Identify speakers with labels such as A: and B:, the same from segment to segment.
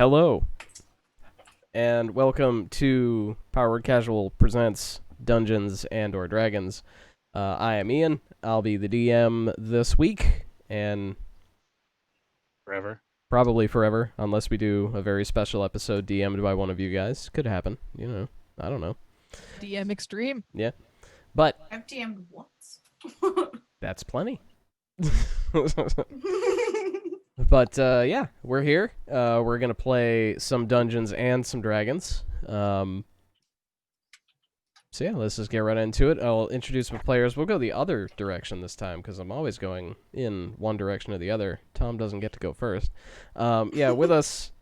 A: Hello, and welcome to Powered Casual Presents Dungeons and or Dragons. I am Ian. I'll be the DM this week, and
B: Forever.
A: probably forever, unless we do a very special episode DM'd by one of you guys. Could happen, I don't know.
C: DM Extreme.
A: But
D: I've DM'd once.
A: that's plenty. But, yeah, we're here. We're going to play some Dungeons and some Dragons. So, yeah, let's just get right into it. I'll introduce my players. We'll go the other direction this time, because I'm always going in one direction or the other. Tom doesn't get to go first. Yeah, with us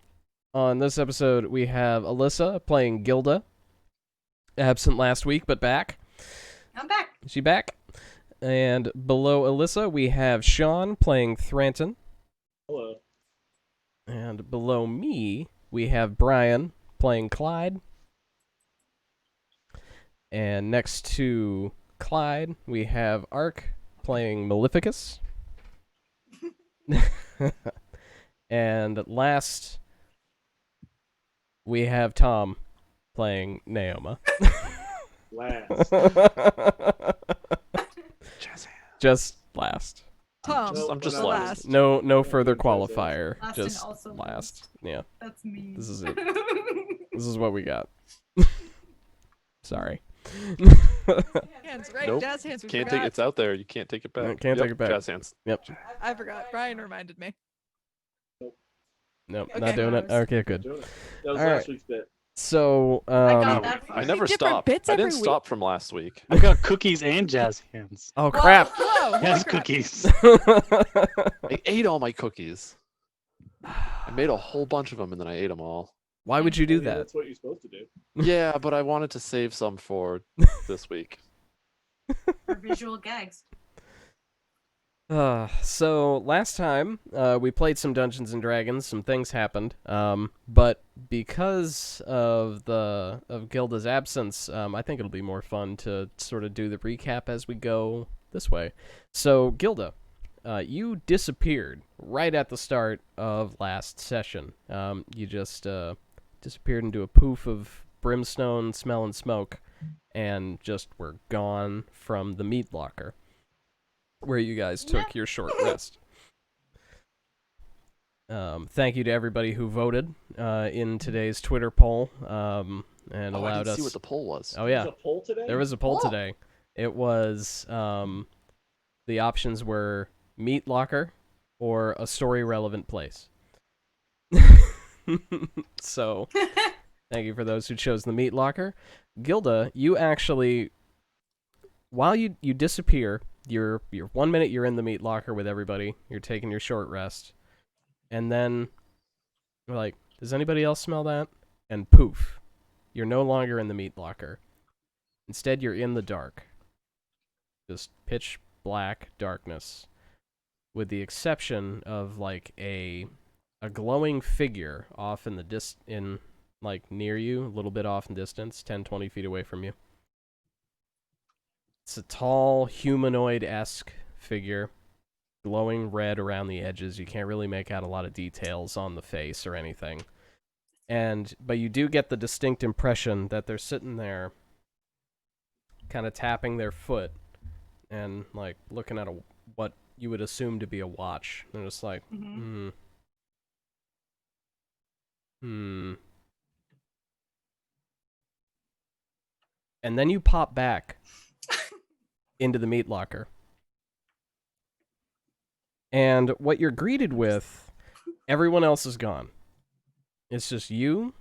A: on this episode, we have Alyssa playing Gilda. Absent last week, but back.
D: I'm back.
A: Is she back? And below Alyssa, we have Sean playing Thranton.
B: Hello.
A: And below me, we have Brian playing Clyde. And next to Clyde, we have Ark playing Maleficus. And last, we have Tom playing Naoma.
B: Last.
A: Just last.
C: Tom.
B: I'm just
C: the
B: last.
A: No further qualifier.
D: Last and
A: Just
D: also
A: last. Yeah,
D: That's me.
A: this is it. This is what we got. Sorry.
C: Hands, right?
B: Nope.
C: Jazz hands. We
B: Can't
C: forgot.
B: take it's out there. You can't take it back.
A: Can't take it back.
B: Jazz hands.
A: Yep.
C: I forgot. Brian reminded me.
A: Nope,
C: Okay.
A: not doing it. Okay, good.
B: That
A: was last
B: last week's bit.
A: So,
D: I got that.
B: I never
C: Different
B: stopped.
C: bits
B: I didn't
C: every week.
B: stop from last week.
E: I got cookies and jazz hands.
A: oh crap.
C: Whoa, holy
E: Jazz
C: crap.
E: cookies.
B: I ate all my cookies. I made a whole bunch of them and then I ate them all.
A: Why would you do that?
F: That's what you're supposed to do.
B: Yeah, but I wanted to save some for this week.
D: For visual gags.
A: So last time we played some Dungeons and Dragons, some things happened. But because of Gilda's absence, I think it'll be more fun to sort of do the recap as we go this way. So Gilda, you disappeared right at the start of last session. You just disappeared into a poof of brimstone, smell, and smoke, and just were gone from the meat locker, where you guys took your short rest. Thank you to everybody who voted in today's Twitter poll and
B: I
A: allowed
B: didn't
A: us.
B: see what the poll was.
A: Oh yeah,
F: There's a poll today?
A: there was a poll
D: Oh.
A: today. It was the options were meat locker or a story relevant place. So thank you for those who chose the meat locker. Gilda, you actually, while you disappear, you're 1 minute you're in the meat locker with everybody, you're taking your short rest, and then you're like, does anybody else smell that? And poof, you're no longer in the meat locker. Instead, you're in the dark. Just pitch black darkness, with the exception of like a glowing figure off in the like near you, a little bit off in distance, 10, 20 feet away from you. It's a tall, humanoid-esque figure, glowing red around the edges. You can't really make out a lot of details on the face or anything. But you do get the distinct impression that they're sitting there, kind of tapping their foot, and like looking at what you would assume to be a watch. They're just like,
D: Mhm.
A: And then you pop back into the meat locker. And what you're greeted with, everyone else is gone. It's just you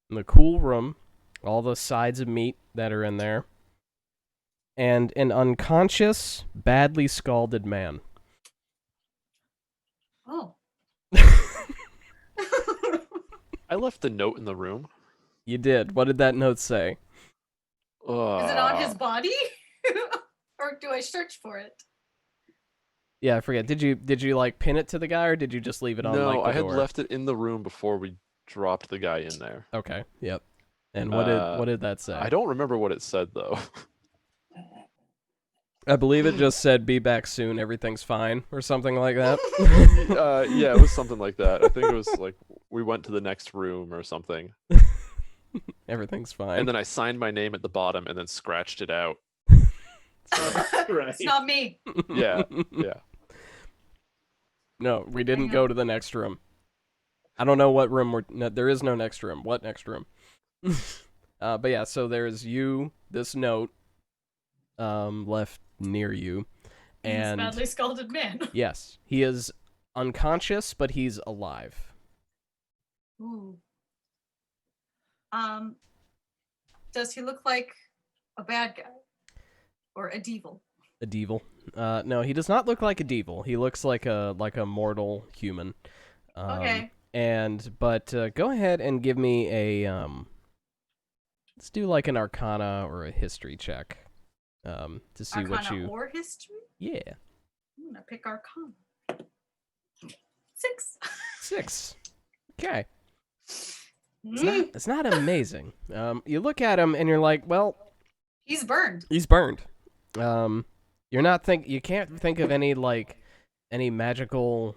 A: in the cool room, all the sides of meat that are in there, and an unconscious, badly scalded man.
D: Oh.
B: I left the note in the room.
A: You did. What did that note say?
D: Is it on his body? Or do I search for it?
A: Yeah, I forget. Did you like pin it to the guy, or did you just leave it on
B: No,
A: like the
B: I had
A: door?
B: left it in the room before we dropped the guy in there.
A: Okay. Yep. And what did that say?
B: I don't remember what it said though.
A: I believe it just said "be back soon, everything's fine" or something like that.
B: Yeah, it was something like that. I think it was like we went to the next room or something.
A: Everything's fine.
B: And then I signed my name at the bottom and then scratched it out.
D: It's not me.
B: Yeah, yeah.
A: No, we didn't go to the next room. I don't know what room no, there is no next room. What next room? But yeah, so there's you, this note, left near you, and
D: This badly scalded man.
A: yes, he is unconscious, but he's alive.
D: Ooh. Does he look like a bad guy or a devil?
A: A devil? No, he does not look like a devil. He looks like a mortal human.
D: Okay.
A: But go ahead and give me a let's do like an Arcana or a History check, to see
D: Arcana
A: what you.
D: or history?
A: Yeah.
D: I'm gonna pick Arcana. 6.
A: 6. Okay.
D: Mm,
A: It's not amazing. You look at him and you're like, well,
D: he's burned.
A: he's burned. You can't think of any magical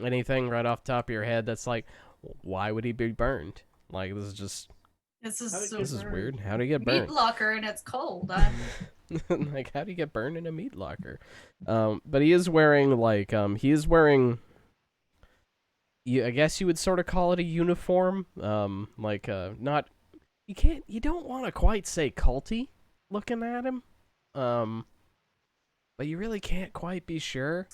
A: anything right off the top of your head that's like, why would he be burned? Like, this is just
D: This is
A: weird. How do you get burned?
D: Meat locker and it's cold.
A: Like, how do you get burned in a meat locker? But he is wearing I guess you would sort of call it a uniform. Not, you don't want to quite say culty looking at him. But you really can't quite be sure.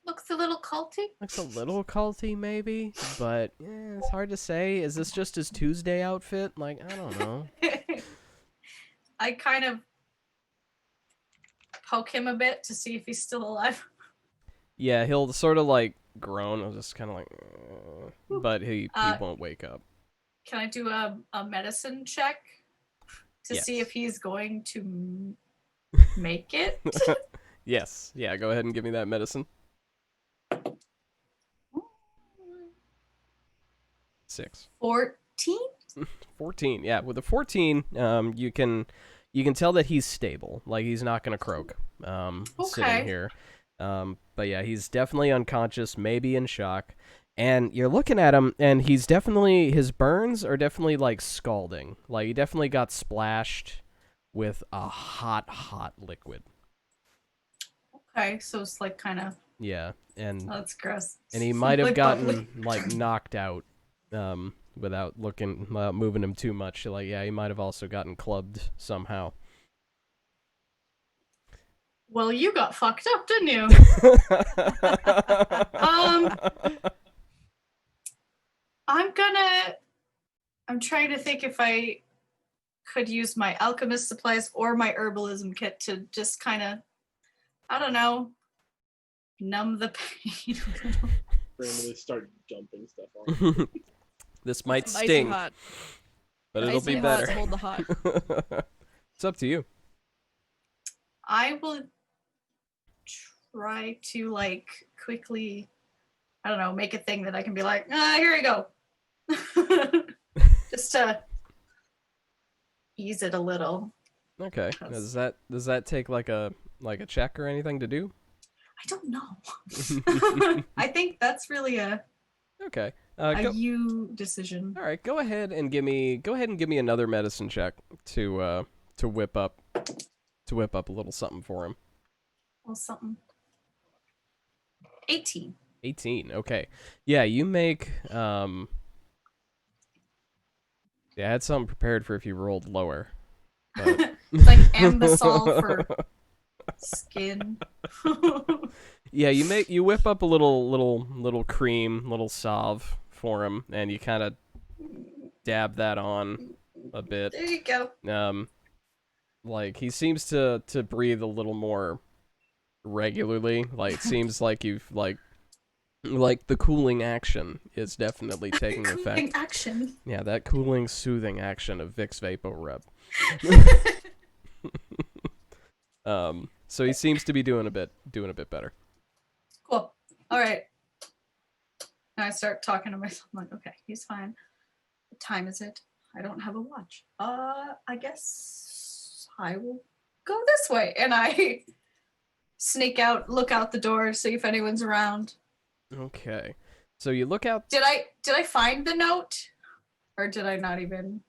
D: Looks a little culty.
A: Looks a little culty, maybe, but it's hard to say. Is this just his Tuesday outfit? Like, I don't know.
D: I kind of poke him a bit to see if he's still alive.
A: Yeah, he'll sort of like groan. I was just kind of like, but he won't wake up.
D: Can I do a medicine check to see if he's going to make it?
A: Yes. Yeah, go ahead and give me that medicine. 6.
D: 14?
A: 14. Yeah, with a 14, you can tell that he's stable. Like, he's not going to croak sitting here. But yeah, he's definitely unconscious, maybe in shock. And you're looking at him, and his burns are definitely like scalding. Like, he definitely got splashed with a hot liquid.
D: Okay, so it's like kind of...
A: Yeah, and...
D: Oh, that's gross.
A: And he might have gotten,
D: bubbly.
A: like, knocked out, without moving him too much. Like, yeah, he might have also gotten clubbed somehow.
D: Well, you got fucked up, didn't you? I'm trying to think if I could use my alchemist supplies or my herbalism kit to just kind of, I don't know, numb the pain a little.
F: Randomly start jumping stuff on.
A: This might
C: Icy
A: sting,
C: hot.
A: but it'll
C: Icy
A: be
C: hot,
A: better.
C: hold the hot.
A: It's up to you.
D: I will try to, like, quickly, I don't know, make a thing that I can be like, here you go. Just to ease it a little.
A: Okay. Does that take like a check or anything to do?
D: I don't know. I think that's really a
A: Okay.
D: you decision.
A: All right. Go ahead and give me another medicine check to whip up a little something for him.
D: Well, something. 18.
A: 18. Okay. Yeah, you make yeah, I had something prepared for if you rolled lower. But...
D: It's like ambisol for skin.
A: Yeah, you whip up a little cream, little salve for him, and you kind of dab that on a bit.
D: There you go.
A: Like, he seems to breathe a little more regularly. Like, it seems like you've like the cooling action is definitely taking effect.
D: Cooling action.
A: Yeah, that cooling, soothing action of Vicks Vapor Rub. So he seems to be doing a bit better.
D: Cool. All right. And I start talking to myself. I'm like, okay, he's fine. What time is it? I don't have a watch. I guess I will go this way. And I sneak out, look out the door, see if anyone's around.
A: Okay. So you look out.
D: Did I find the note, or did I not even?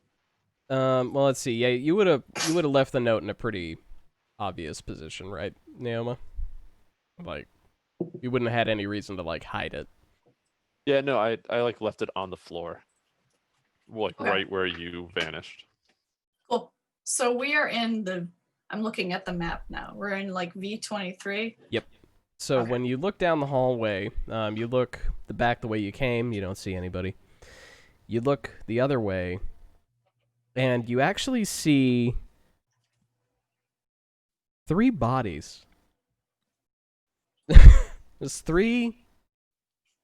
A: Well, let's see. Yeah, you would have left the note in a pretty obvious position, right, Naoma? Like, you wouldn't have had any reason to like hide it.
B: Yeah, no, I like left it on the floor, like
D: Okay.
B: right where you vanished.
D: Cool. So we are in the. I'm looking at the map now. We're in like V23.
A: So
D: Okay.
A: when you look down the hallway, you look the way you came. You don't see anybody. You look the other way, and you actually see 3 bodies. There's 3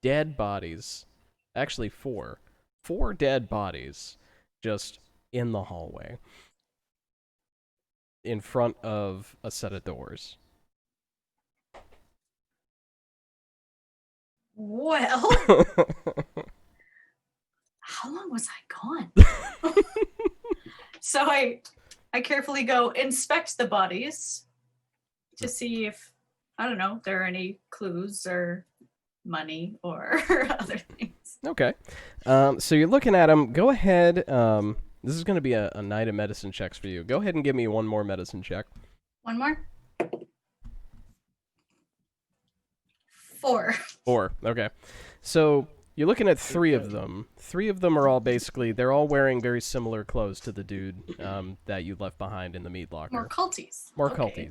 A: dead bodies. Actually, 4. 4 dead bodies just in the hallway. In front of a set of doors.
D: Well, how long was I gone? So I carefully go inspect the bodies to see if, I don't know, there are any clues or money or other things.
A: Okay. So you're looking at them. Go ahead. This is going to be a night of medicine checks for you. Go ahead and give me one more medicine check.
D: One more. 4.
A: 4. Okay. So you're looking at 3 of them. 3 of them are all basically, they're all wearing very similar clothes to the dude that you left behind in the meat locker.
D: More culties.
A: More
D: Okay.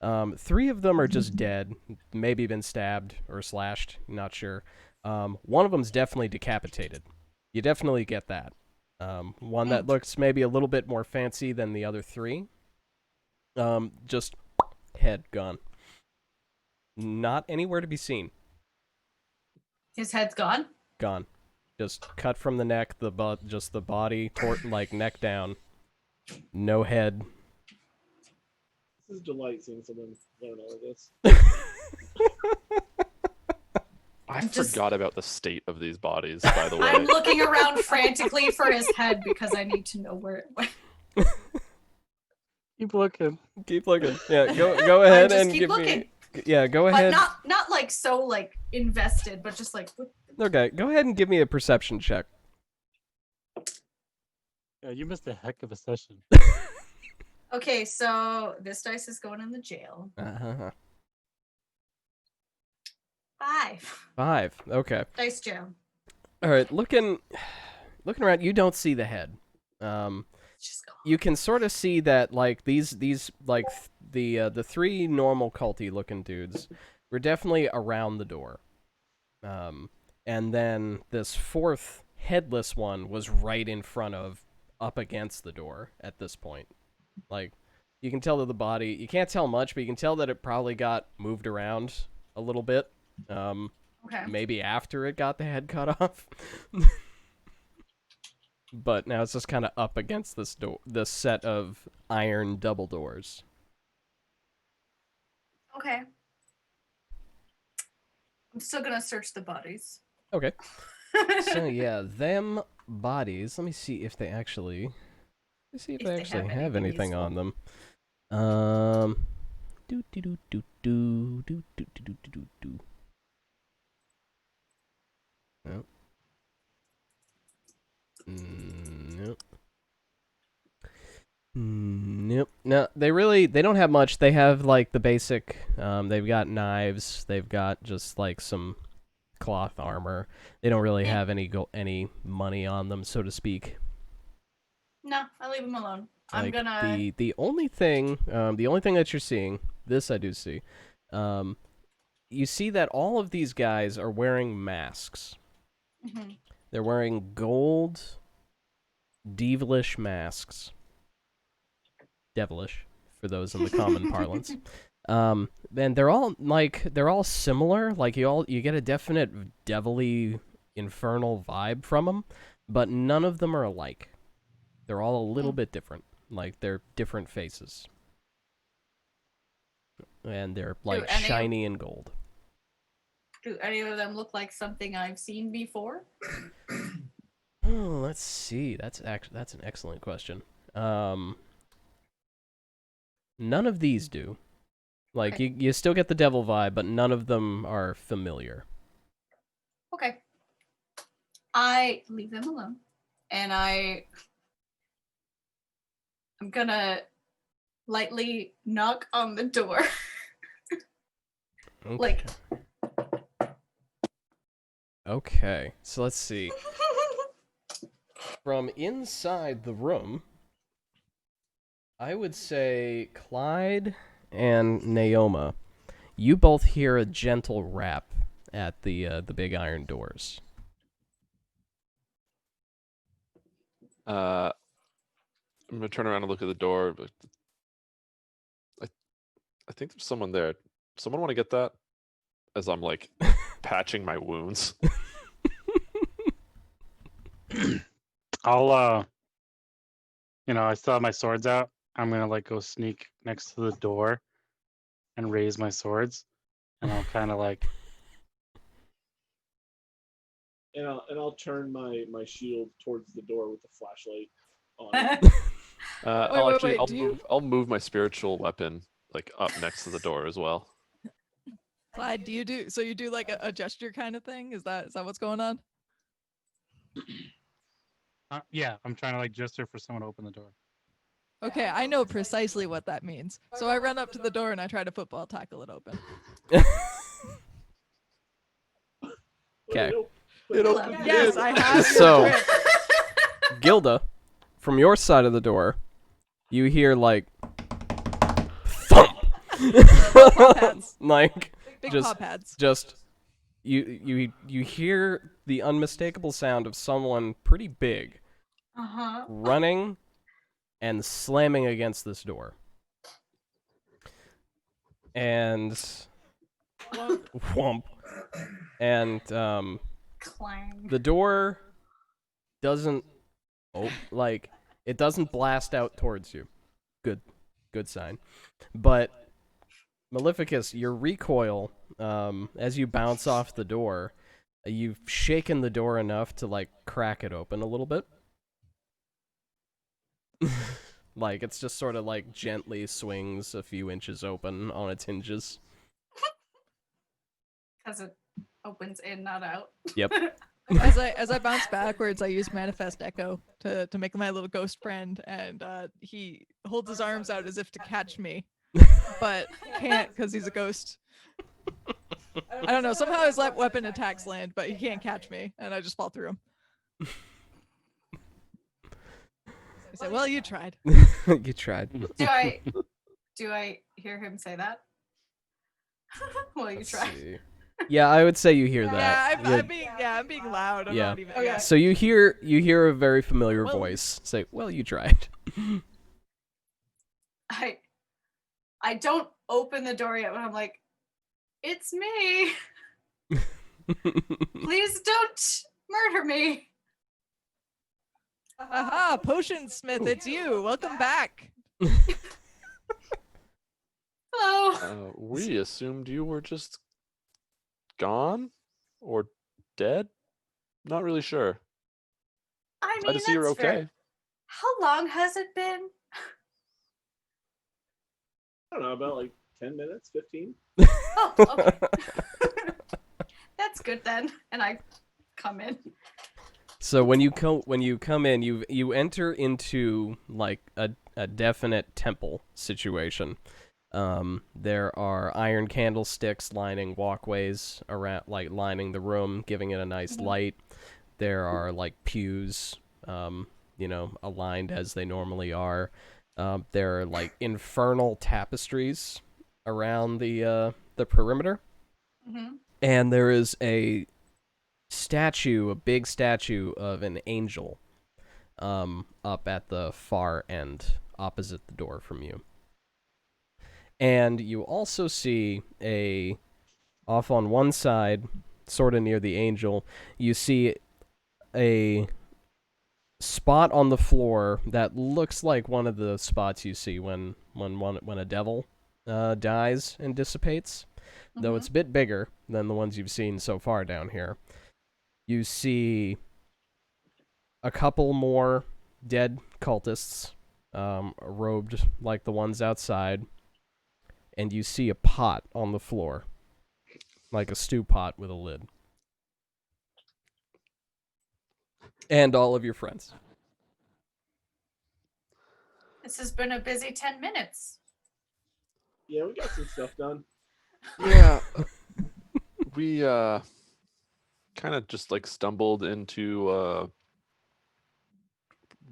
A: culties. 3 of them are just dead, maybe been stabbed or slashed, not sure. One of them's definitely decapitated. You definitely get that. One that looks maybe a little bit more fancy than the other 3. Just head gone. Not anywhere to be seen.
D: His head's gone.
A: Gone. Just cut from the neck, just the body, like neck down. No head.
F: This is delight seeing someone learn all of this.
B: I
D: just-
B: forgot about the state of these bodies, by the way.
D: I'm looking around frantically for his head because I need to know where it went.
E: Keep looking.
A: Keep looking. Yeah, go ahead
D: just
A: and
D: keep
A: give
D: looking.
A: me. Yeah, go
D: But
A: ahead.
D: not like so like invested, but just like what
A: Okay, go ahead and give me a perception check.
E: Yeah, you missed a heck of a session.
D: Okay, so this dice is going in the jail. 5.
A: 5. Okay.
D: Dice jail.
A: All right. Looking around, you don't see the head.
D: It's just gone.
A: You can sort of see that like these like the 3 normal culty looking dudes were definitely around the door. And then this 4th headless one was right in front of, up against the door at this point. Like, you can tell that the body, you can't tell much, but you can tell that it probably got moved around a little bit.
D: Okay.
A: Maybe after it got the head cut off. But now it's just kind of up against this set of iron double doors.
D: Okay. I'm still gonna search the bodies.
A: Okay. So yeah, them bodies. Let me see if they actually. Let's see if they actually have anything on them. Do do do do do do do do do do. No. Nope. Nope. No, they don't have much. They have like the basic. They've got knives. They've got just like some cloth armor. They don't really have any money on them, so to speak.
D: No, I'll leave them alone. I'm
A: Like,
D: gonna.
A: the only thing that you're seeing, this I do see, you see that all of these guys are wearing masks.
D: Mhm.
A: They're wearing gold, devilish masks. Devilish, for those in the common parlance. And they're all similar. Like you get a definite devilly, infernal vibe from them, but none of them are alike. They're all a little bit different. Like they're different faces, and they're like
D: any of-
A: shiny and gold.
D: Do any of them look like something I've seen before?
A: Oh, let's see. That's an excellent question. None of these do. Like,
D: Okay.
A: you still get the devil vibe, but none of them are familiar.
D: Okay. I leave them alone. And I'm gonna lightly knock on the door.
A: Okay.
D: Like
A: Okay, so let's see. From inside the room, I would say Clyde and Naoma, you both hear a gentle rap at the big iron doors.
B: I'm gonna turn around and look at the door, but I think there's someone there. Someone want to get that? As I'm like patching my wounds.
E: I'll I still have my swords out. I'm gonna like go sneak next to the door and raise my swords, and I'll kind of like
F: And I'll turn my shield towards the door with the flashlight on it.
C: Wait, do you-
B: I'll move my spiritual weapon like up next to the door as well.
C: Clyde, you do like a gesture kind of thing? Is that what's going on?
E: yeah, I'm trying to like gesture for someone to open the door.
C: Okay, I know precisely what that means. So I run up to the door and I try to football tackle it open.
A: Okay.
B: It
D: Hello.
B: opened
C: Yes,
B: in.
C: I have. your
A: So-
C: grip.
A: Gilda, from your side of the door, you hear like thump.
C: Paw pads.
A: Like
C: Big
A: just
C: paw pads.
A: just you hear the unmistakable sound of someone pretty big
D: Uh-huh.
A: running and slamming against this door. And whomp. And
D: Clang.
A: the door doesn't it doesn't blast out towards you. Good sign. But Maleficus, your recoil, as you bounce off the door, you've shaken the door enough to like crack it open a little bit. Like it's just sort of like gently swings a few inches open on its hinges.
D: Because it opens in, not out.
A: Yep.
C: As I bounce backwards, I use Manifest Echo to make my little ghost friend, and he holds his arms out as if to catch me, but can't because he's a ghost. I don't know. Somehow his weapon attacks land, but he can't catch me, and I just fall through him. I said, "Well, you tried."
A: You tried.
D: Do I hear him say that? Well, you
A: Let's
D: tried.
A: see. Yeah, I would say you hear that.
C: I'm being loud. I'm
A: Yeah.
C: not even.
D: Okay.
C: Yeah.
A: So you hear a very familiar
C: Well-
A: voice say, "Well, you tried."
D: I don't open the door yet when I'm like, it's me. Please don't murder me.
C: Aha, Potion Smith, it's you. Welcome back.
D: Hello.
B: We assumed you were just gone or dead. Not really sure.
D: I
B: Glad
D: mean,
B: to see you're
D: that's fair.
B: okay.
D: How long has it been?
F: I don't know, about like 10 minutes, 15.
D: Oh, okay. That's good then. And I come in.
A: So when you come in, you enter into like a definite temple situation. There are iron candlesticks lining walkways around, like lining the room, giving it a nice light. There are like pews, aligned as they normally are. There are like infernal tapestries around the perimeter,
D: Mm-hmm.
A: and there is a big statue of an angel, up at the far end, opposite the door from you. And you also see off on one side, sort of near the angel, you see a spot on the floor that looks like one of the spots you see when a devil dies and dissipates, though it's a bit bigger than the ones you've seen so far down here. You see a couple more dead cultists, robed like the ones outside, and you see a pot on the floor, like a stew pot with a lid, and all of your friends.
D: This has been a busy 10 minutes.
F: Yeah, we got some stuff done.
B: Yeah. We kind of just like stumbled into a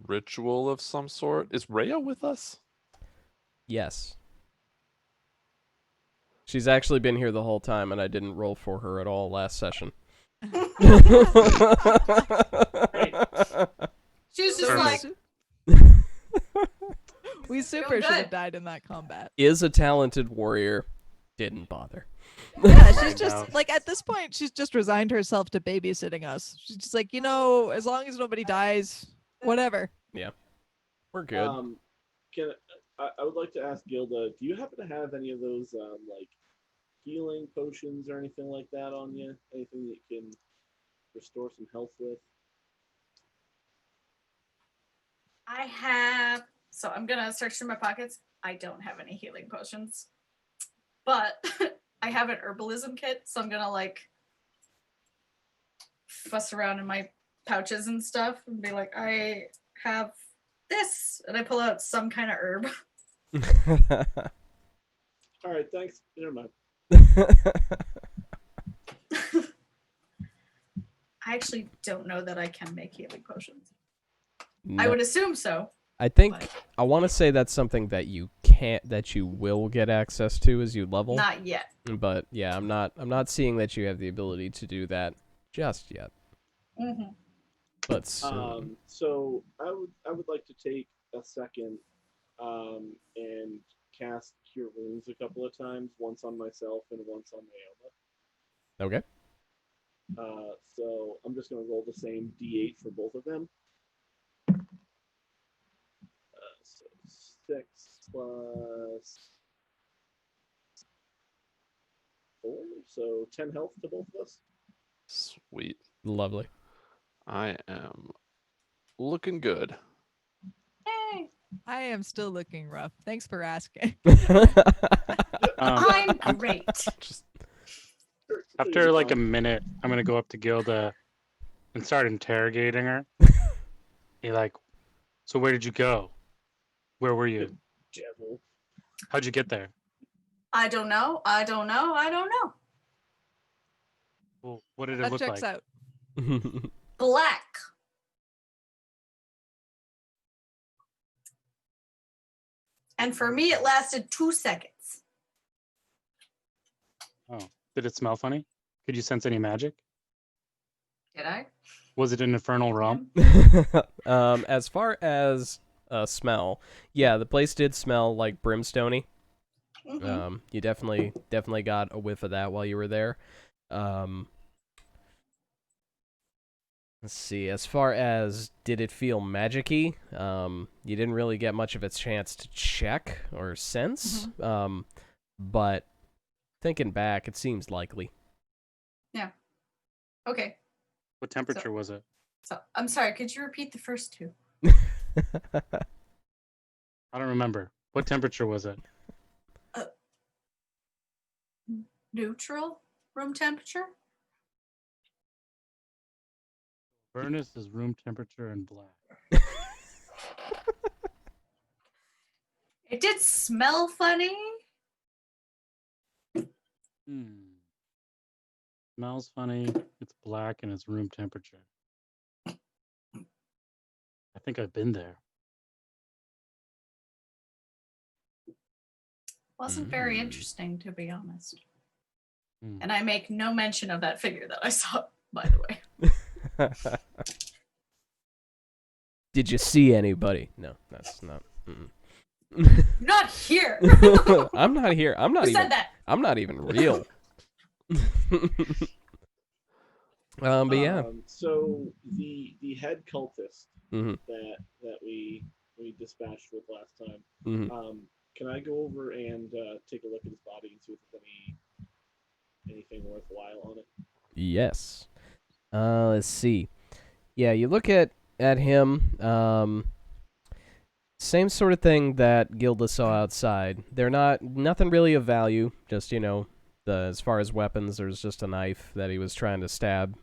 B: ritual of some sort. Is Rhea with us?
A: Yes. She's actually been here the whole time, and I didn't roll for her at all last session.
D: She was just
E: Perfect.
D: like,
C: We super
D: Feel
C: should
D: good.
C: have died in that combat.
A: Is a talented warrior. Didn't bother.
C: Yeah, she's
E: Find
C: just
E: out.
C: like at this point, she's just resigned herself to babysitting us. She's just like, as long as nobody dies, whatever.
A: We're good.
F: I would like to ask Gilda, do you happen to have any of those like healing potions or anything like that on you? Anything that can restore some health with?
D: I have. So I'm going to search through my pockets. I don't have any healing potions. But I have an herbalism kit. So I'm going to like fuss around in my pouches and stuff and be like, I have this. And I pull out some kind of herb.
F: All right, thanks. Never mind.
D: I actually don't know that I can make healing potions.
A: No,
D: I would assume so.
A: I think
D: but
A: I want to say that's something that you can't, that you will get access to as you level.
D: not yet.
A: But yeah, I'm not seeing that you have the ability to do that just yet.
D: Mm-hmm.
A: But soon.
F: So I would like to take a second and cast Cure Wounds a couple of times, once on myself and once on Naoma.
A: Okay.
F: So I'm just going to roll the same D8 for both of them. So 6 plus 4, so 10 health to both of us.
B: Sweet.
A: Lovely.
B: I am looking good.
D: Yay!
C: I am still looking rough. Thanks for asking.
D: I'm great.
B: Just
E: After like a minute, I'm gonna go up to Gilda and start interrogating her. Be like, so where did you go? Where were you?
F: Devil.
E: How'd you get there?
D: I don't know.
E: Well, what did it
C: That
E: look
C: checks
E: like?
C: out.
D: Black. And for me, it lasted 2 seconds.
E: Oh, did it smell funny? Could you sense any magic?
D: Did I?
E: Was it an infernal realm?
A: As far as smell, yeah, the place did smell like brimstone-y.
D: Mm-hmm.
A: You definitely got a whiff of that while you were there. Let's see. As far as did it feel magic-y, you didn't really get much of a chance to check or sense. But thinking back, it seems likely.
D: Okay.
E: What temperature was it?
D: So I'm sorry. Could you repeat the first two?
E: I don't remember. What temperature was it?
D: Neutral room temperature.
E: Furnace is room temperature and black.
D: It did smell funny.
E: Smells funny. It's black and it's room temperature. I think I've been there.
D: Wasn't very interesting, to be honest.
E: Hmm.
D: And I make no mention of that figure that I saw, by the way.
A: Did you see anybody? No, that's not.
D: You're not here.
A: I'm not here. I'm not
D: Who
A: even.
D: said that?
A: I'm not even real. But yeah.
F: So the head cultist
A: Mhm.
F: that we dispatched with last time.
A: Mhm.
F: Can I go over and take a look at his body and see if there's anything worthwhile on it?
A: Yes. Let's see. Yeah, you look at him. Same sort of thing that Gilda saw outside. They're nothing really of value. Just as far as weapons, there's just a knife that he was trying to stab,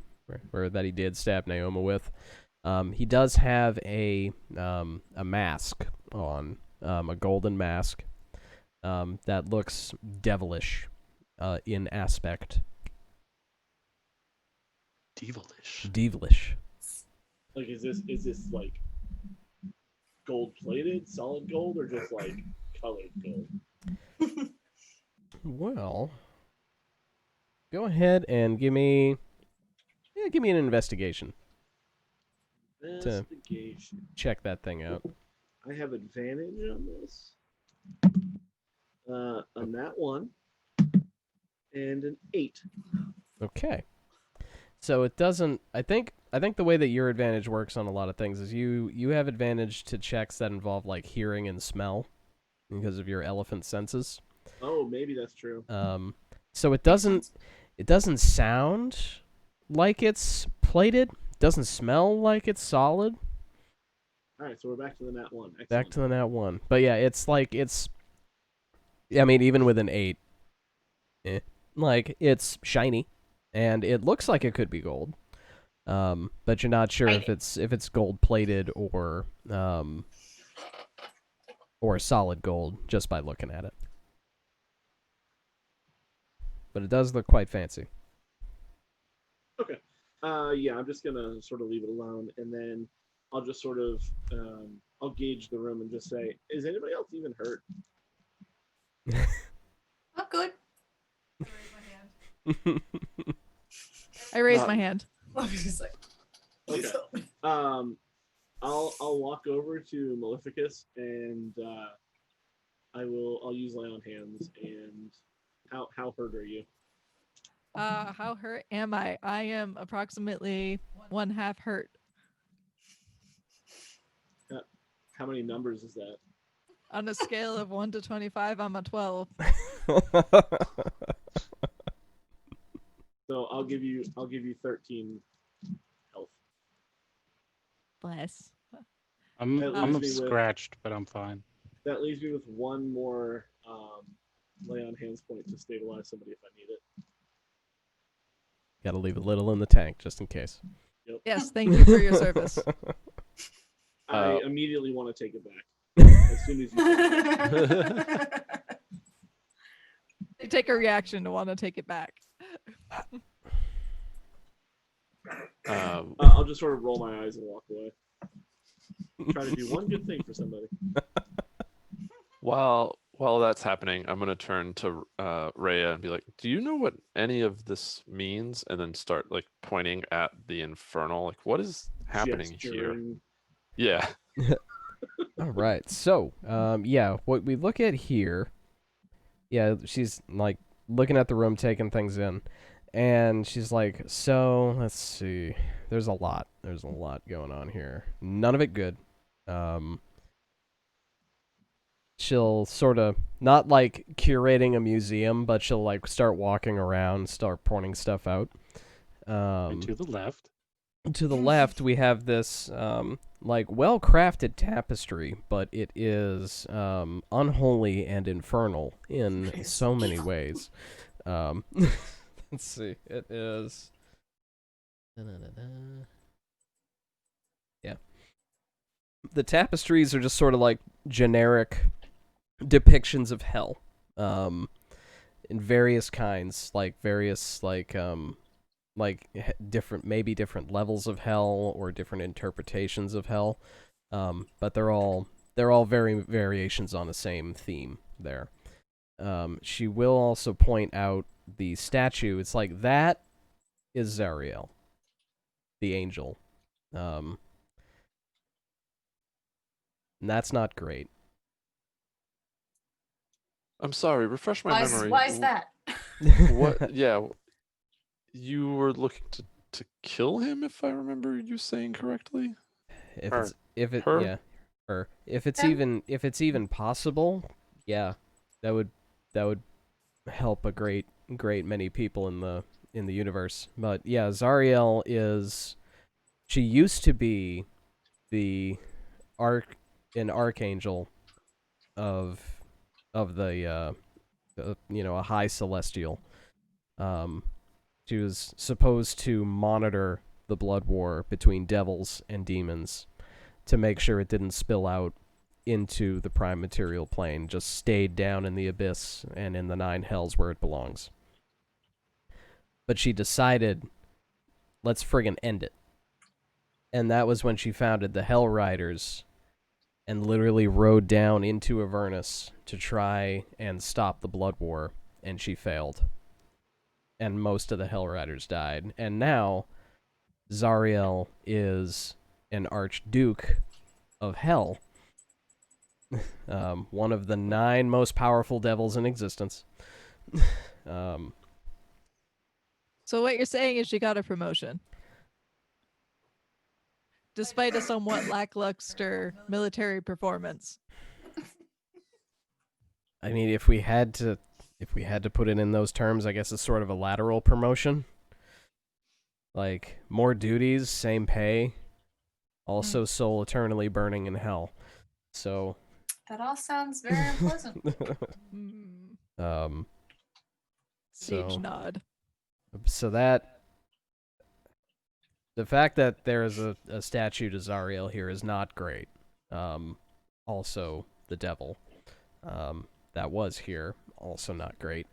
A: or that he did stab Naoma with. He does have a mask on, a golden mask, that looks devilish, in aspect. Devilish.
F: Like, is this like gold plated, solid gold, or just like colored gold?
A: Well, go ahead and give me an investigation.
F: Investigation.
A: Check that thing out.
F: I have advantage on this. On that one, and an 8.
A: Okay. So it doesn't. I think the way that your advantage works on a lot of things is you have advantage to checks that involve like hearing and smell because of your elephant senses.
F: Oh, maybe that's true.
A: So it doesn't sound like it's plated. Doesn't smell like it's solid.
F: All right, so we're back to the nat 1. Excellent.
A: Back to the nat 1. But yeah, it's like I mean, even with an 8, like it's shiny, and it looks like it could be gold. But you're not sure if it's gold plated or solid gold just by looking at it. But it does look quite fancy.
F: Okay. Yeah, I'm just gonna sort of leave it alone, and then I'll just sort of I'll gauge the room and just say, is anybody else even hurt?
D: Oh, good.
C: I raised my hand.
D: Obviously.
F: Okay. I'll walk over to Maleficus and I'll use lay on hands. And how hurt are you?
C: How hurt am I? I am approximately 1/2 hurt.
F: How many numbers is that?
C: On a scale of 1 to 25, I'm a 12.
F: So I'll give you 13 health.
C: Bless.
E: I'm scratched, but I'm fine.
F: That leaves me with one more lay on hands point to stabilize somebody if I need it.
A: Gotta leave a little in the tank just in case.
F: Yep.
C: Yes, thank you for your service.
F: I immediately want to take it back as soon as you.
C: You take a reaction to want to take it back.
F: I'll just sort of roll my eyes and walk away. Try to do one good thing for somebody.
B: While that's happening, I'm gonna turn to Rhea and be like, "Do you know what any of this means?" And then start like pointing at the infernal. Like, what is happening here? Yeah.
A: All right. So, yeah, what we look at here, yeah, she's like looking at the room, taking things in, and she's like, "So, let's see. There's a lot going on here. None of it good." She'll sort of, not like curating a museum, but she'll like start walking around, start pointing stuff out.
E: And to the left.
A: To the left, we have this like well-crafted tapestry, but it is unholy and infernal in so many ways. Let's see. It is. Yeah. The tapestries are just sort of like generic depictions of hell, in various kinds, like various different levels of hell or different interpretations of hell, but they're all variations on the same theme there. She will also point out the statue. It's like, that is Zariel, the angel, and that's not great.
B: I'm sorry. Refresh my memory.
D: Why is that?
B: What? Yeah. You were looking to kill him, if I remember you saying correctly.
A: If it's
D: Him?
A: even possible, yeah, that would help a great many people in the universe. But yeah, Zariel she used to be the an archangel of the a high celestial. She was supposed to monitor the blood war between devils and demons to make sure it didn't spill out into the prime material plane, just stayed down in the abyss and in the 9 hells where it belongs. But she decided, let's friggin' end it. And that was when she founded the Hell Riders and literally rode down into Avernus to try and stop the blood war, and she failed. And most of the Hell Riders died. And now, Zariel is an Archduke of Hell. One of the 9 most powerful devils in existence.
C: So what you're saying is she got a promotion. Despite a somewhat lackluster military performance.
A: I mean, if we had to put it in those terms, I guess it's sort of a lateral promotion. Like, more duties, same pay, also soul eternally burning in hell. So
D: That all sounds very unpleasant.
C: Sage nod.
A: So that the fact that there is a statue to Zariel here is not great. Also, the devil that was here, also not great.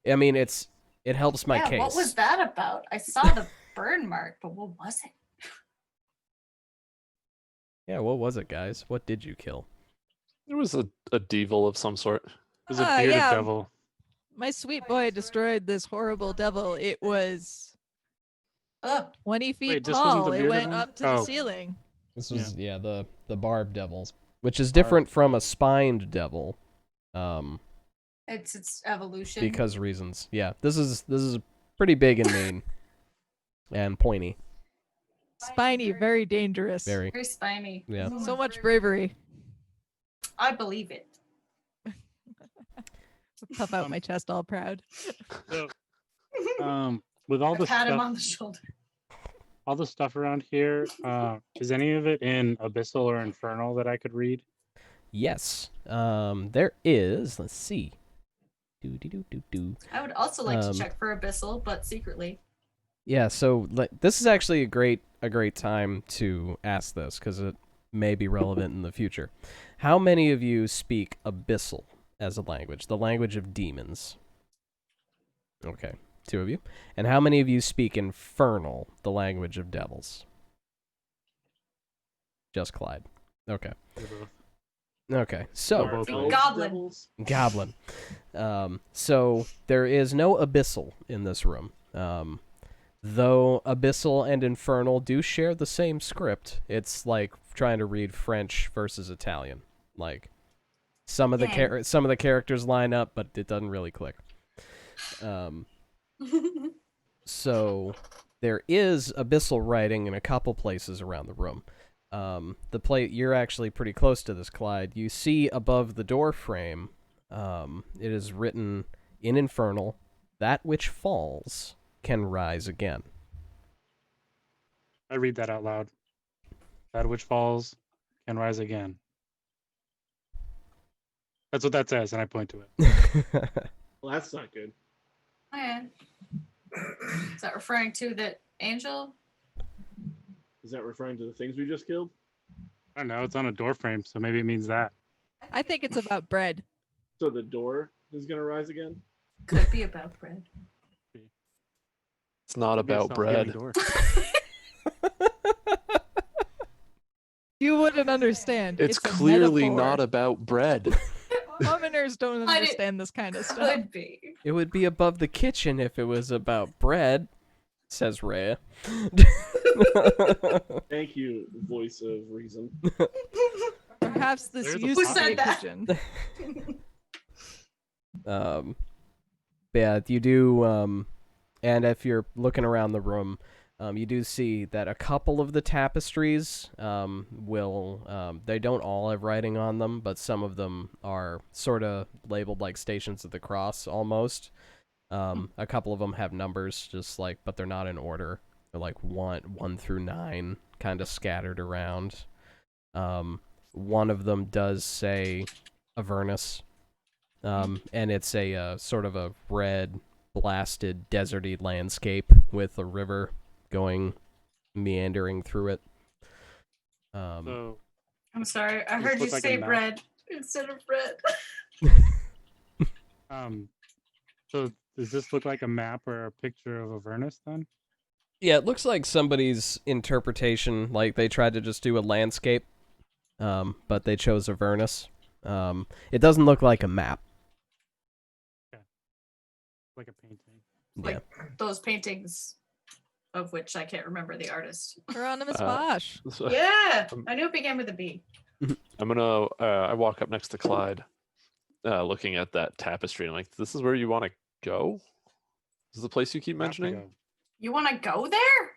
A: I mean, it helps my case.
D: What was that about? I saw the burn mark, but what was it?
A: Yeah, what was it, guys? What did you kill?
B: It was a devil of some sort.
E: It was a bearded
C: yeah.
E: devil.
C: My sweet boy destroyed this horrible devil. It was 20 feet
E: Wait, this wasn't
C: tall.
E: the
C: It
E: bearded
C: went
E: one?
C: up to the
E: Oh.
C: ceiling.
A: This was the barb devils, which is different from a spined devil.
D: It's its evolution.
A: Because reasons. Yeah, this is pretty big and mean and pointy.
C: Spiny, very dangerous.
A: Very.
D: Very spiny.
A: Yeah.
C: So much bravery.
D: I believe it.
C: Puff out my chest all proud.
E: So, with all the
D: Pat him
E: stuff,
D: on the shoulder.
E: all the stuff around here, is any of it in Abyssal or Infernal that I could read?
A: Yes. There is. Let's see.
D: I would also like to check for Abyssal, but secretly.
A: Yeah. So this is actually a great time to ask this because it may be relevant in the future. How many of you speak Abyssal as a language, the language of demons? Okay, 2 of you. And how many of you speak Infernal, the language of devils? Just Clyde. Okay. Okay, so
E: Both
F: Elves,
E: ways.
D: Goblin.
F: devils?
A: Goblin. So there is no Abyssal in this room. Though Abyssal and Infernal do share the same script. It's like trying to read French versus Italian. Like some of the some of the characters line up, but it doesn't really click. So there is Abyssal writing in a couple places around the room. You're actually pretty close to this, Clyde. You see above the door frame, it is written in Infernal, "That which falls can rise again."
E: I read that out loud. That which falls can rise again. That's what that says, and I point to it.
F: Well, that's not good.
D: Yeah. Is that referring to the angel?
F: Is that referring to the things we just killed?
E: I don't know. It's on a door frame, so maybe it means that.
C: I think it's about bread.
F: So the door is gonna rise again?
D: Could be about bread.
B: It's not
E: Maybe a
B: about
E: self-healing
B: bread.
E: door.
C: You wouldn't understand.
B: It's
C: a
B: clearly
C: metaphor.
B: not about bread.
C: Commoners don't understand this kind of stuff.
D: Could be.
A: It would be above the kitchen if it was about bread, says Rhea.
F: Thank you, voice of reason.
C: Perhaps this
E: There's a
C: used to
E: Who
C: be
D: said
C: a
D: that?
C: kitchen.
A: Yeah, you do, and if you're looking around the room, you do see that a couple of the tapestries they don't all have writing on them, but some of them are sort of labeled like Stations of the Cross, almost. A couple of them have numbers, but they're not in order. They're like 1 through 9, kind of scattered around. one of them does say Avernus, and it's a sort of a red, blasted, deserty landscape with a river going meandering through it.
E: So
D: I'm sorry, I
E: Does
D: heard
E: this
D: you
E: look like a
D: say
E: map?
D: bread instead of bread.
E: so does this look like a map or a picture of Avernus then?
A: Yeah, it looks like somebody's interpretation, like they tried to just do a landscape, but they chose Avernus. It doesn't look like a map.
E: Like a painting.
D: Like those paintings of which I can't remember the artist.
C: Hieronymus Bosch.
B: So
D: Yeah, I knew it began with a B.
B: I'm gonna. I walk up next to Clyde, looking at that tapestry, and I'm like, "This is where you want to go? This is the place you keep
E: We have to
B: mentioning?
E: go.
D: You want to go there?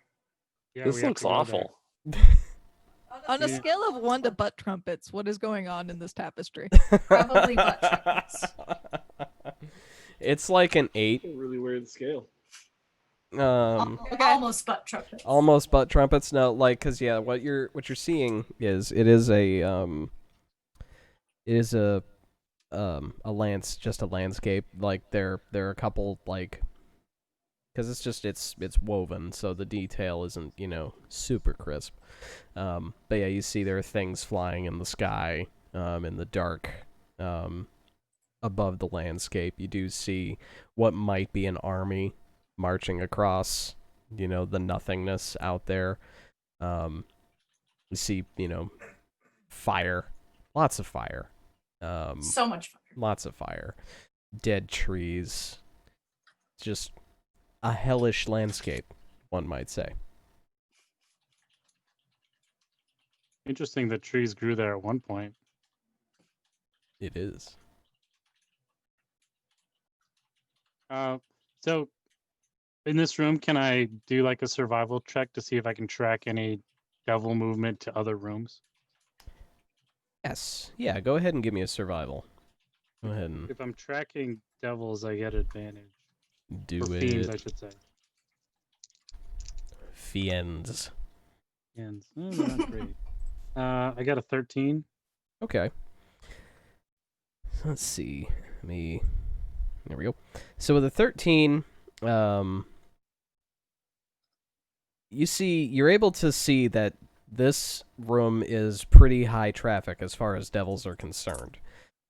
E: Yeah,
B: This
E: we have
B: looks
E: to go there.
B: awful."
C: On a
E: Yeah.
C: scale of 1 to butt trumpets, what is going on in this tapestry?
D: Probably butt trumpets.
A: It's like an 8.
F: Really weird scale.
C: Okay.
D: Almost butt trumpets.
A: Almost butt trumpets. No, like, cause yeah, what you're seeing is just a landscape. Like there are a couple, like, cause it's woven, so the detail isn't super crisp. But yeah, you see there are things flying in the sky, in the dark, above the landscape. You do see what might be an army marching across, the nothingness out there. You see, fire, lots of fire.
D: So much fun.
A: Lots of fire. Dead trees. Just a hellish landscape, one might say.
E: Interesting that trees grew there at one point.
A: It is.
E: So in this room, can I do like a survival check to see if I can track any devil movement to other rooms?
A: Yes. Yeah, go ahead and give me a survival. Go ahead and
E: If I'm tracking devils, I get advantage.
A: do
E: Or fiends, I
A: it.
E: should say.
A: Fiends.
E: Fiends. Oh, they're not great. I got a 13.
A: Okay. Let's see. There we go. So with a 13, you're able to see that this room is pretty high traffic as far as devils are concerned.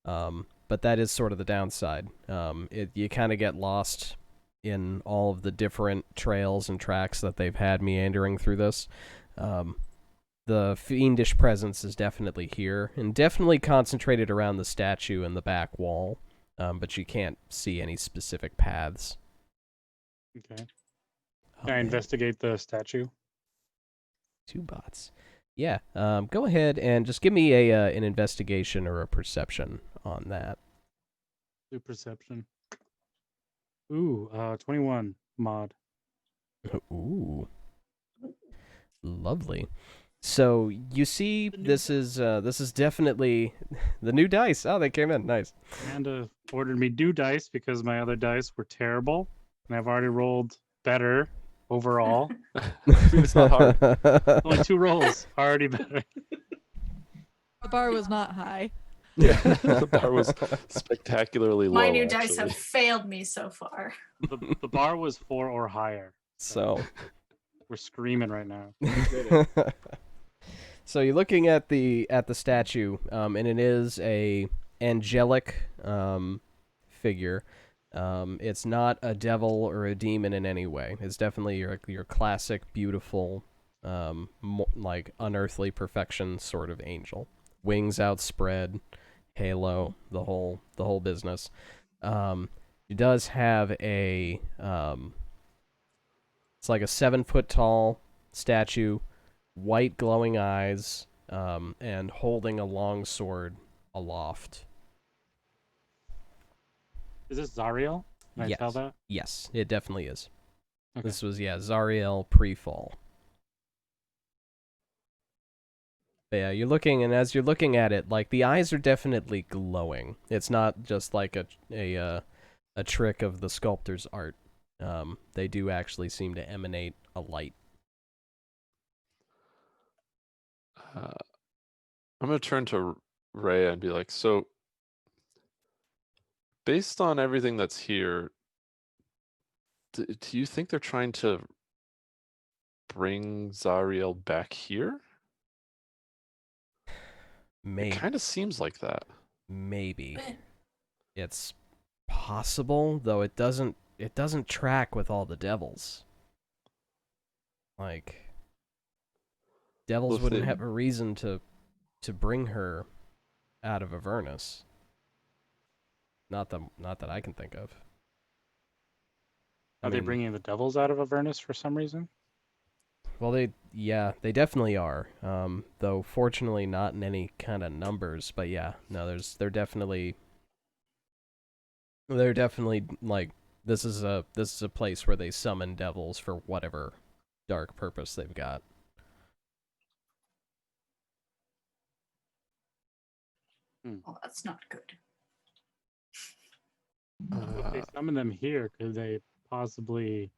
A: But that is sort of the downside. You kind of get lost in all of the different trails and tracks that they've had meandering through this. The fiendish presence is definitely here, and definitely concentrated around the statue and the back wall, but you can't see any specific paths.
E: Okay.
A: Oh,
E: Can I
A: man.
E: investigate the statue?
A: 2 bots. Yeah, go ahead and just give me an investigation or a perception on that.
E: Do perception. Ooh, 21 mod.
A: Ooh. Lovely. So you see this is definitely the new dice. Oh, they came in. Nice.
E: Amanda ordered me new dice because my other dice were terrible, and I've already rolled better overall.
B: It's not hard.
E: Only 2 rolls, already better.
C: The bar was not high.
B: Yeah, the bar was spectacularly low.
D: My new dice
B: actually.
D: have failed me so far.
E: The bar was 4 or higher.
A: So
E: We're screaming right now.
A: so you're looking at the statue, and it is a angelic figure. It's not a devil or a demon in any way. It's definitely your classic, beautiful, like unearthly perfection sort of angel. Wings outspread, halo, the whole business. It does have a it's like a 7-foot tall statue, white glowing eyes, and holding a long sword aloft.
E: Is this Zariel? Can I tell
A: Yes.
E: that?
A: Yes, it definitely is.
E: Okay.
A: This was, Zariel pre-fall. But yeah, you're looking, and as you're looking at it, like, the eyes are definitely glowing. It's not just like a trick of the sculptor's art. They do actually seem to emanate a light.
B: I'm gonna turn to Rhea and be like, so based on everything that's here, do you think they're trying to bring Zariel back here? It
A: Maybe.
B: kind of seems like that.
A: Maybe. It's possible, though it doesn't track with all the devils. Like, devils
B: Well, if
A: wouldn't
B: they-
A: have a reason to bring her out of Avernus. Not that I can think of.
E: Are they bringing the devils out of Avernus for some reason?
A: Well, they definitely are. Though fortunately not in any kind of numbers. But yeah, no, they're definitely like this is a place where they summon devils for whatever dark purpose they've got.
D: Well, that's not good.
E: If they summon them here, could they possibly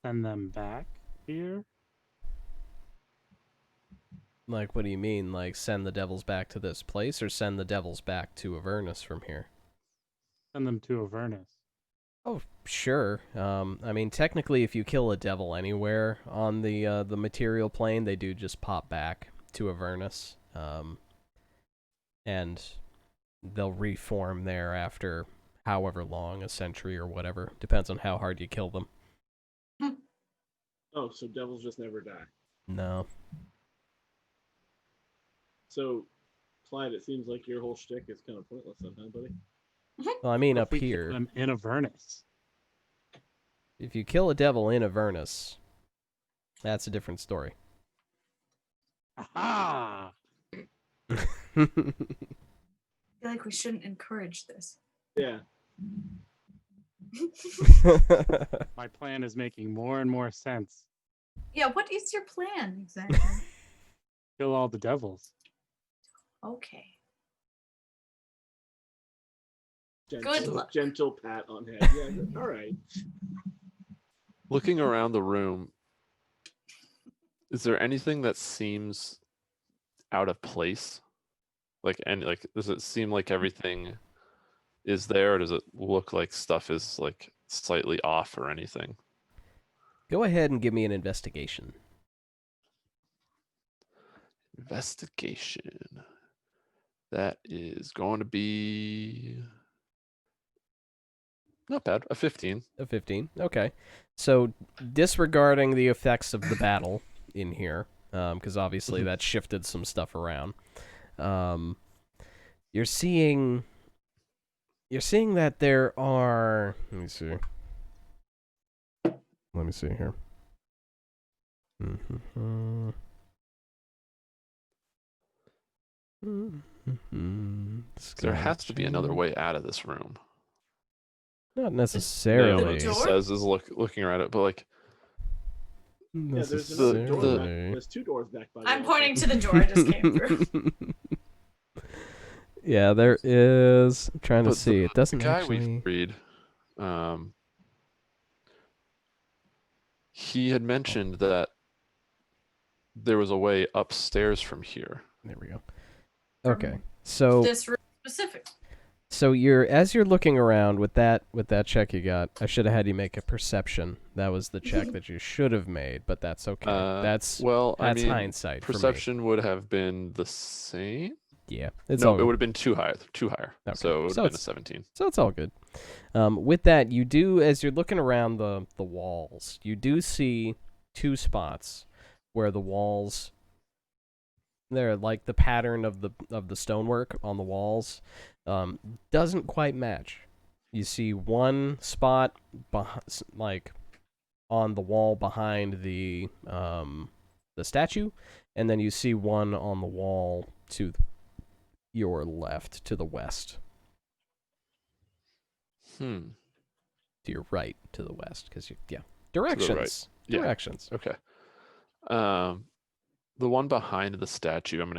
E: send them back here?
A: Like, what do you mean? Like, send the devils back to this place, or send the devils back to Avernus from here?
E: Send them to Avernus.
A: Oh, sure. I mean, technically, if you kill a devil anywhere on the material plane, they do just pop back to Avernus, and they'll reform there after however long, a century or whatever. Depends on how hard you kill them.
F: Oh, so devils just never die.
A: No.
F: So, Clyde, it seems like your whole shtick is kind of pointless somehow, buddy.
A: Well, I mean,
E: What if
A: up
E: we kill
A: here,
E: them in Avernus.
A: if you kill a devil in Avernus, that's a different story.
E: Aha!
D: I feel like we shouldn't encourage this.
F: Yeah.
E: My plan is making more and more sense.
D: Yeah, what is your plan exactly?
E: Kill all the devils.
D: Okay.
F: Gentle,
D: Good luck.
F: Gentle pat on head. Yeah, all right.
B: Looking around the room, is there anything that seems out of place? Like, does it seem like everything is there, or does it look like stuff is like slightly off or anything?
A: Go ahead and give me an investigation.
B: Investigation. That is going to be not bad. A 15.
A: A 15. Okay. So, disregarding the effects of the battle in here, because obviously that shifted some stuff around, you're seeing that there are... Let me see. Let me see here.
B: There has to be another way out of this room.
A: Not
B: Yeah,
A: necessarily.
B: what she says is looking around it, but like,
F: Yeah, there's another door.
A: Necessarily.
F: There's two doors back by the
D: I'm
F: wall.
D: pointing to the door I just came through.
A: Yeah, there is. I'm trying to
B: but
A: see. It doesn't
B: the guy
A: actually.
B: we've freed, he had mentioned that there was a way upstairs from here.
A: There we go. Okay, so
D: This room specific.
A: as you're looking around with that check you got, I should have had you make a perception. That was the check that you should have made, but that's okay. That's hindsight.
B: Perception would have been the same.
A: Yeah, it's
B: No,
A: all
B: it would have been too higher.
A: Okay.
B: So it would
A: So
B: have been a
A: it's-
B: 17.
A: So it's all good. With that, you do, as you're looking around the walls, you do see two spots where the walls, they're like the pattern of the stonework on the walls, doesn't quite match. You see one spot like on the wall behind the statue, and then you see one on the wall to your left, to the west. To your right, to the west, because directions.
B: Yeah.
A: Directions.
B: Okay. The one behind the statue, I'm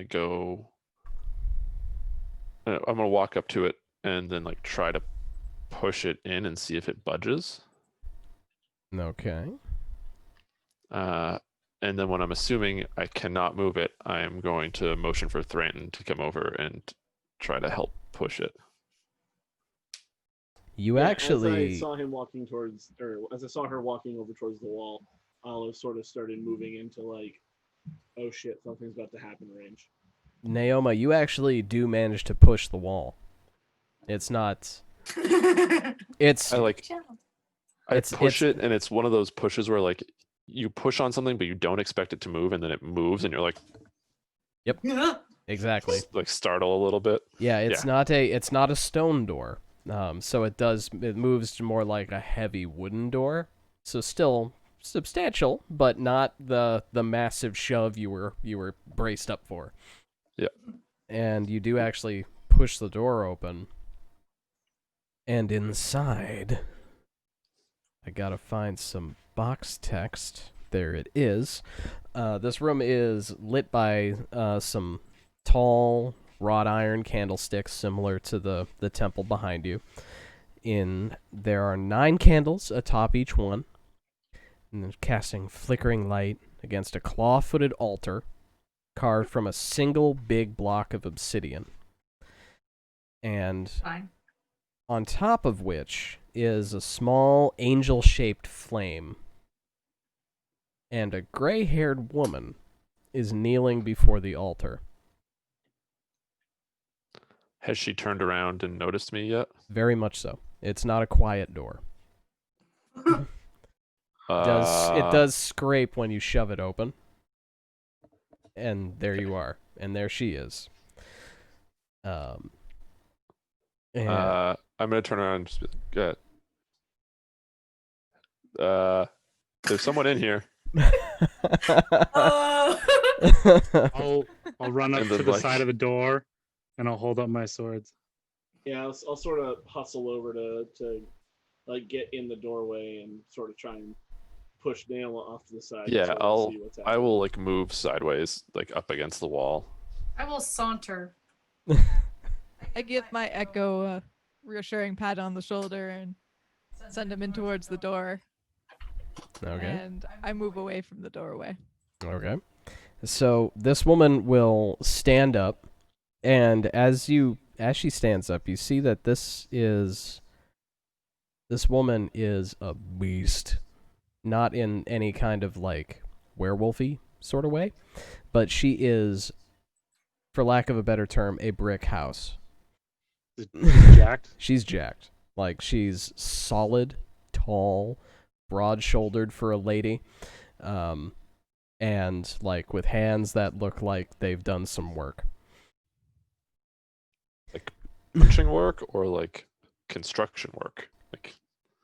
B: gonna walk up to it and then like try to push it in and see if it budges.
A: Okay.
B: And then when I'm assuming I cannot move it, I am going to motion for Thranton to come over and try to help push it.
A: You
F: As I
A: actually
F: saw him walking towards, or as I saw her walking over towards the wall, Olive sort of started moving into like, oh shit, something's about to happen range.
A: Naoma, you actually do manage to push the wall. It's not. It's
B: I
A: It's-
B: push
A: it's-
B: it, and it's one of those pushes where like you push on something, but you don't expect it to move, and then it moves, and you're like
A: exactly.
B: like startle a little bit.
A: Yeah, it's not a stone door. So it moves to more like a heavy wooden door. So still substantial, but not the massive shove you were braced up for.
B: Yeah.
A: And you do actually push the door open. And inside, I gotta find some box text. There it is. This room is lit by some tall wrought iron candlesticks similar to the temple behind you. There are 9 candles atop each one, and they're casting flickering light against a claw-footed altar carved from a single big block of obsidian. And
D: Fine.
A: on top of which is a small angel-shaped flame. And a gray-haired woman is kneeling before the altar.
B: Has she turned around and noticed me yet?
A: Very much so. It's not a quiet door. It does scrape when you shove it open. And there you are. And there she is. And
B: I'm gonna turn around and just be like, there's someone in here.
D: Oh.
E: I'll run up
B: And
E: to
B: then,
E: the
B: like-
E: side of the door, and I'll hold up my swords.
F: Yeah, I'll sort of hustle over to like get in the doorway and sort of try and push Nail off to the side.
B: Yeah,
F: so we'll see what's
B: I
F: happening.
B: will like move sideways, like up against the wall.
D: I will saunter.
C: I give my Echo a reassuring pat on the shoulder and send him in towards the door.
A: Okay.
C: And I move away from the doorway.
A: Okay. So this woman will stand up, and as she stands up, you see that this woman is a beast. Not in any kind of like werewolfy sort of way, but she is, for lack of a better term, a brick house.
E: Jacked.
A: She's jacked. Like, she's solid, tall, broad-shouldered for a lady, and like with hands that look like they've done some work.
B: Like punching work or like construction work? Like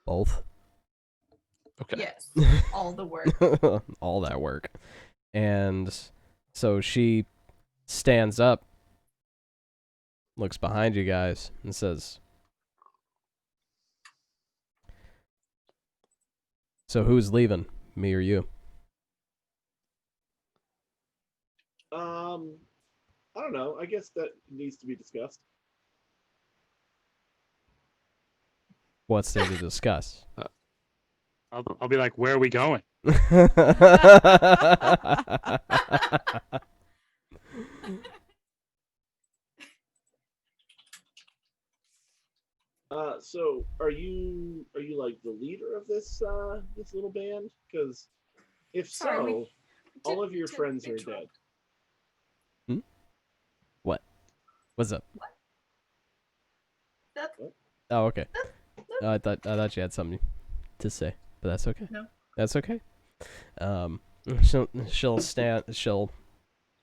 A: Both.
B: okay.
D: Yes. All the work.
A: All that work. And so she stands up, looks behind you guys, and says, "So who's leaving? Me or you?"
F: I don't know. I guess that needs to be discussed.
A: What's there to discuss?
E: I'll be like, where are we going?
F: So are you like the leader of this this little band? Because if
D: Sorry,
F: so, all of your friends are dead.
A: What? What's up?
D: That-
A: Oh, okay. I thought you had something to say, but that's okay.
D: No.
A: That's okay. She'll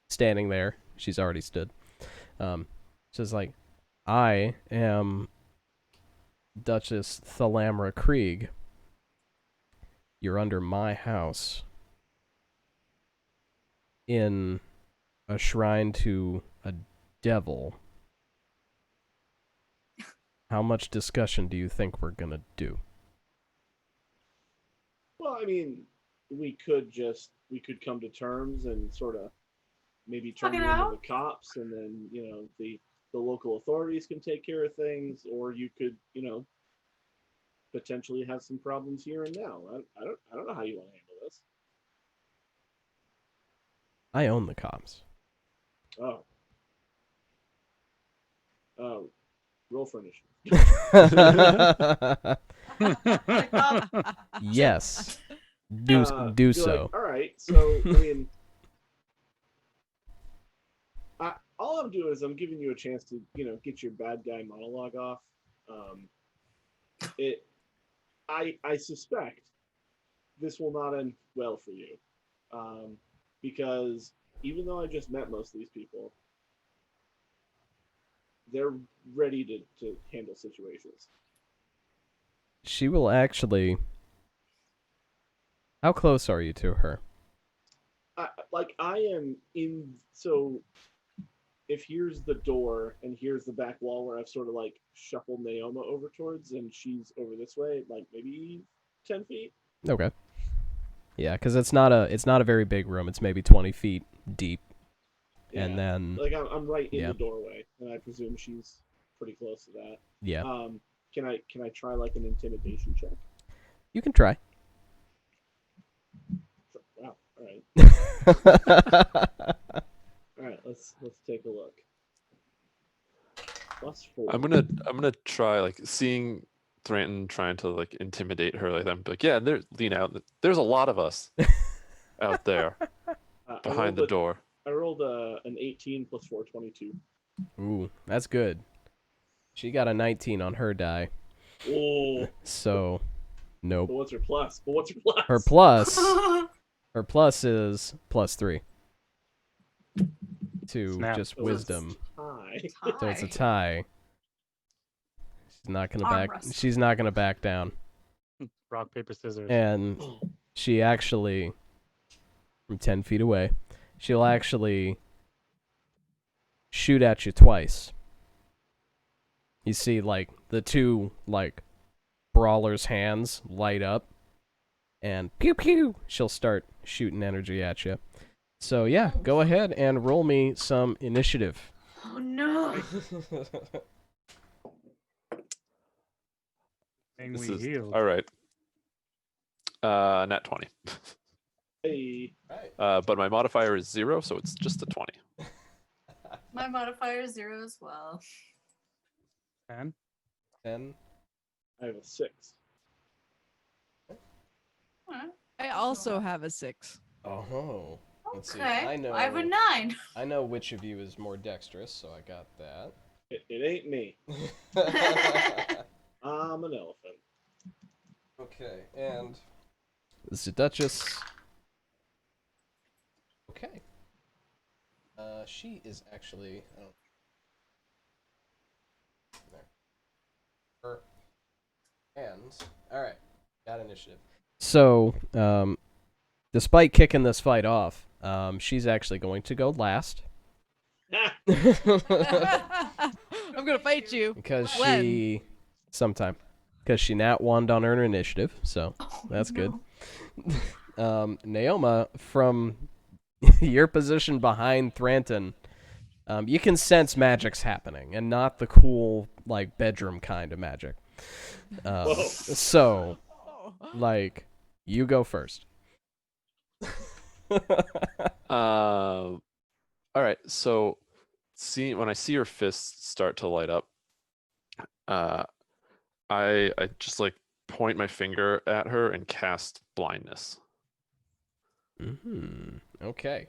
A: standing there. She's already stood. She's like, I am Duchess Thalamra Krieg. You're under my house in a shrine to a devil. How much discussion do you think we're gonna do?
F: Well, I mean, we could come to terms and sort of maybe turn
D: Talk it
F: you into
D: out.
F: the cops, and then the local authorities can take care of things, or you could potentially have some problems here and now. I don't know how you want to handle this.
A: I own the comms.
F: Oh. Oh. Roll for initiative.
A: Yes. Do
F: You're
A: so.
F: like, all right. So I mean, all I'm doing is I'm giving you a chance to get your bad guy monologue off. I suspect this will not end well for you, because even though I just met most of these people, they're ready to handle situations.
A: She will actually. How close are you to her?
F: I am in. So if here's the door and here's the back wall where I've sort of like shuffled Naoma over towards, and she's over this way, like maybe 10 feet.
A: Okay. Yeah, because it's not a very big room. It's maybe 20 feet deep,
F: Yeah.
A: and then
F: Like I'm right in
A: Yeah.
F: the doorway, and I presume she's pretty close to that.
A: yeah,
F: Can I try like an intimidation check?
A: you can try.
F: Sure. Wow. All right. All right. Let's take a look. +4.
B: I'm gonna try like seeing Thranton trying to like intimidate her like that. Like, yeah, lean out. There's a lot of us out there behind the door.
F: I rolled an 18 + 4, 22.
A: Ooh, that's good. She got a 19 on her die,
F: Oh.
A: so nope.
F: But what's her plus?
A: Her plus is +3 to
E: Snap.
A: just
F: So
A: wisdom.
F: Hi.
A: So it's a tie. She's not gonna
D: Arm
A: back.
D: wrestle.
A: She's not gonna back down.
E: Rock, paper, scissors.
A: And she actually, from 10 feet away, she'll actually shoot at you twice. You see, like, the two, like, brawlers' hands light up, and pew pew, she'll start shooting energy at you. So, yeah, go ahead and roll me some initiative.
D: Oh no.
E: Thing
B: This
E: we
B: is
E: healed.
B: all right. Nat 20.
F: Hey.
B: But my modifier is 0, so it's just a 20.
D: My modifier is 0 as well.
E: 10.
A: 10.
F: I have a 6.
D: Alright.
C: I also have a 6.
A: Oh, let's see.
D: Okay.
A: I know.
D: I have a 9.
A: I know which of you is more dexterous, so I got that.
F: It ain't me. I'm an elephant.
A: Okay, and this is the Duchess. Okay. She is actually. I don't. There. Her. And all right, got initiative. So, despite kicking this fight off, she's actually going to go last
C: I'm gonna fight you.
A: because
C: When?
A: she sometime because she nat 1'd on her initiative, so
D: Oh,
A: that's good.
D: no.
A: Naoma, from your position behind Thranton, you can sense magic's happening, and not the cool, like, bedroom kind of magic.
F: Whoa.
A: So, like, you go first.
B: All right. So, when I see her fists start to light up, I just like point my finger at her and cast blindness.
A: Okay.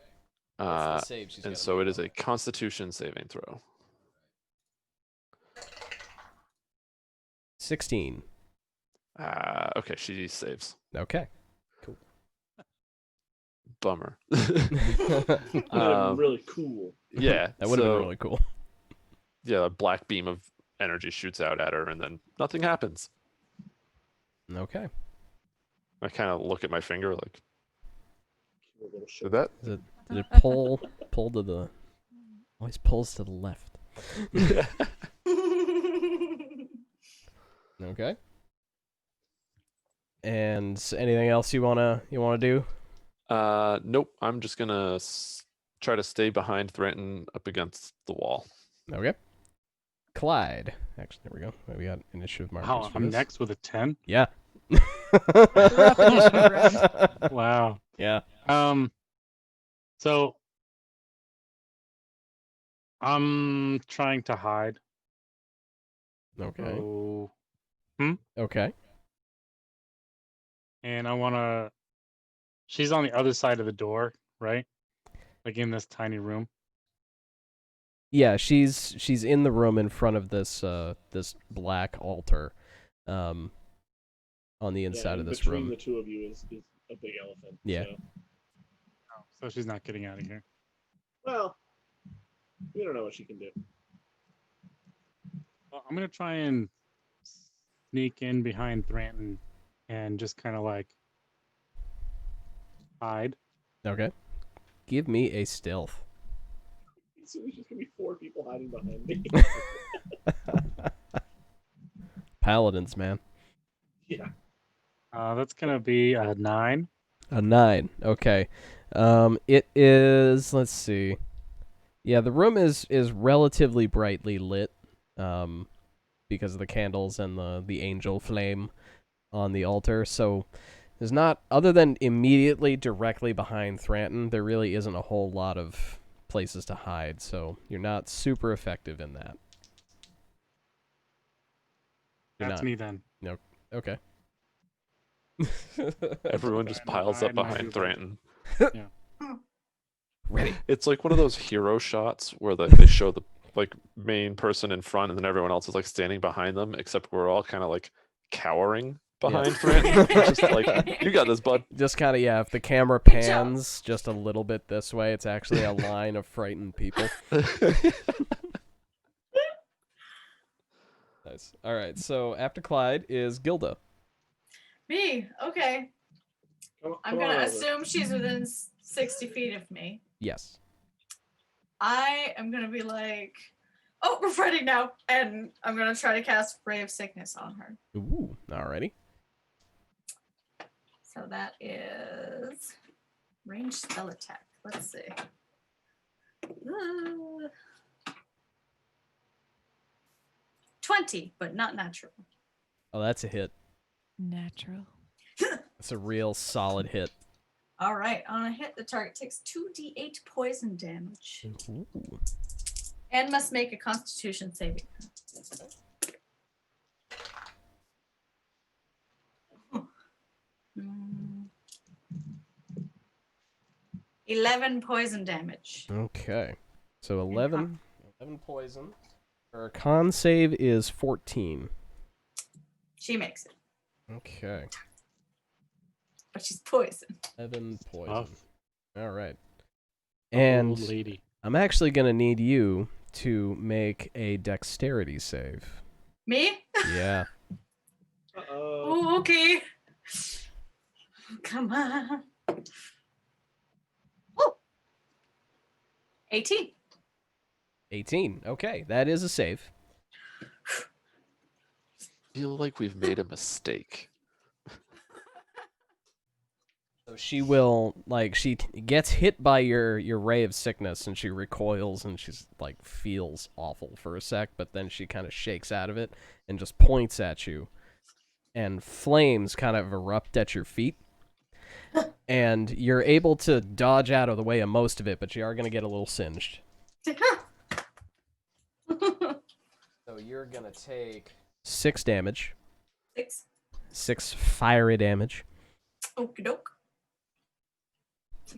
A: What's the save she's
B: And
A: gotta
B: so
A: make
B: it is
A: on?
B: a Constitution saving throw.
A: 16.
B: Okay, she saves.
A: Okay.
B: Bummer.
F: That would have been really cool.
B: Yeah,
A: That would have
B: so,
A: been really cool.
B: Yeah, a black beam of energy shoots out at her, and then nothing happens.
A: Okay.
B: I kind of look at my finger like,
F: A little
B: did
F: shit.
B: that?
A: Did it pull to the... Always pulls to the left. Okay. And anything else you wanna do?
B: Nope. I'm just gonna try to stay behind Thranton up against the wall.
A: Okay. Clyde. Actually, there we go. We got initiative markers
E: Wow,
A: for
E: I'm
A: this.
E: next with a 10.
A: Yeah.
C: Repetition of round.
E: Wow.
A: Yeah.
E: So I'm trying to hide.
A: Okay.
E: So,
A: Okay.
E: and I want to. She's on the other side of the door, right? Like in this tiny room.
A: Yeah, she's in the room in front of this black altar, on the inside of this
F: between
A: room.
F: the two of you is a big elephant.
A: Yeah.
F: So.
E: Oh, so she's not getting out of here.
F: Well, we don't know what she can do.
E: Well, I'm gonna try and sneak in behind Thranton and just kind of like hide.
A: Okay. Give me a stealth.
F: So there's just gonna be 4 people hiding behind me.
A: Paladins, man.
F: Yeah.
E: That's gonna be a 9.
A: A 9. Okay. It is. Let's see. Yeah, the room is relatively brightly lit, because of the candles and the angel flame on the altar. So there's not, other than immediately directly behind Thranton, there really isn't a whole lot of places to hide. So you're not super effective in that. You're
E: That's
A: not.
E: me then.
A: Okay.
B: Everyone just piles up behind Thranton.
E: Yeah.
A: Ready.
B: It's like one of those hero shots where they show the like main person in front and then everyone else is like standing behind them, except we're all kind of like cowering behind Thranton. It's just like, you got this, bud.
A: Just kind of, yeah, if the camera
D: Good job.
A: pans just a little bit this way, it's actually a line of frightened people. Nice. All right, so after Clyde is Gilda.
D: Me. Okay.
F: Come
D: I'm
F: on
D: gonna
F: over.
D: assume she's within 60 feet of me.
A: Yes.
D: I am gonna be like, oh, we're fighting now, and I'm gonna try to cast Ray of Sickness on her.
A: Ooh, alrighty.
D: So that is range spell attack. Let's see. 20, but not natural.
A: Oh, that's a hit.
C: Natural.
A: That's a real solid hit.
D: All right, on a hit, the target takes 2d8 poison damage
A: Ooh.
D: and must make a Constitution saving. Hmm. 11 poison damage.
A: Okay. So 11 poison. Her con save is 14.
D: She makes it,
A: Okay.
D: but she's poisoned.
A: 11 poison.
E: Tough.
A: All right.
E: Old
A: And
E: lady.
A: I'm actually going to need you to make a dexterity save.
D: Me?
A: Yeah.
F: Uh-oh.
D: Oh, okay. Come on. Oh. 18.
A: 18. Okay, that is a save.
B: Feel like we've made a mistake.
A: So she will, like, she gets hit by your ray of sickness, and she recoils, and she's, like, feels awful for a sec, but then she kind of shakes out of it and just points at you, and flames kind of erupt at your feet, and you're able to dodge out of the way of most of it, but you are going to get a little singed. So you're going to take 6 damage.
D: 6.
A: 6 fiery damage.
D: Okie doke.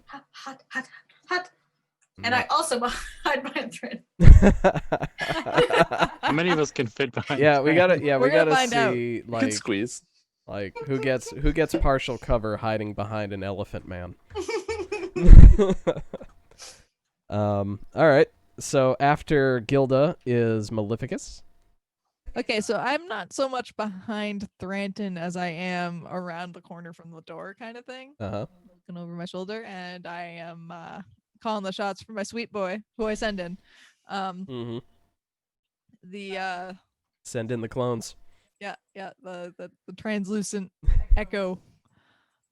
D: Hot, hot, hot, hot. And I also hide behind Thread.
E: How many of us can fit behind?
A: Yeah, we gotta. Yeah, we
C: We're gonna
A: gotta
C: find out.
A: see
B: Good
A: like
B: squeeze.
A: who gets partial cover hiding behind an elephant man. All right. So after Gilda is Maleficus.
C: Okay, so I'm not so much behind Thranton as I am around the corner from the door kind of thing.
A: Uh-huh.
C: Looking over my shoulder, and I am calling the shots for my sweet boy, who I send in.
A: Mm-hmm.
C: The
A: Send in the clones.
C: the translucent echo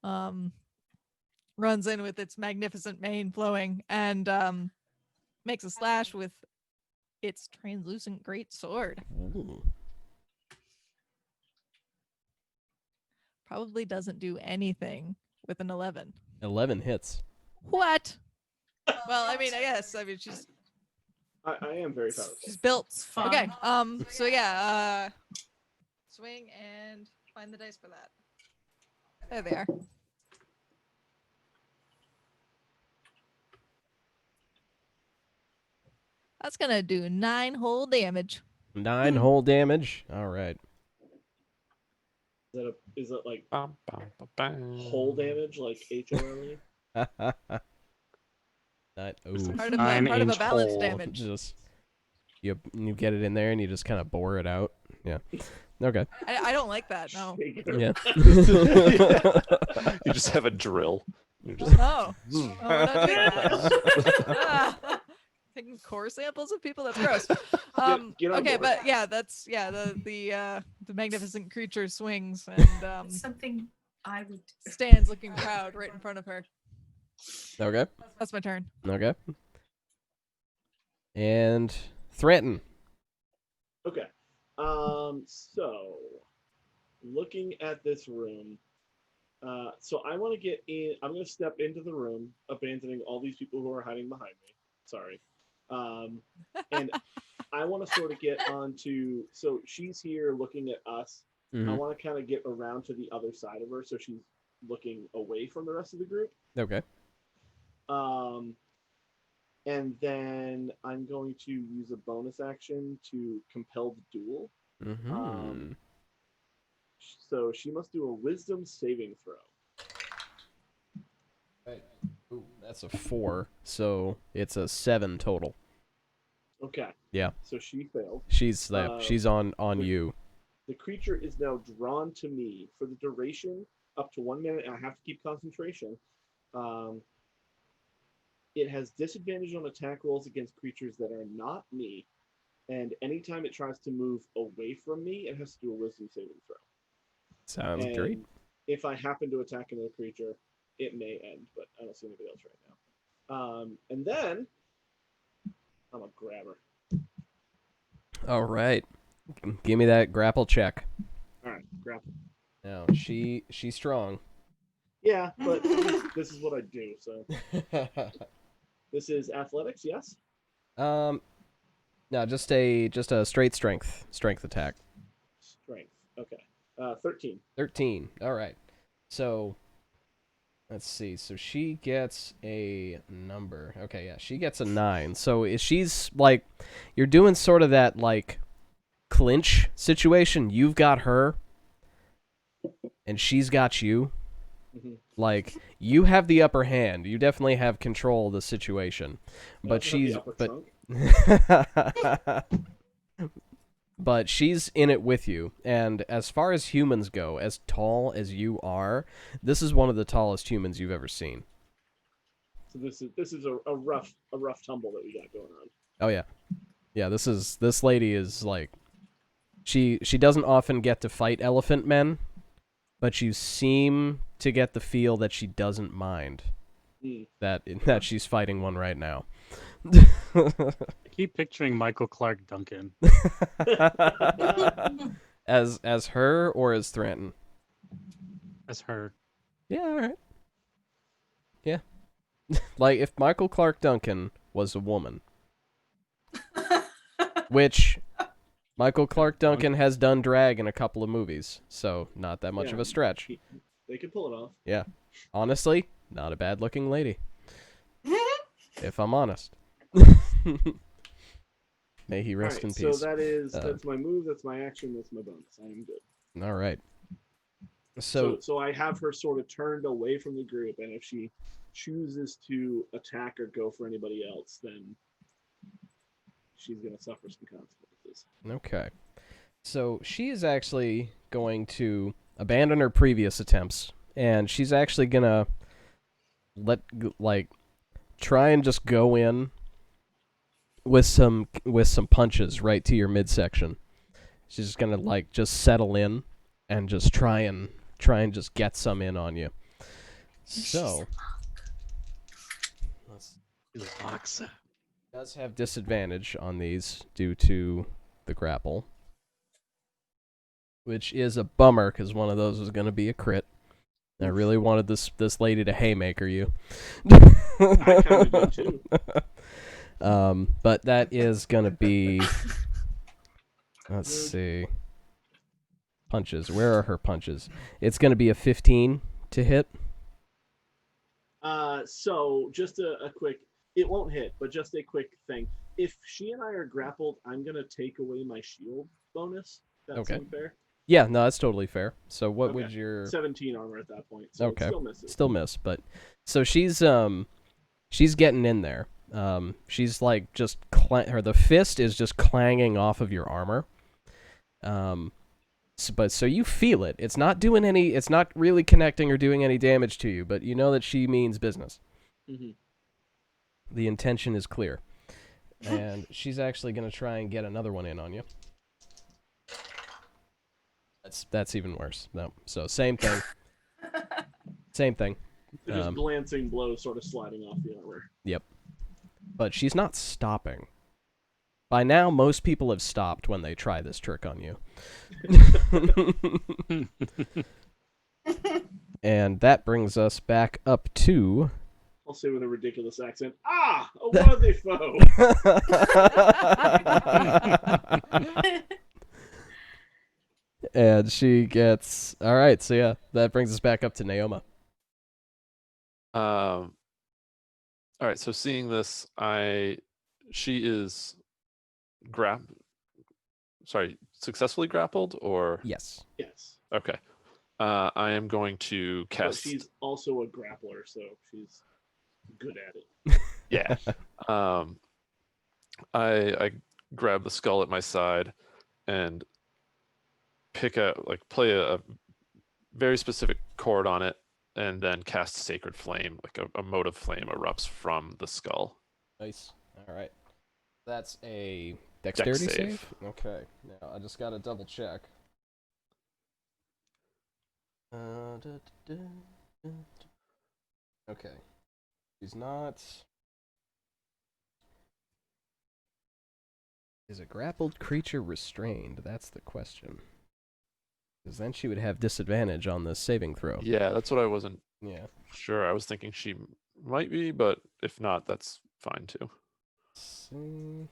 C: runs in with its magnificent mane flowing and makes a slash with its translucent great sword.
A: Ooh.
C: Probably doesn't do anything with an 11.
A: 11 hits.
C: What? Well, I mean, I guess. I mean, she's
F: I am very powerful.
C: She's built.
D: It's fun.
C: Okay. So yeah. Swing and find the dice for that. There they are. That's gonna do 9 whole damage.
A: 9 whole damage. All right.
F: Is it like
B: Bum, bum, bum, bum.
F: whole damage, like HOLE?
A: That, ooh.
C: Part of a
E: 9-inch
C: balance
E: hole.
C: damage.
A: Just you get it in there and you just kind of bore it out. Yeah. Okay.
C: I don't like that. No.
A: Yeah.
B: You just have a drill. You're just
C: No. Oh, we're not doing that. Ah. Taking core samples of people. That's gross.
F: Get on
C: Okay,
F: board.
C: but yeah, that's the magnificent creature swings and
D: Something I would do.
C: stands looking proud right in front of her.
A: Okay.
C: That's my turn.
A: Okay. And threaten.
F: Okay. So looking at this room, so I want to get in. I'm going to step into the room, abandoning all these people who are hiding behind me. Sorry. And I want to sort of get onto. So she's here looking at us. I
A: Mhm.
F: want to kind of get around to the other side of her, so she's looking away from the rest of the group.
A: Okay.
F: And then I'm going to use a bonus action to compel the duel.
A: Mm-hmm.
F: So she must do a wisdom saving throw.
A: Right. Ooh, that's a 4, so it's a 7 total.
F: Okay.
A: Yeah.
F: So she failed.
A: She's she's on
F: the-
A: you.
F: The creature is now drawn to me for the duration up to 1 minute, and I have to keep concentration. It has disadvantage on attack rolls against creatures that are not me, and anytime it tries to move away from me, it has to do a wisdom saving throw.
A: Sounds
F: And
A: great.
F: if I happen to attack another creature, it may end, but I don't see anybody else right now. And then I'm a grabber.
A: All right. Give me that grapple check.
F: All right, grapple.
A: Now, she's strong.
F: Yeah, but this is what I do. So this is athletics, yes.
A: No, just a straight strength attack.
F: Strength. Okay. 13.
A: 13. All right. So let's see. So she gets a number. Okay, yeah, she gets a 9. So she's like, you're doing sort of that like clinch situation. You've got her, and she's got you.
F: Mhm.
A: Like, you have the upper hand. You definitely have control of the situation. But
F: Not the
A: she's
F: upper
A: but
F: trunk.
A: but she's in it with you. And as far as humans go, as tall as you are, this is one of the tallest humans you've ever seen.
F: So this is a rough tumble that we got going on.
A: Oh yeah. Yeah, this lady is like, she doesn't often get to fight elephant men, but you seem to get the feel that she doesn't mind that she's fighting one right now.
E: I keep picturing Michael Clark Duncan.
A: as her or as Thranton?
E: As her.
A: Yeah, all right. Yeah. Like, if Michael Clark Duncan was a woman, which Michael Clark Duncan has done drag in a couple of movies, so not that much of a stretch.
F: They can pull it off.
A: Yeah. Honestly, not a bad-looking lady. If I'm honest. May he rest in peace.
F: So that's my move, that's my action, that's my bonus. I am good.
A: All right. So
F: I have her sort of turned away from the group, and if she chooses to attack or go for anybody else, then she's going to suffer some consequences.
A: okay. So she is actually going to abandon her previous attempts, and she's actually going to try and just go in with some punches right to your midsection. She's just going to just settle in and just try and just get some in on you. So
B: He's a boxer.
A: does have disadvantage on these due to the grapple, which is a bummer because one of those was going to be a crit. I really wanted this lady to haymaker you.
F: I kind of do too.
A: But that is gonna be. Let's see. Punches. Where are her punches? It's gonna be a 15 to hit.
F: So just a quick, it won't hit, but just a quick thing. If she and I are grappled, I'm gonna take away my shield bonus. That
A: Okay.
F: seem fair?
A: Yeah, no, that's totally fair. So what
F: Okay.
A: would your
F: 17 armor at that point, so it
A: Okay.
F: still misses.
A: Still miss, but so she's getting in there. She's like just the fist is just clanging off of your armor. So you feel it. It's not doing any. It's not really connecting or doing any damage to you, but you know that she means business.
F: Mm-hmm.
A: The intention is clear, and she's actually gonna try and get another one in on you. That's even worse. No, so same thing. Same thing.
F: They're just glancing blows sort of sliding off the armor.
A: Yep. But she's not stopping. By now, most people have stopped when they try this trick on you. And that brings us back up to...
F: I'll say with a ridiculous accent, a worthy foe!
A: And she gets... Alright, so yeah, that brings us back up to Naoma.
B: All right. So seeing this, she is successfully grappled, or
A: Yes.
F: Yes.
B: okay. I am going to
F: But
B: cast.
F: she's also a grappler, so she's good at it.
B: Yeah. I grab the skull at my side and play a very specific chord on it, and then cast Sacred Flame. Like a mote of flame erupts from the skull.
A: Nice. Alright. That's a dexterity
B: Dex
A: save?
B: save.
A: Okay. Now, I just gotta double check. Okay. She's not... Is a grappled creature restrained? That's the question. Because then she would have disadvantage on the saving throw.
B: Yeah, that's what I wasn't
A: Yeah.
B: sure. I was thinking she might be, but if not, that's fine too.
A: Let's see.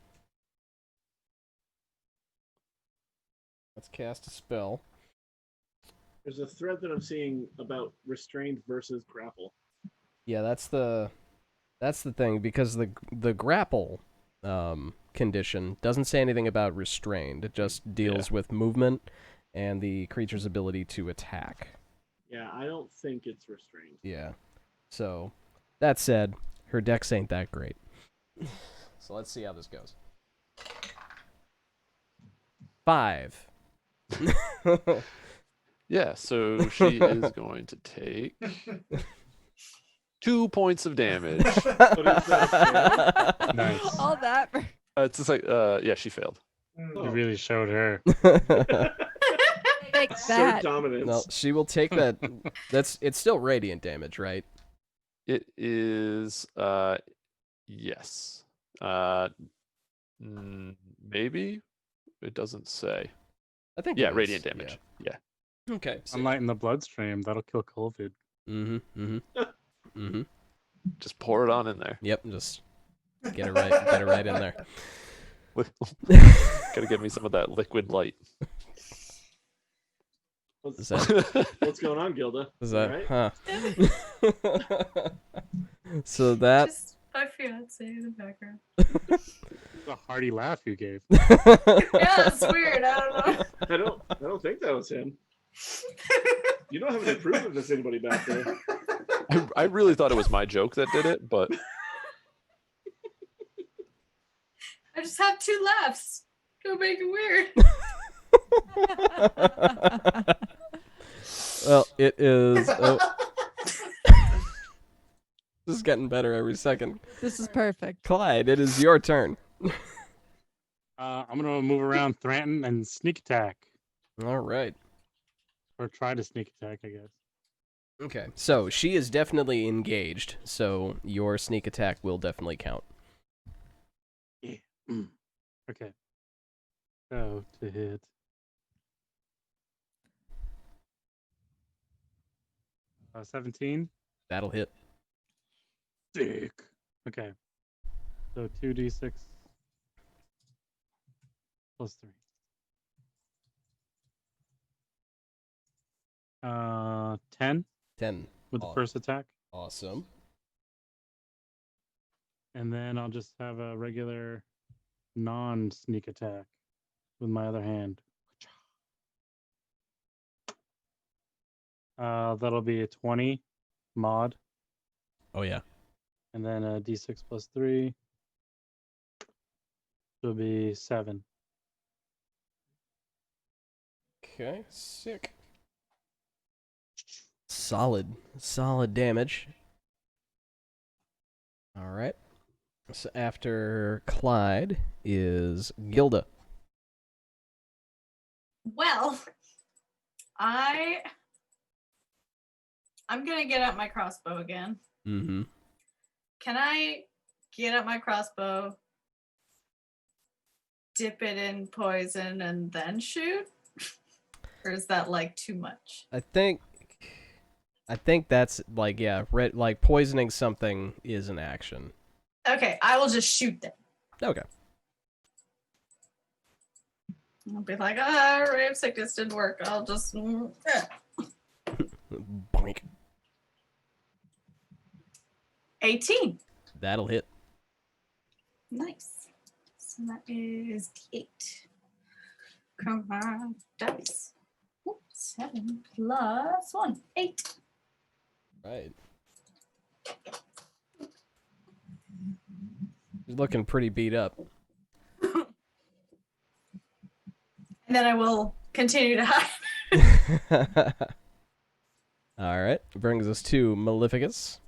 A: Let's cast a spell.
F: There's a thread that I'm seeing about restrained versus grapple.
A: Yeah, that's the thing, because the grapple condition doesn't say anything about restrained. It just deals with movement and the creature's ability to attack.
F: Yeah, I don't think it's restrained.
A: Yeah. So, that said, her dex ain't that great. So let's see how this goes. 5.
B: Yeah, so she is going to take 2 points of damage.
F: But is that a fail?
E: Nice.
C: All that.
B: It's just like, yeah, she failed.
E: You really showed her.
C: Take
F: So
C: that.
F: dominance.
A: No, she will take that. It's still radiant damage, right?
B: It is, yes. Maybe? It doesn't say.
A: I think.
B: Yeah,
A: it is.
B: radiant damage. Yeah.
A: Okay. So,
E: Sunlight in the bloodstream, that'll kill COVID.
B: Just pour it on in there.
A: Yep. Just get it right in there.
B: Gotta give me some of that liquid light.
A: Is that?
F: What's going on, Gilda?
A: Is that?
F: Right?
A: Huh. So that.
D: Just my fiance in the background.
E: A hearty laugh you gave.
D: Yeah, it's weird. I don't know.
F: I don't think that was him. You don't have any proof of this, anybody back there.
B: I really thought it was my joke that did it, but
D: I just have 2 laughs. Don't make it weird.
A: Well, it is. This is getting better every second.
C: This is perfect.
A: Clyde, it is your turn.
E: I'm gonna move around, threaten, and sneak attack,
A: All right.
E: or try to sneak attack, I guess.
A: Okay. So she is definitely engaged. So your sneak attack will definitely count.
E: Yeah. Okay. So to hit. Uh, 17.
A: That'll hit.
E: Sick. Okay. So 2d6 plus 3. 10
A: 10.
E: with the first attack.
A: Awesome.
E: And then I'll just have a regular non-sneak attack with my other hand. That'll be a 20 mod.
A: Oh, yeah.
E: And then a d6 plus 3. It'll be 7.
A: Okay, sick. Solid damage. All right. So after Clyde is Gilda.
D: Well, I'm gonna get out my crossbow again.
A: Mm-hmm.
D: Can I get out my crossbow, dip it in poison, and then shoot? Or is that like too much?
A: I think that's like, yeah, like poisoning something is an action.
D: Okay, I will just shoot them.
A: Okay.
D: I'll be like, ray of sickness didn't work. I'll just
A: Boink.
D: 18.
A: That'll hit.
D: Nice. So that is D8. Come on, dice. 7 plus 1, 8.
A: Right. He's looking pretty beat up.
D: And then I will continue to hide.
A: All right. Brings us to Maleficus.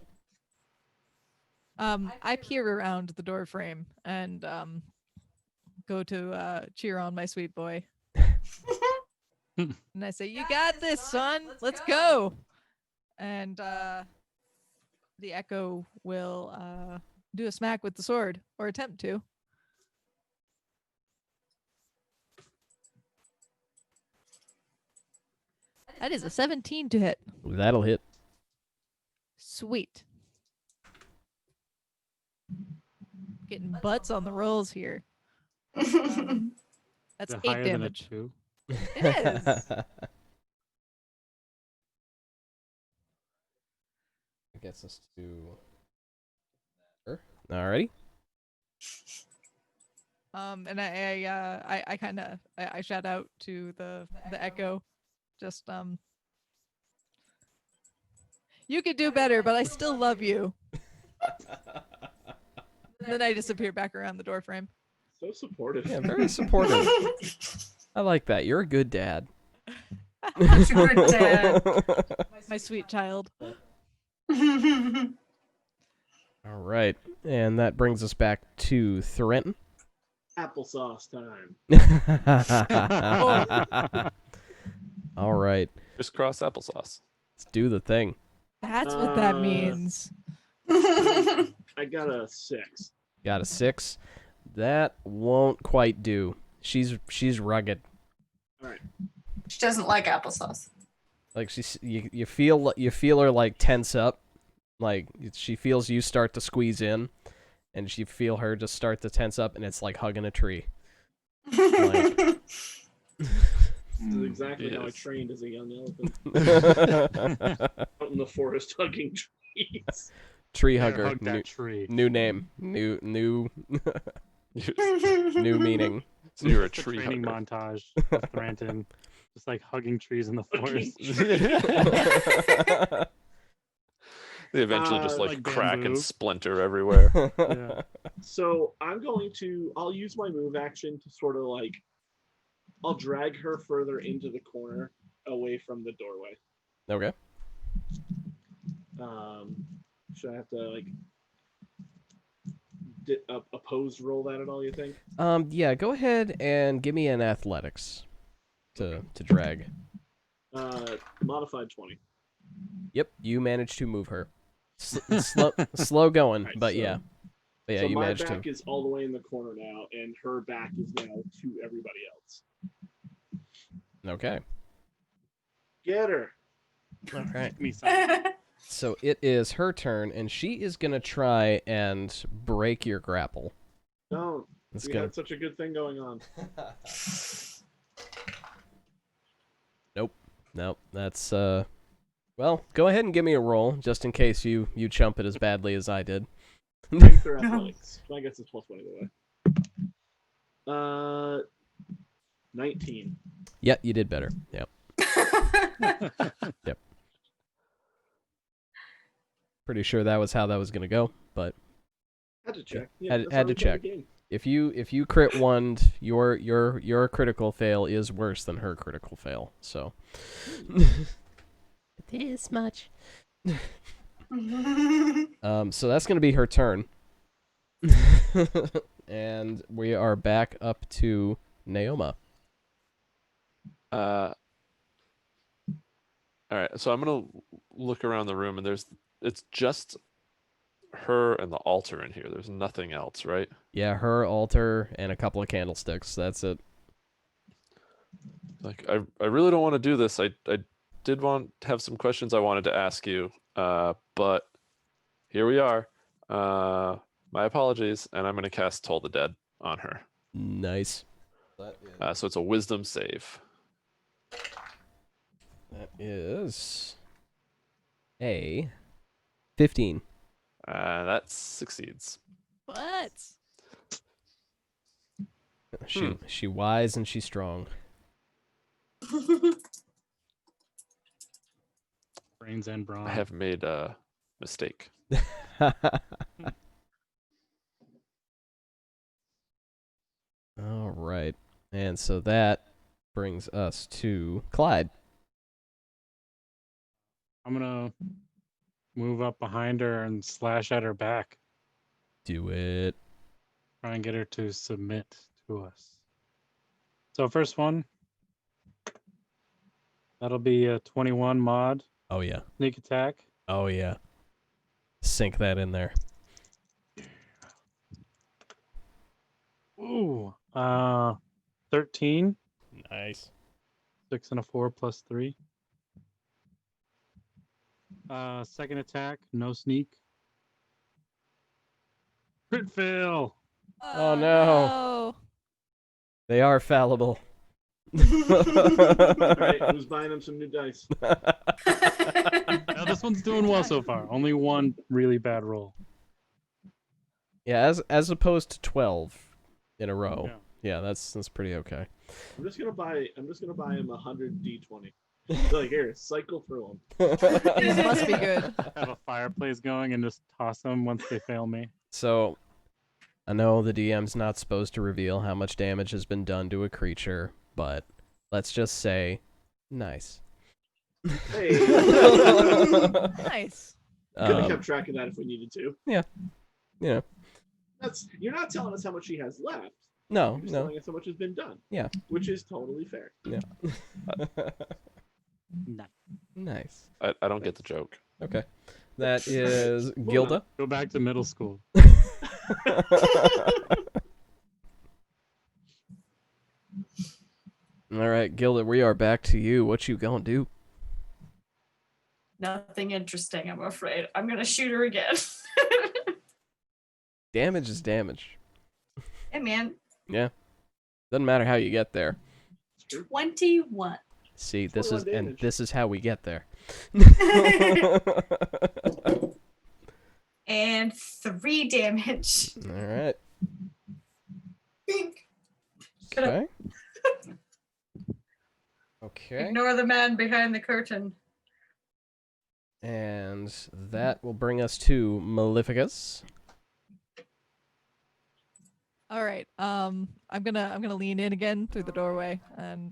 C: I peer around the door frame and go to cheer on my sweet boy. And I say, "You got this, son. Let's go." And the echo will do a smack with the sword, or attempt to. That is a 17 to hit.
A: That'll hit.
C: Sweet. Getting butts on the rolls here. That's
E: Is it
C: 8
E: higher than a
C: damage.
E: 2?
C: It is.
A: Gets us to. Alrighty.
C: And I kind of I shout out to the echo, just you could do better, but I still love you. Then I disappear back around the door frame.
F: So supportive.
A: Yeah, very supportive. I like that. You're a good dad.
D: Good dad.
C: My sweet child.
A: All right. And that brings us back to Threnton.
F: Applesauce time.
A: All right.
B: Crisscross applesauce.
A: Let's do the thing.
C: That's what that means.
F: I got a 6.
A: Got a 6. That won't quite do. She's rugged.
F: All right.
D: She doesn't like applesauce.
A: Like you feel her like tense up. Like she feels you start to squeeze in, and you feel her just start to tense up, and it's like hugging a tree. Like,
F: This is exactly how I trained as a young elephant. Out in the forest hugging trees.
A: tree
E: Yeah,
A: hugger.
E: hug that tree.
A: New name. New new meaning.
B: So you're a
E: It's a
B: tree
E: training
B: hugger.
E: montage of Thranton, just like hugging trees in the forest.
B: They eventually just like,
E: like
B: crack
E: bamboo.
B: and splinter everywhere.
E: Yeah.
F: So I'll use my move action to sort of like, I'll drag her further into the corner away from the doorway.
A: Okay.
F: Should I have to like opposed roll that at all, you think?
A: Yeah, go ahead and give me an athletics to drag.
F: Modified 20.
A: Yep, you managed to move her. Slow going,
F: Right,
A: but
F: so-
A: yeah. But yeah,
F: So
A: you
F: my
A: managed
F: back
A: to.
F: is all the way in the corner now, and her back is now to everybody else.
A: Okay.
F: Get her.
A: All right.
E: Give me some.
A: So it is her turn, and she is gonna try and break your grapple.
F: No,
A: It's
F: we
A: gonna.
F: had such a good thing going on.
A: Nope. That's Well, go ahead and give me a roll, just in case you chump it as badly as I did.
F: Strength or athletics. I guess it's +1 either way. 19.
A: Yeah, you did better. Yep. Pretty sure that was how that was gonna go, but
F: Had to check.
A: Had-
F: that's
A: had
F: why we
A: to
F: play the
A: check.
F: game.
A: if you crit one, your critical fail is worse than her critical fail. So this much. So that's gonna be her turn. And we are back up to Naoma.
B: All right, so I'm gonna look around the room, and it's just her and the altar in here. There's nothing else, right?
A: Yeah, her altar and a couple of candlesticks. That's it.
B: Like, I really don't want to do this. I did want to have some questions I wanted to ask you, but here we are. My apologies, and I'm gonna cast Toll the Dead on her.
A: Nice.
B: So it's a Wisdom save.
A: That is a 15.
B: That succeeds.
C: What?
A: She wise and she's strong.
E: Brains and brawn.
B: I have made a mistake.
A: All right. And so that brings us to Clyde.
E: I'm gonna move up behind her and slash at her back.
A: Do it.
E: Try and get her to submit to us. So first one, that'll be a 21 mod
A: Oh yeah.
E: sneak attack.
A: Oh yeah. Sink that in there.
E: Ooh, 13,
A: Nice.
E: 6 and a 4 plus 3. Second attack, no sneak. Crit fail.
A: Oh, no. They are fallible.
F: Alright, who's buying him some new dice?
E: Now this one's doing well so far. Only one really bad roll.
A: Yeah, as opposed to 12 in a row.
E: Yeah.
A: Yeah, that's pretty okay.
F: I'm just gonna buy him 100 D20. Like, here, cycle through them.
C: These must be good.
E: Have a fireplace going and just toss them once they fail me.
A: So, I know the DM's not supposed to reveal how much damage has been done to a creature, but let's just say, nice.
F: Hey,
C: Nice.
F: could have kept track of that if we needed to.
A: Yeah.
F: You're not telling us how much she has left.
A: No,
F: You're just
A: no.
F: telling us how much has been done.
A: Yeah.
F: Which is totally fair.
A: Yeah.
E: Nice.
A: Nice.
B: I don't get the joke.
A: Okay. That is Gilda.
E: Go back to middle school.
A: All right, Gilda, we are back to you. What you gonna do?
D: Nothing interesting, I'm afraid. I'm gonna shoot her again.
A: Damage is damage.
D: Hey man,
A: Yeah. Doesn't matter how you get there.
D: 21.
A: See, this
F: 21
A: is
F: damage.
A: this is how we get there.
D: And 3 damage.
A: All right.
D: Bink. Shut up.
A: Okay. Okay.
D: Ignore the man behind the curtain.
A: And that will bring us to Maleficus.
C: All right. I'm gonna lean in again through the doorway and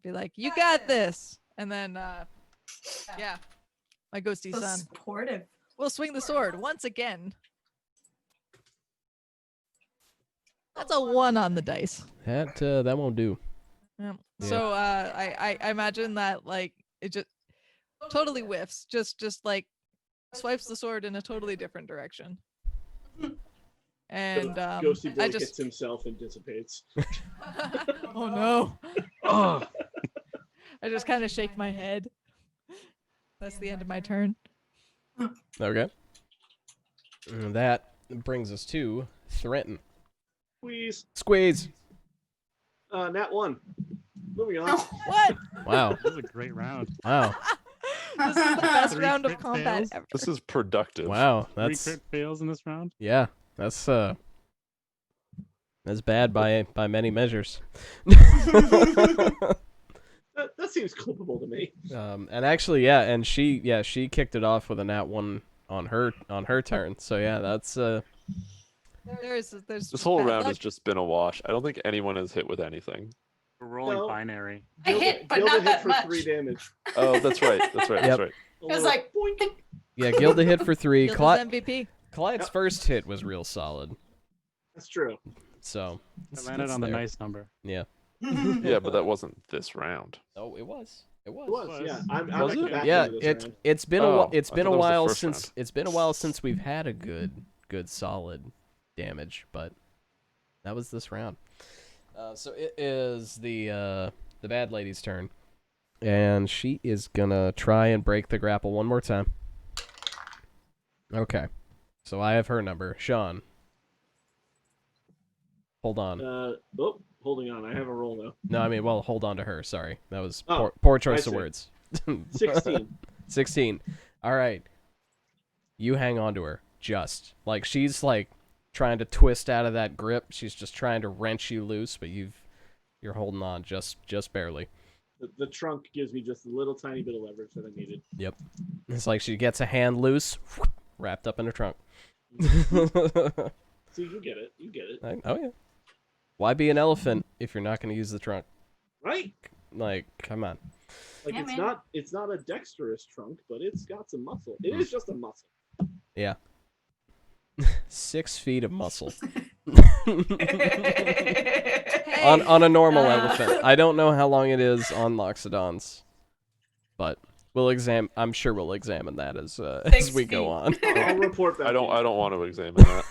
C: be like, "You got this!" And then yeah, my ghosty
D: So
C: son
D: supportive.
C: will swing the sword once again. That's a 1 on the dice.
A: That won't do.
C: Yeah.
A: Yeah.
C: So I imagine that like it just totally whiffs. Just like swipes the sword in a totally different direction. And
F: Ghosty boy
C: I
F: hits
C: just
F: himself and dissipates.
C: oh no.
E: Oh,
C: I just kind of shake my head. That's the end of my turn.
A: Okay. And that brings us to Threnton.
F: Squeeze.
A: Squeeze.
F: Nat 1. Moving on.
D: Oh,
C: What?
A: Wow.
E: This is a great round.
A: Wow.
C: This is the best
E: 3
C: round of
E: crit
C: combat
E: fails?
C: ever.
B: This is productive.
A: Wow.
E: 3
A: That's
E: crit fails in this round.
A: yeah. That's bad by many measures.
F: That seems culpable to me.
A: And actually, yeah, and she kicked it off with a nat 1 on her turn. So yeah, that's
C: There's
B: This whole
C: bad
B: round
C: luck.
B: has just been a wash. I don't think anyone has hit with anything.
E: We're rolling
F: No.
E: binary.
D: I hit, but
F: Gilda
D: not
F: hit
D: that
F: for
D: much.
F: 3 damage.
B: Oh, that's right. That's right.
A: Yep.
B: That's right.
F: It
D: was like,
F: boink.
A: yeah. Gilda hit for 3.
C: Gilda's MVP.
A: Clyde's
F: Yep.
A: first hit was real solid.
F: That's true.
A: So
E: I landed on the nice number.
A: Yeah.
B: Yeah, but that wasn't this round.
A: Oh, it was. It was.
F: It was, yeah. I'm
B: Was
F: at the
B: it?
F: back
A: Yeah,
F: end of this round.
A: it's been
B: Oh,
A: it's
B: I
A: been a
B: thought that was the
A: while
B: first
A: since
B: round.
A: it's been a while since we've had a good solid damage, but that was this round. So it is the bad lady's turn, and she is gonna try and break the grapple one more time. Okay, so I have her number, Sean. Hold on.
F: Holding on. I have a roll now.
A: No, I mean, well, hold on to her. Sorry, that was
F: Oh,
A: poor choice
F: I
A: of
F: see.
A: words.
F: 16.
A: 16. All right. You hang on to her. Just. Like, she's, like, trying to twist out of that grip. She's just trying to wrench you loose, but you're holding on just barely.
F: The trunk gives me just a little tiny bit of leverage that I needed.
A: Yep. It's like she gets a hand loose, wrapped up in her trunk.
F: See, you get it. You get it.
A: Oh, yeah. Why be an elephant if you're not going to use the trunk?
F: Right?
A: Like, come on.
F: Like,
D: Yeah,
F: it's
D: man.
F: not a dexterous trunk, but it's got some muscle. It is just a muscle.
A: Yeah. 6 feet of muscle.
C: Hey.
A: on a normal elephant. I don't know how long it is on Loxodons, but I'm sure we'll examine that as we go on.
F: I'll report back.
B: I don't
F: to you.
B: want to examine that.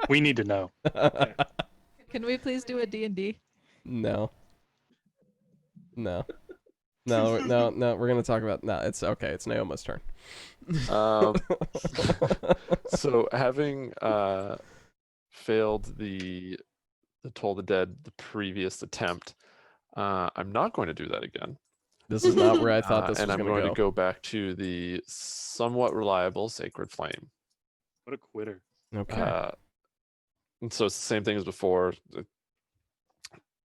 E: We need to know.
C: Can we please do a D&D?
A: No. No. No, we're gonna talk about it's okay, it's Naoma's turn.
B: So having failed the Toll the Dead the previous attempt, I'm not going to do that again.
A: This is not where I thought this
B: and
A: was
B: I'm
A: gonna
B: going
A: go.
B: to go back to the somewhat reliable Sacred Flame.
E: What a quitter.
A: Okay.
B: And so it's the same thing as before.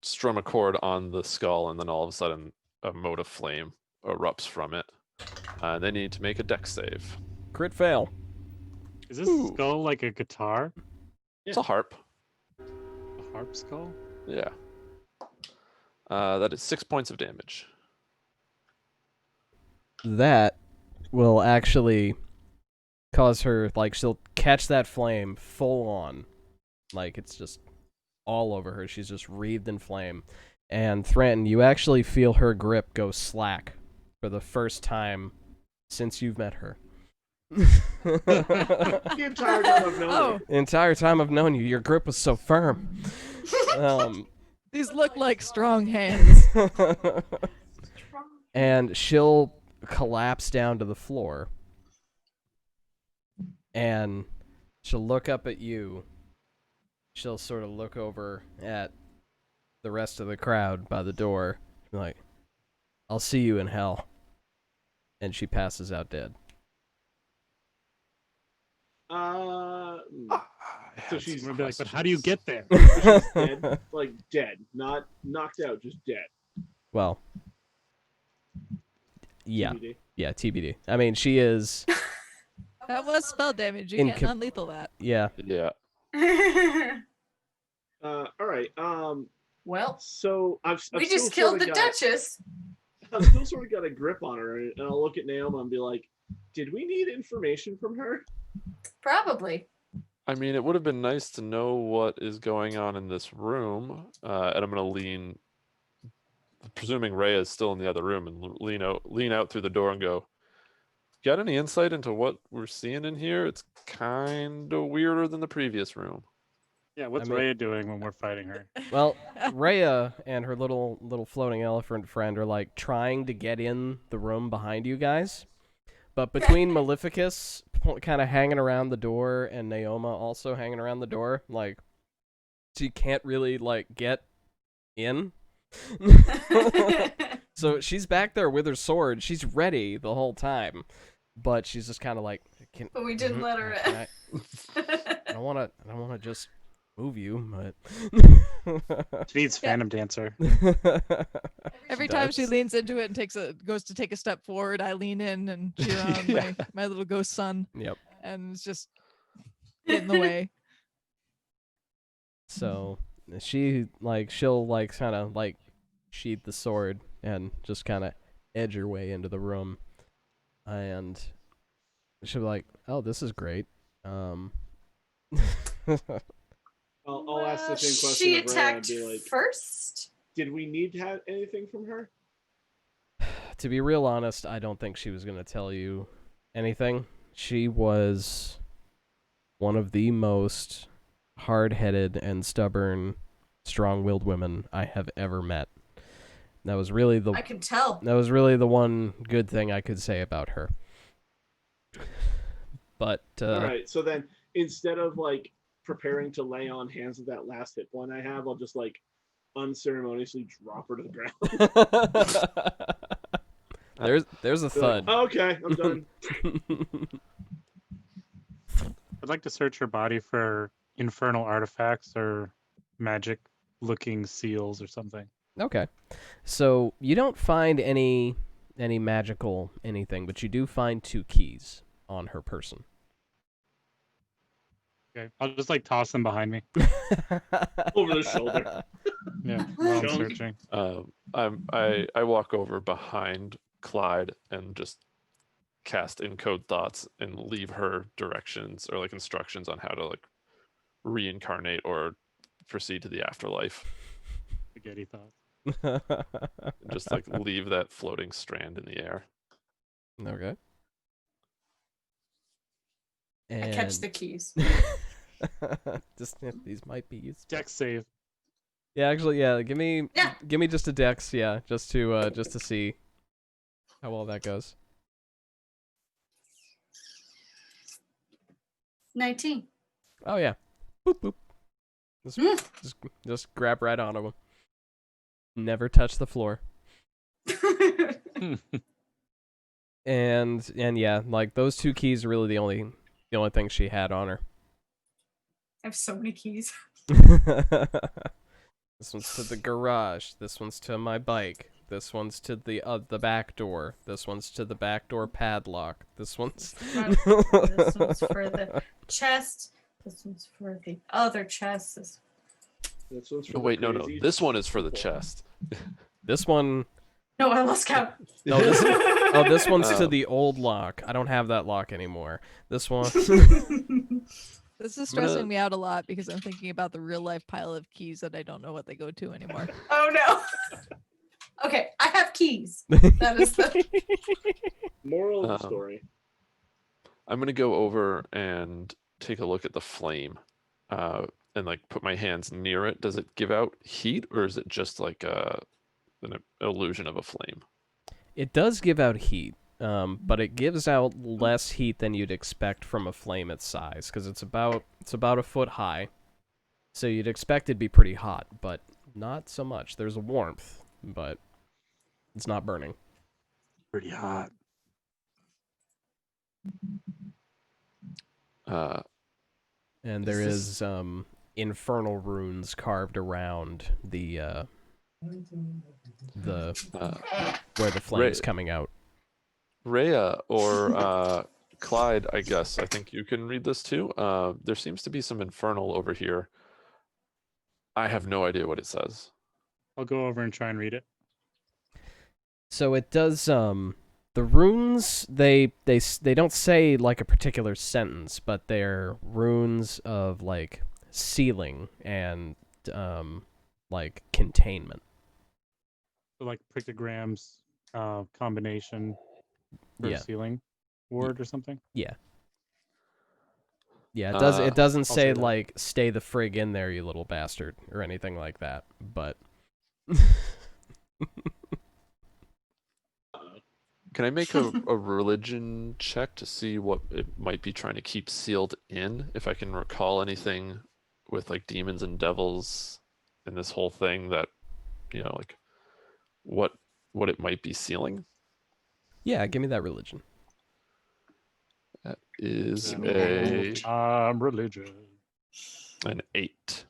B: Strum a chord on the skull, and then all of a sudden a mote of flame erupts from it. They need to make a dex save.
A: Crit fail.
E: Is this
B: Ooh.
E: skull like a guitar?
B: It's a harp.
E: A harp skull?
B: Yeah. That is 6 points of damage.
A: That will actually cause her, like, she'll catch that flame full on. Like, it's just all over her. She's just wreathed in flame. And Threnton, you actually feel her grip go slack for the first time since you've met her.
F: The entire time I've known
C: Oh,
F: you.
A: The entire time I've known you, your grip was so firm.
C: these look like strong hands.
A: And she'll collapse down to the floor. And she'll look up at you. She'll sort of look over at the rest of the crowd by the door. Like, I'll see you in hell. And she passes out dead.
F: So she's
E: I'm gonna be like, but how do you get there?
F: she's dead, like dead, not knocked out, just dead.
A: Well, yeah.
F: TBD.
A: Yeah, TBD. I mean, she is,
C: That was spell damage. You
A: In
C: can't
A: com-
C: non-lethal that.
A: yeah.
B: Yeah.
F: All right.
D: Well,
F: So I've
D: we
F: still
D: just killed
F: sorta
D: the
F: got-
D: Duchess.
F: I've still sort of got a grip on her, and I'll look at Naoma and be like, "Did we need information from her?"
D: Probably.
B: I mean, it would have been nice to know what is going on in this room. And I'm going to lean, presuming Rhea is still in the other room, and lean out through the door and go, got any insight into what we're seeing in here? It's kind of weirder than the previous room.
E: Yeah, what's
A: I mean-
E: Rhea doing when we're fighting her?
A: Well, Rhea and her little floating elephant friend are like trying to get in the room behind you guys, but between Maleficus kind of hanging around the door and Naoma also hanging around the door, like she can't really like get in. So she's back there with her sword. She's ready the whole time, but she's just kind of like,
D: But we didn't let her
A: can
D: in.
A: I don't want to just move you, but
E: She needs
C: Yeah.
E: Phantom Dancer.
C: Every time she
A: does.
C: leans into it and goes to take a step forward, I lean in and cheer on
B: Yeah.
C: my little ghost son,
A: Yep.
C: and it's just get in the way.
A: So she'll like kind of like sheath the sword and just kind of edge her way into the room, and she'll be like, "Oh, this is great."
F: I'll ask the same question
D: She
F: of Rhea and
D: attacked
F: be like,
D: first.
F: did we need to have anything from her?
A: To be real honest, I don't think she was gonna tell you anything. She was one of the most hard-headed and stubborn, strong-willed women I have ever met. That was really the
D: I can tell.
A: one good thing I could say about her. But
F: All right, so then instead of like preparing to lay on hands with that last hit point I have, I'll just like unceremoniously drop her to the ground.
A: there's a
F: Be like,
A: thud.
F: "Oh, okay, I'm done."
E: I'd like to search her body for infernal artifacts or magic-looking seals or something.
A: Okay. So you don't find any magical anything, but you do find 2 keys on her person.
E: Okay, I'll just like toss them behind me.
F: Over the shoulder.
E: Yeah, while I'm
F: Junk.
E: searching.
B: I walk over behind Clyde and just cast encode thoughts and leave her directions or like instructions on how to like reincarnate or proceed to the afterlife.
E: Spaghetti thoughts.
B: Just like leave that floating strand in the air.
A: Okay.
D: I catch the keys.
A: Just these might be useful.
E: Dex save.
A: Yeah, actually, yeah. Give me
D: Yeah.
A: just a dex, yeah, just to see how well that goes.
D: 19.
A: Oh yeah. Boop boop. Just
D: Mm.
A: just grab right onto him. Never touch the floor. And yeah, like those 2 keys are really the only thing she had on her.
D: I have so many keys.
A: This one's to the garage. This one's to my bike. This one's to the back door. This one's to the back door padlock. This one's
D: This one's for the chest. This one's for the other chest.
F: This one's for
B: Oh,
F: the
B: wait, no.
F: crazy
B: This one is for the
F: people.
B: chest.
A: This one.
D: No, I lost count.
A: No, this one's to
B: Oh.
A: the old lock. I don't have that lock anymore. This one.
C: This is
B: I'm gonna-
C: stressing me out a lot because I'm thinking about the real life pile of keys that I don't know what they go to anymore.
D: Oh no. Okay, I have keys. That is the.
F: Moral of the
B: Um,
F: story.
B: I'm gonna go over and take a look at the flame, and like put my hands near it. Does it give out heat, or is it just like an illusion of a flame?
A: It does give out heat, but it gives out less heat than you'd expect from a flame its size, because it's about a foot high. So you'd expect it'd be pretty hot, but not so much. There's a warmth, but it's not burning.
E: Pretty hot.
A: And there
B: Is
A: is infernal runes carved around the where the flame's coming out.
B: Rhea or Clyde, I guess. I think you can read this too. There seems to be some infernal over here. I have no idea what it says.
E: I'll go over and try and read it.
A: So it does the runes they don't say like a particular sentence, but they're runes of like sealing and like containment.
E: So like pictograms combination for
A: Yeah.
E: a ceiling ward or something.
A: Yeah. Yeah, it doesn't
E: I'll
A: say
E: say that.
A: like stay the frig in there, you little bastard, or anything like that. But
B: Can I make a religion check to see what it might be trying to keep sealed in? If I can recall anything with like demons and devils and this whole thing that, like what it might be sealing.
A: yeah, give me that religion.
B: That is
E: Religion.
B: an 8.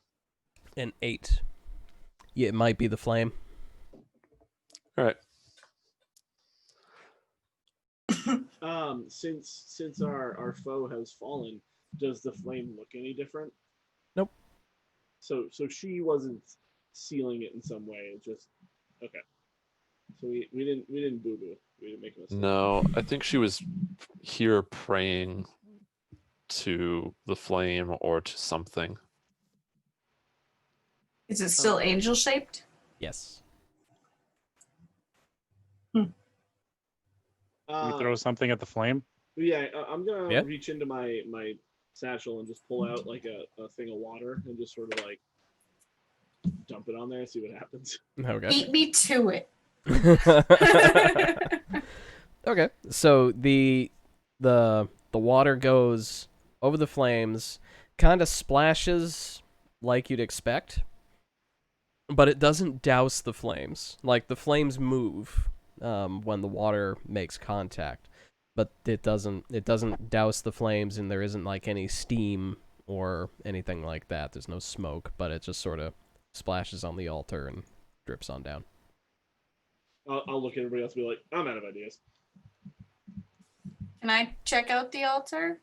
A: An 8. Yeah, it might be the flame.
B: All right.
F: Since our foe has fallen, does the flame look any different?
A: Nope.
F: So she wasn't sealing it in some way. It just okay. So we didn't boo boo. We didn't make a mistake.
B: No, I think she was here praying to the flame or to something.
D: Is it still angel shaped?
A: Yes.
E: Can we throw something at the flame?
F: Yeah, I'm gonna
A: Yeah.
F: reach into my satchel and just pull out like a thing of water and just sort of like dump it on there and see what happens.
A: Okay.
D: Beat me to it.
A: Okay. So the water goes over the flames, kind of splashes like you'd expect, but it doesn't douse the flames. Like the flames move when the water makes contact, but it doesn't douse the flames, and there isn't like any steam or anything like that. There's no smoke, but it just sort of splashes on the altar and drips on down.
F: I'll look at everybody else and be like, I'm out of ideas.
D: Can I check out the altar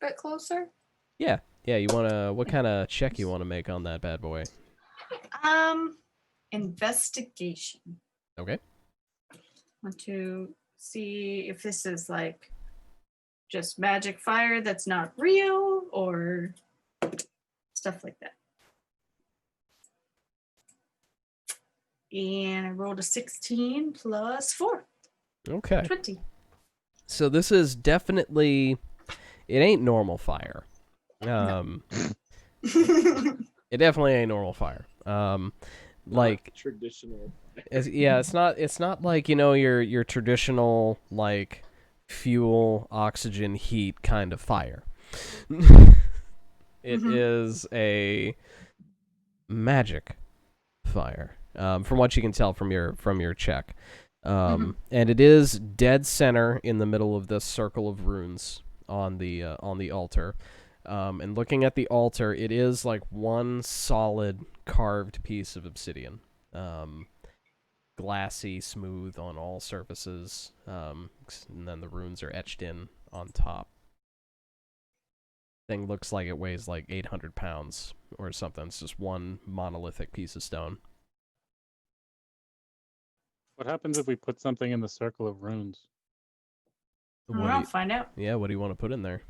D: a bit closer?
A: Yeah. You wanna? What kind of check you want to make on that bad boy?
D: Investigation.
A: Okay.
D: Want to see if this is like just magic fire that's not real or stuff like that. And I rolled a 16 plus 4.
A: Okay.
D: 20.
A: So this is definitely, it ain't normal fire. It definitely ain't normal fire. Like
F: Not traditional.
A: it's not like, your traditional like fuel, oxygen, heat kind of fire. It is a magic fire. From what you can tell from your check. And it is dead center in the middle of this circle of runes on the altar. And looking at the altar, it is like one solid carved piece of obsidian. Glassy, smooth on all surfaces. And then the runes are etched in on top. Thing looks like it weighs like 800 pounds or something. It's just one monolithic piece of stone.
E: What happens if we put something in the circle of runes?
D: I'll find out.
A: Yeah, what do you want to put in there?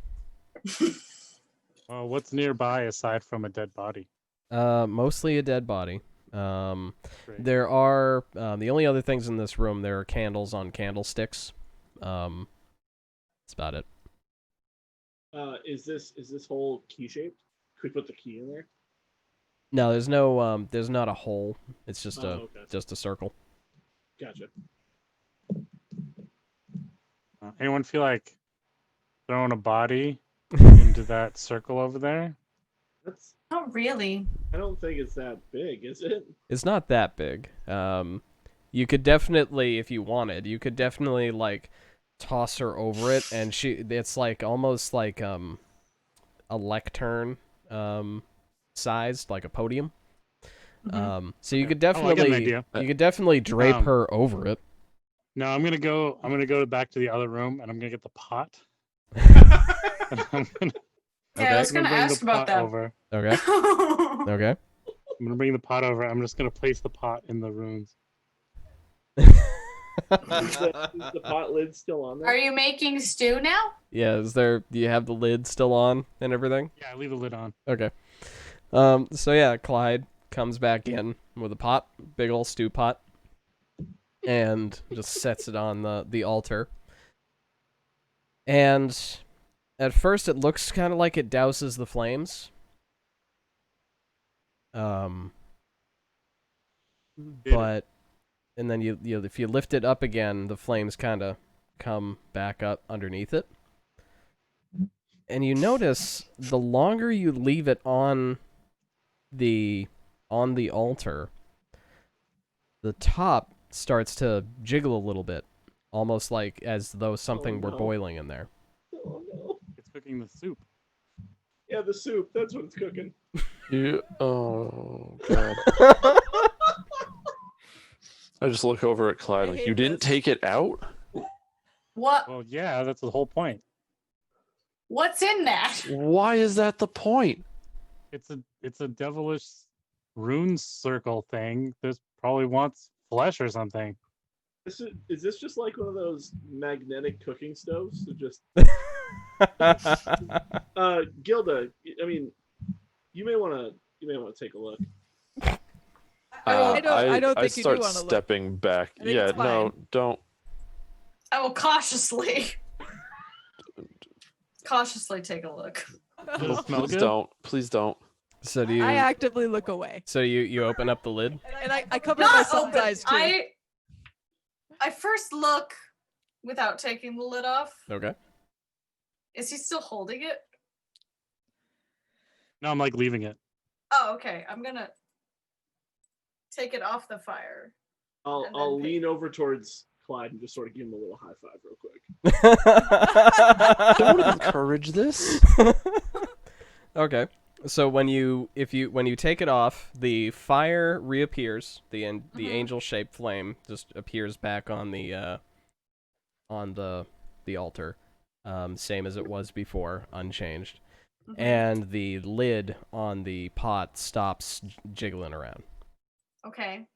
E: Well, what's nearby aside from a dead body?
A: Mostly a dead body.
E: Great.
A: There are the only other things in this room. There are candles on candlesticks. That's about it.
F: Is this hole key shaped? Could we put the key in there?
A: No, there's no there's not a hole. It's just
F: okay.
A: just a circle.
F: Gotcha.
E: Anyone feel like throwing a body into that circle over there?
F: That's.
D: Not really.
F: I don't think it's that big, is it?
A: It's not that big. You could definitely, if you wanted, like toss her over it, and it's like almost like a lectern sized, like a podium. So you could
E: I get an
A: definitely
E: idea.
A: drape her over it.
E: No, I'm gonna go back to the other room and I'm gonna get the pot. And I'm gonna,
D: Yeah, I was
E: I'm
D: gonna
E: bring
D: ask
E: the
D: about
E: pot
D: that.
E: over.
A: Okay. Okay.
E: I'm gonna bring the pot over. I'm just gonna place the pot in the runes.
F: Is the pot lid still on there?
D: Are you making stew now?
A: Yeah. Do you have the lid still on and everything?
E: Yeah, leave the lid on.
A: Okay. So yeah, Clyde comes back in with a pot, big old stew pot, and just sets it on the altar. And At first, it looks kind of like it douses the flames. But and then you if you lift it up again, the flames kind of come back up underneath it. And you notice the longer you leave it on the altar, the top starts to jiggle a little bit, almost like as though something were
F: no.
A: boiling in there.
F: Oh no.
E: It's cooking the soup.
F: Yeah, the soup. That's what it's cooking.
B: Oh god. I just look over at Clyde
C: I
B: like,
C: hate
B: you didn't
C: this.
B: take it out?
D: What?
E: Well, yeah, that's the whole point.
D: What's in that?
B: Why is that the point?
E: It's a devilish rune circle thing. This probably wants flesh or something.
F: Is this just like one of those magnetic cooking stoves? So just Gilda, I mean, you may want to take a look.
C: I don't
B: I
C: think you do
B: start
C: wanna look.
B: stepping back.
C: I think
B: Yeah,
C: it's
B: no,
C: fine.
B: don't.
D: I will cautiously take a look.
E: Does it smell
B: Please
E: good?
B: don't. Please don't.
A: So do you?
C: I actively look away,
A: So you open up the lid?
C: and I cover my
D: Not
C: son's
D: open.
C: eyes too.
D: I first look without taking the lid off.
A: Okay.
D: Is he still holding it?
E: No, I'm like leaving it.
D: Oh, okay. I'm gonna take it off the fire. And then
F: I'll
D: pick-
F: lean over towards Clyde and just sort of give him a little high five real quick.
B: Don't encourage this.
A: Okay. So when you take it off, the fire reappears. The angel-shaped flame just appears back on the altar, same as it was before, unchanged.
D: Mhm.
A: And the lid on the pot stops jiggling around.
D: Okay.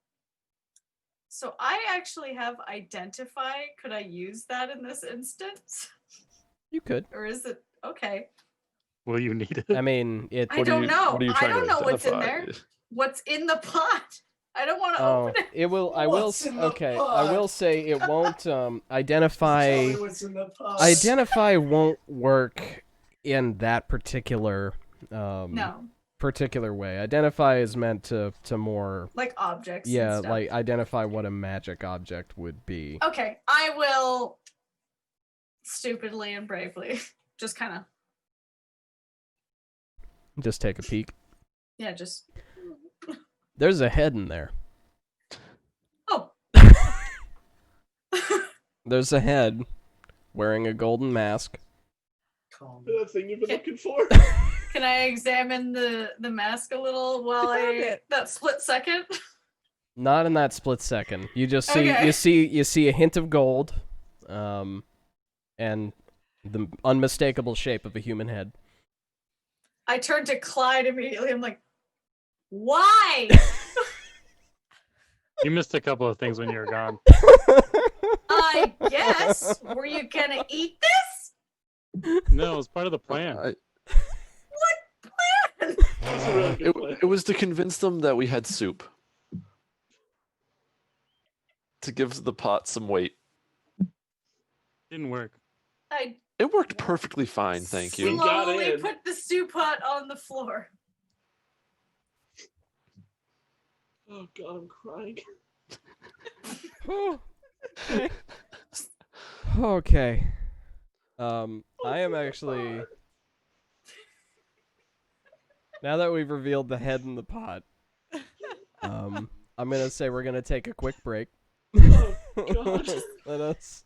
D: So I actually have identify. Could I use that in this instance?
A: You could.
D: Or is it okay?
E: Will you need it?
A: I mean, it.
D: I don't know.
B: What are you
D: I
B: trying
D: don't
B: to
D: know what's in
B: identify?
D: there. What's in the pot? I don't want to
A: Oh,
D: open it.
A: it will. I will.
F: What's in the
A: Okay, I
F: pot?
A: will say it won't identify.
F: Tell me what's in the pot.
A: Identify won't work in that particular
D: No,
A: particular way. Identify is meant to more
D: like objects. and
A: yeah,
D: stuff.
A: like identify what a magic object would be.
D: Okay, I will stupidly and bravely just kind of
A: Just take a peek.
D: just
A: There's a head in there.
D: oh.
A: There's a head wearing a golden mask.
F: That thing you've been looking for.
D: Can I examine the mask a little while
C: I found it.
D: that split second?
A: Not in that split second. You just see
D: Okay.
A: you see a hint of gold, and the unmistakable shape of a human head.
D: I turned to Clyde immediately. I'm like, why?
E: You missed a couple of things when you were gone.
D: I guess. Were you gonna eat this?
E: No, it was part of the plan.
B: I-
F: That's a really good plan.
B: it was to convince them that we had soup. To give the pot some weight.
E: Didn't work.
D: I
B: It worked perfectly fine, thank you.
F: got
D: slowly
F: in.
D: put the stew pot on the floor.
F: Oh god, I'm crying.
A: Okay. I am actually. Now that we've revealed the head in the pot, I'm gonna say we're gonna take a quick break.
F: Oh god.
A: Let us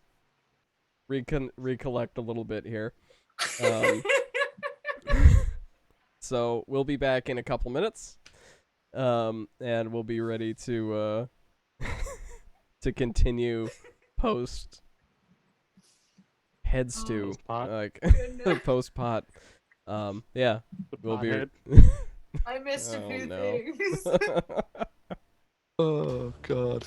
A: recollect a little bit here. So we'll be back in a couple minutes, and we'll be ready to to continue post head stew,
E: Post-pot?
A: like
D: Goodness.
A: post pot. Yeah,
E: The
A: we'll be.
E: pothead.
D: I missed a
A: Oh,
D: few
A: no.
D: things.
B: Oh god.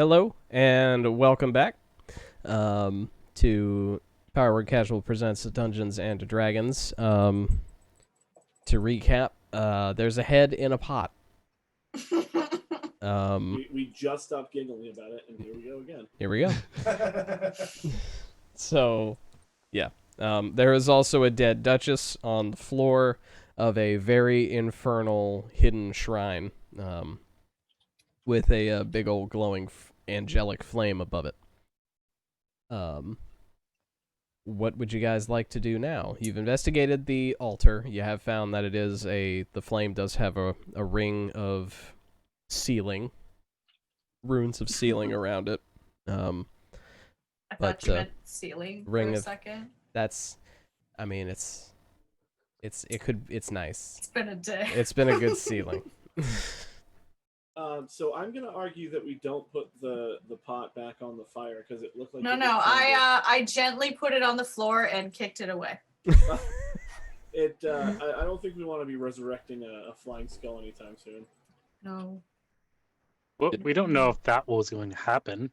A: Hello and welcome back to Power Word Casual presents Dungeons and Dragons. To recap, there's a head in a pot.
F: We just stopped giggling about it, and here we go again.
A: Here we go. So, yeah. There is also a dead duchess on the floor of a very infernal hidden shrine with a big old glowing angelic flame above it. What would you guys like to do now? You've investigated the altar. You have found that the flame does have a ring of sealing, runes of sealing around it.
D: I
A: But,
D: thought you meant ceiling
A: ring
D: for a
A: of-
D: second.
A: It's nice.
D: It's been a day.
A: It's been a good ceiling.
F: So I'm gonna argue that we don't put the pot back on the fire because it looked like
D: No,
F: it
D: no.
F: was trying
D: I gently put it on the floor and kicked it away.
F: I don't think we want to be resurrecting a flying skull anytime soon.
D: No,
E: Well, we don't know if that was going to happen.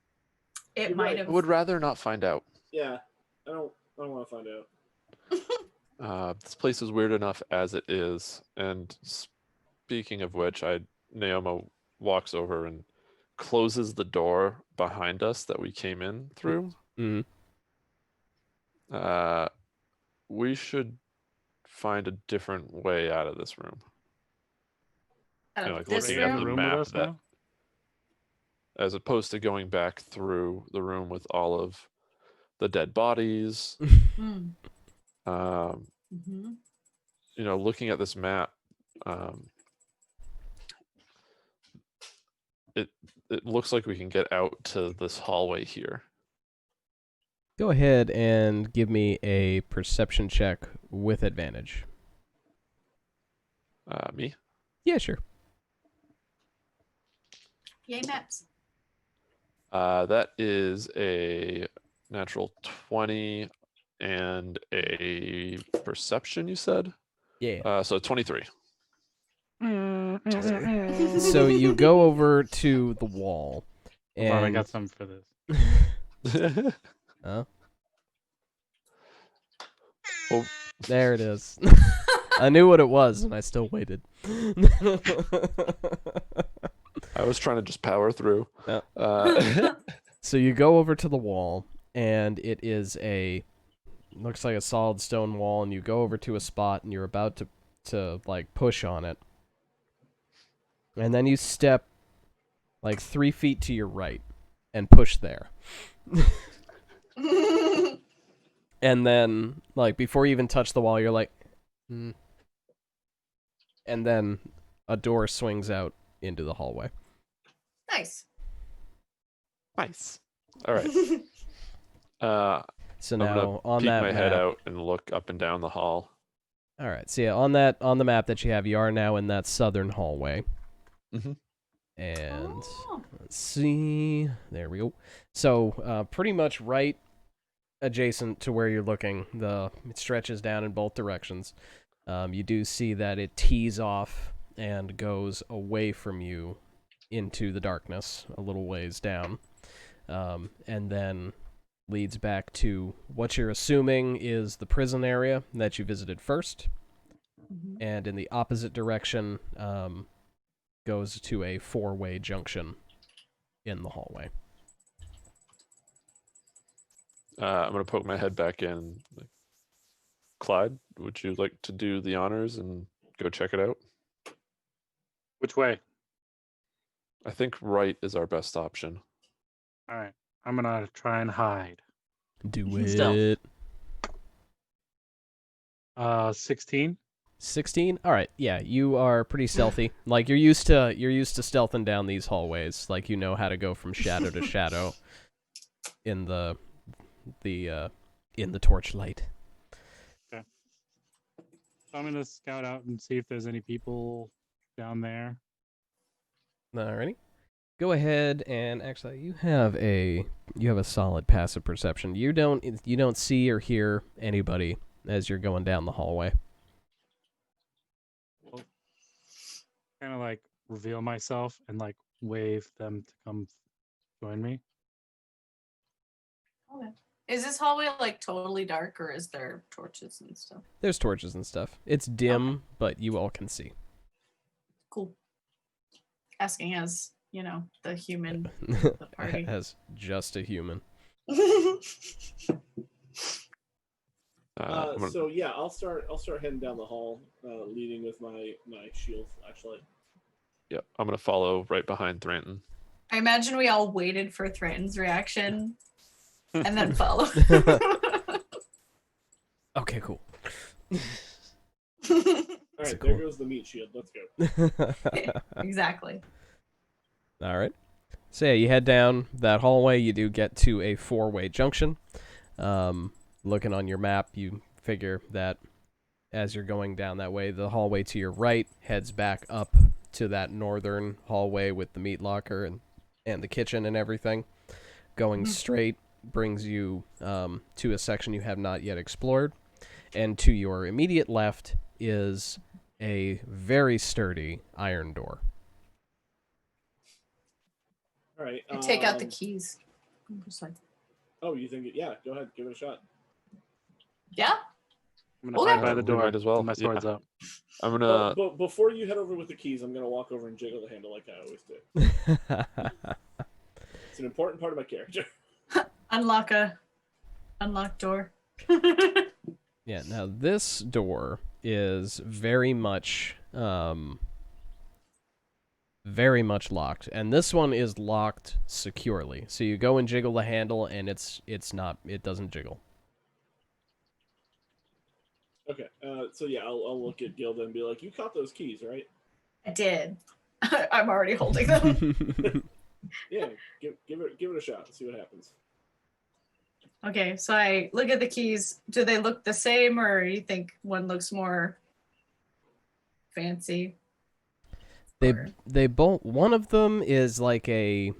D: it
F: You're
D: might
F: right.
D: have.
B: I would rather not find out.
F: Yeah, I don't want to find out.
B: This place is weird enough as it is. And speaking of which, Naoma walks over and closes the door behind us that we came in through.
A: Mm.
B: We should find a different way out of this room.
D: Out
B: You
D: of
B: know, like
D: this
E: Stay
B: looking
E: in
B: at
E: the
D: room.
B: the
E: room with
B: map
E: us
B: that-
E: now.
B: As opposed to going back through the room with all of the dead bodies.
D: Mm. Mm-hmm.
B: Looking at this map, it looks like we can get out to this hallway here.
A: Go ahead and give me a perception check with advantage.
B: Me?
A: Yeah, sure.
D: Yay, maps.
B: That is a natural 20 and a perception, you said?
A: Yeah.
B: So 23.
A: So you go over to the wall,
E: Hold on, I
A: and
E: got something for this.
A: Huh?
B: Well,
A: There it is. I knew what it was, and I still waited.
B: I was trying to just power through.
A: Yeah. So you go over to the wall, and it is looks like a solid stone wall, and you go over to a spot, and you're about to like push on it, and then you step like 3 feet to your right and push there. And then, like, before you even touch the wall, you're like, And then a door swings out into the hallway.
D: Nice.
B: Nice. All right.
A: So
B: I'm
A: now
B: gonna
A: on
B: peek
A: that
B: my
A: map,
B: head out and look up and down the hall.
A: all right. So yeah, on the map that you have, you are now in that southern hallway.
B: Mhm.
A: And
D: Oh.
A: let's see. There we go. So pretty much right adjacent to where you're looking, it stretches down in both directions. You do see that it tees off and goes away from you into the darkness a little ways down, and then leads back to what you're assuming is the prison area that you visited first,
D: Mhm.
A: and in the opposite direction goes to a 4-way junction in the hallway.
B: I'm gonna poke my head back in. Clyde, would you like to do the honors and go check it out?
E: Which way?
B: I think right is our best option.
E: All right, I'm gonna try and hide.
A: Do
D: Stealth.
A: it.
E: 16.
A: 16. All right. Yeah, you are pretty stealthy. Like you're used to stealthing down these hallways. Like you know how to go from shadow to shadow in the torchlight.
E: So I'm gonna scout out and see if there's any people down there.
A: Alrighty. Go ahead and actually you have a solid passive perception. You don't see or hear anybody as you're going down the hallway.
E: Kind of like reveal myself and like wave them to come join me.
D: Okay. Is this hallway like totally dark, or is there torches and stuff?
A: There's torches and stuff. It's dim,
D: Okay.
A: but you all can see.
D: Cool. Asking as, you know, the human of the party.
A: As just a human.
F: So yeah, I'll start heading down the hall, leading with my shield flashlight.
B: Yep, I'm gonna follow right behind Thranton.
D: I imagine we all waited for Thranton's reaction and then followed.
A: Okay, cool.
F: All right,
A: cool.
F: there goes the meat shield. Let's go.
D: Exactly.
A: All right. So yeah, you head down that hallway. You do get to a 4-way junction. Looking on your map, you figure that as you're going down that way, the hallway to your right heads back up to that northern hallway with the meat locker and the kitchen and everything. Going straight brings you to a section you have not yet explored. And to your immediate left is a very sturdy iron door.
F: All right.
D: I take out the keys. I'm just like,
F: Oh, you think it? Yeah, go ahead, give it a shot.
D: yeah?
E: I'm gonna
D: Okay.
E: hide by the
B: We
E: door
B: might as well,
E: My
B: yeah.
E: sword's up.
B: I'm gonna.
F: But before you head over with the keys, I'm gonna walk over and jiggle the handle like I always do. It's an important part of my character.
D: Unlock door.
A: Yeah, now this door is very much locked, and this one is locked securely. So you go and jiggle the handle, and it doesn't jiggle.
F: Okay, so yeah, I'll look at Gilda and be like, "You caught those keys, right?"
D: I did. I'm already holding them.
F: Yeah, give it a shot. See what happens.
D: Okay, so I look at the keys. Do they look the same, or you think one looks more fancy?
A: They both. One of them is like a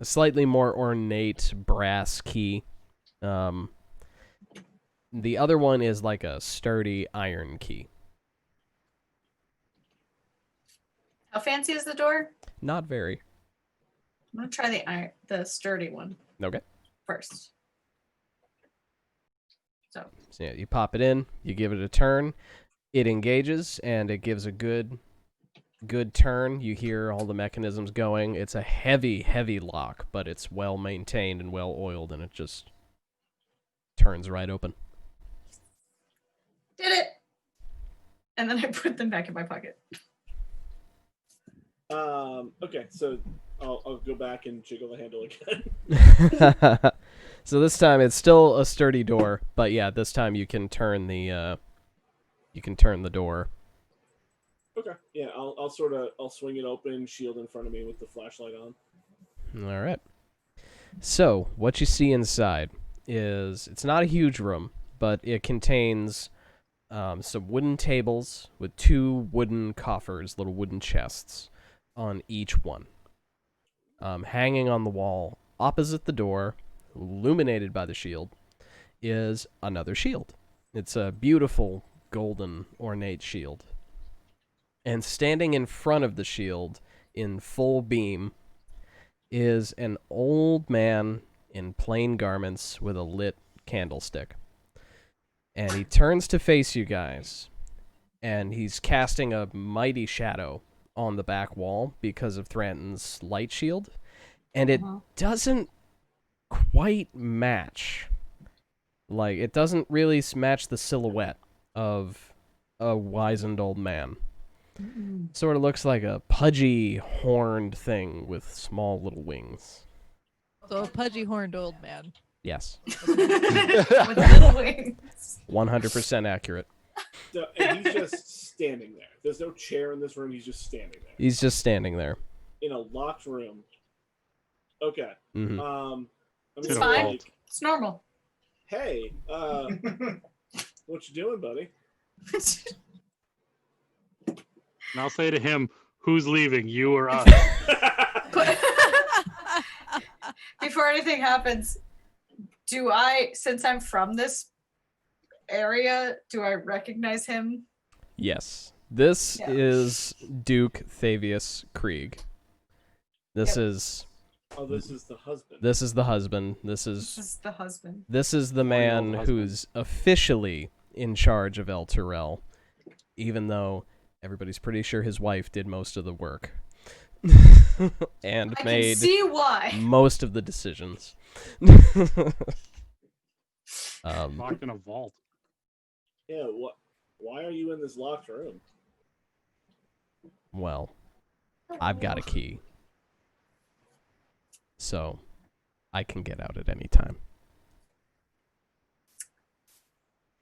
A: slightly more ornate brass key. The other one is like a sturdy iron key.
D: How fancy is the door?
A: Not very.
D: I'm gonna try the sturdy one
A: Okay.
D: first. So
A: Yeah, you pop it in, you give it a turn, it engages, and it gives a good turn. You hear all the mechanisms going. It's a heavy, heavy lock, but it's well maintained and well oiled, and it just turns right open.
D: did it. And then I put them back in my pocket.
F: Okay, so I'll go back and jiggle the handle again.
A: So this time it's still a sturdy door, but yeah, this time you can turn the door.
F: Okay, yeah, I'll swing it open, shield in front of me with the flashlight on.
A: All right. So what you see inside is it's not a huge room, but it contains some wooden tables with 2 wooden coffers, little wooden chests on each one. Hanging on the wall opposite the door, illuminated by the shield, is another shield. It's a beautiful golden ornate shield. And standing in front of the shield in full beam is an old man in plain garments with a lit candlestick. And he turns to face you guys, and he's casting a mighty shadow on the back wall because of Thranton's light shield, and it doesn't quite match. Like, it doesn't really match the silhouette of a wizened old man. Sort of looks like a pudgy, horned thing with small little wings.
C: So a pudgy horned old man.
A: Yes.
D: With little wings.
A: 100% accurate.
F: So, and he's just standing there. There's no chair in this room. He's just standing there
A: He's just standing there.
F: in a locked room. Okay.
A: Mhm.
F: I'm
D: It's
F: gonna
D: fine.
F: like,
D: It's normal.
F: hey, what you doing, buddy?
E: And I'll say to him, "Who's leaving, you or us?"
D: Before anything happens, since I'm from this area, do I recognize him?
A: Yes. This
D: Yeah.
A: is Duke Thavius Krieg. This
D: Yep.
A: is
F: Oh, this is the husband.
A: This is the husband. This
D: This
A: is
D: is the husband.
A: the
E: Horny old
A: man
E: husband.
A: who's officially in charge of El Terrell, even though everybody's pretty sure his wife did most of the work and
D: I can
A: made
D: see why.
A: most of the decisions.
E: Locked in a vault.
F: Yeah. What? Why are you in this locked room?
A: Well, I've got a key, so I can get out at any time.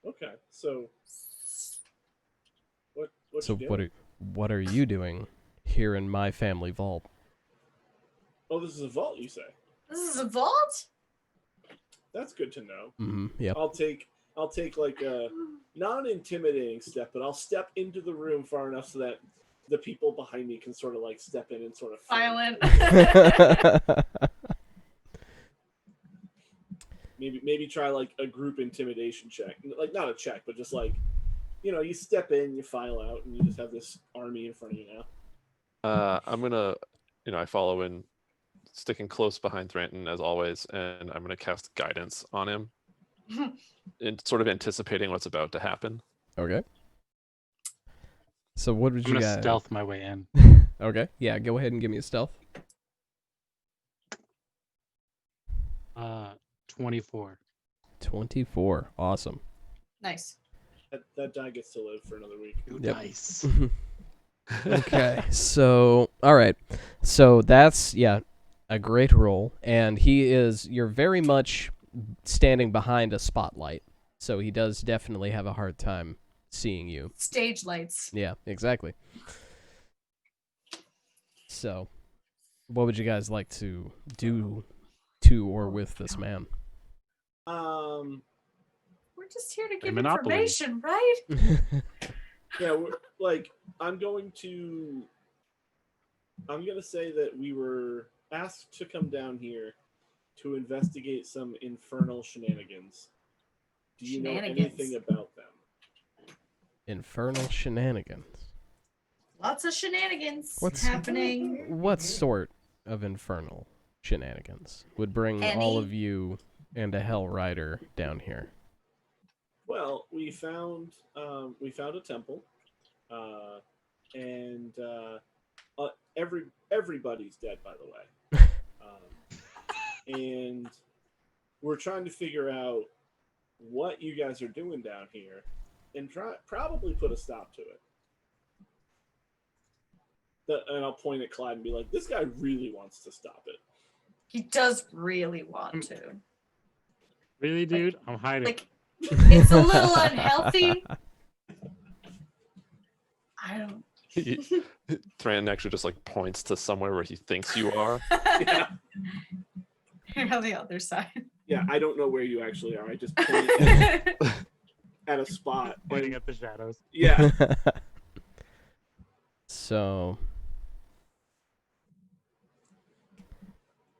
F: Okay. So. What
A: So
F: you doing?
A: what are you doing here in my family vault?
F: Oh, this is a vault, you say?
D: This is a vault?
F: That's good to know.
A: Mm-hmm. Yep.
F: I'll take like a not an intimidating step, but I'll step into the room far enough so that the people behind me can sort of like step in and sort of flank.
D: Violent.
F: Maybe try like a group intimidation check. Like not a check, but just like you step in, you file out, and you just have this army in front of you now.
B: I'm gonna, I follow in, sticking close behind Thranton as always, and I'm gonna cast guidance on him, and sort of anticipating what's about to happen.
A: Okay. So what would
E: I'm
A: you
E: gonna
A: guys?
E: stealth my way in.
A: Okay. Yeah. Go ahead and give me a stealth.
E: 24.
A: 24. Awesome.
D: Nice.
F: That die gets to live for another week.
A: Yep.
E: Nice.
A: Okay. So all right. So that's a great roll, and you're very much standing behind a spotlight, so he does definitely have a hard time seeing you.
D: Stage lights.
A: Yeah, exactly. So, what would you guys like to do to or with this man?
D: We're just here to
E: Play
D: give
E: Monopoly.
D: information, right?
F: Yeah, I'm going to say that we were asked to come down here to investigate some infernal shenanigans. Do you know
D: Shenanigans.
F: anything about them?
A: Infernal shenanigans.
D: Lots of shenanigans
A: What's-
D: happening.
A: What sort of infernal shenanigans would bring all
D: Any?
A: of you and a Hell Rider down here?
F: Well, we found a temple, and everybody's dead, by the way. And we're trying to figure out what you guys are doing down here, and probably put a stop to it. And I'll point at Clyde and be like, "This guy really wants to stop it."
D: He does really want to.
E: Really, dude? I'm hiding.
D: Like, it's a little unhealthy. I don't.
B: Thranton actually just like points to somewhere where he thinks you are.
F: Yeah,
D: You're on the other side.
F: yeah. I don't know where you actually are. I just point at a spot.
E: Pointing at the shadows.
F: Yeah.
A: So,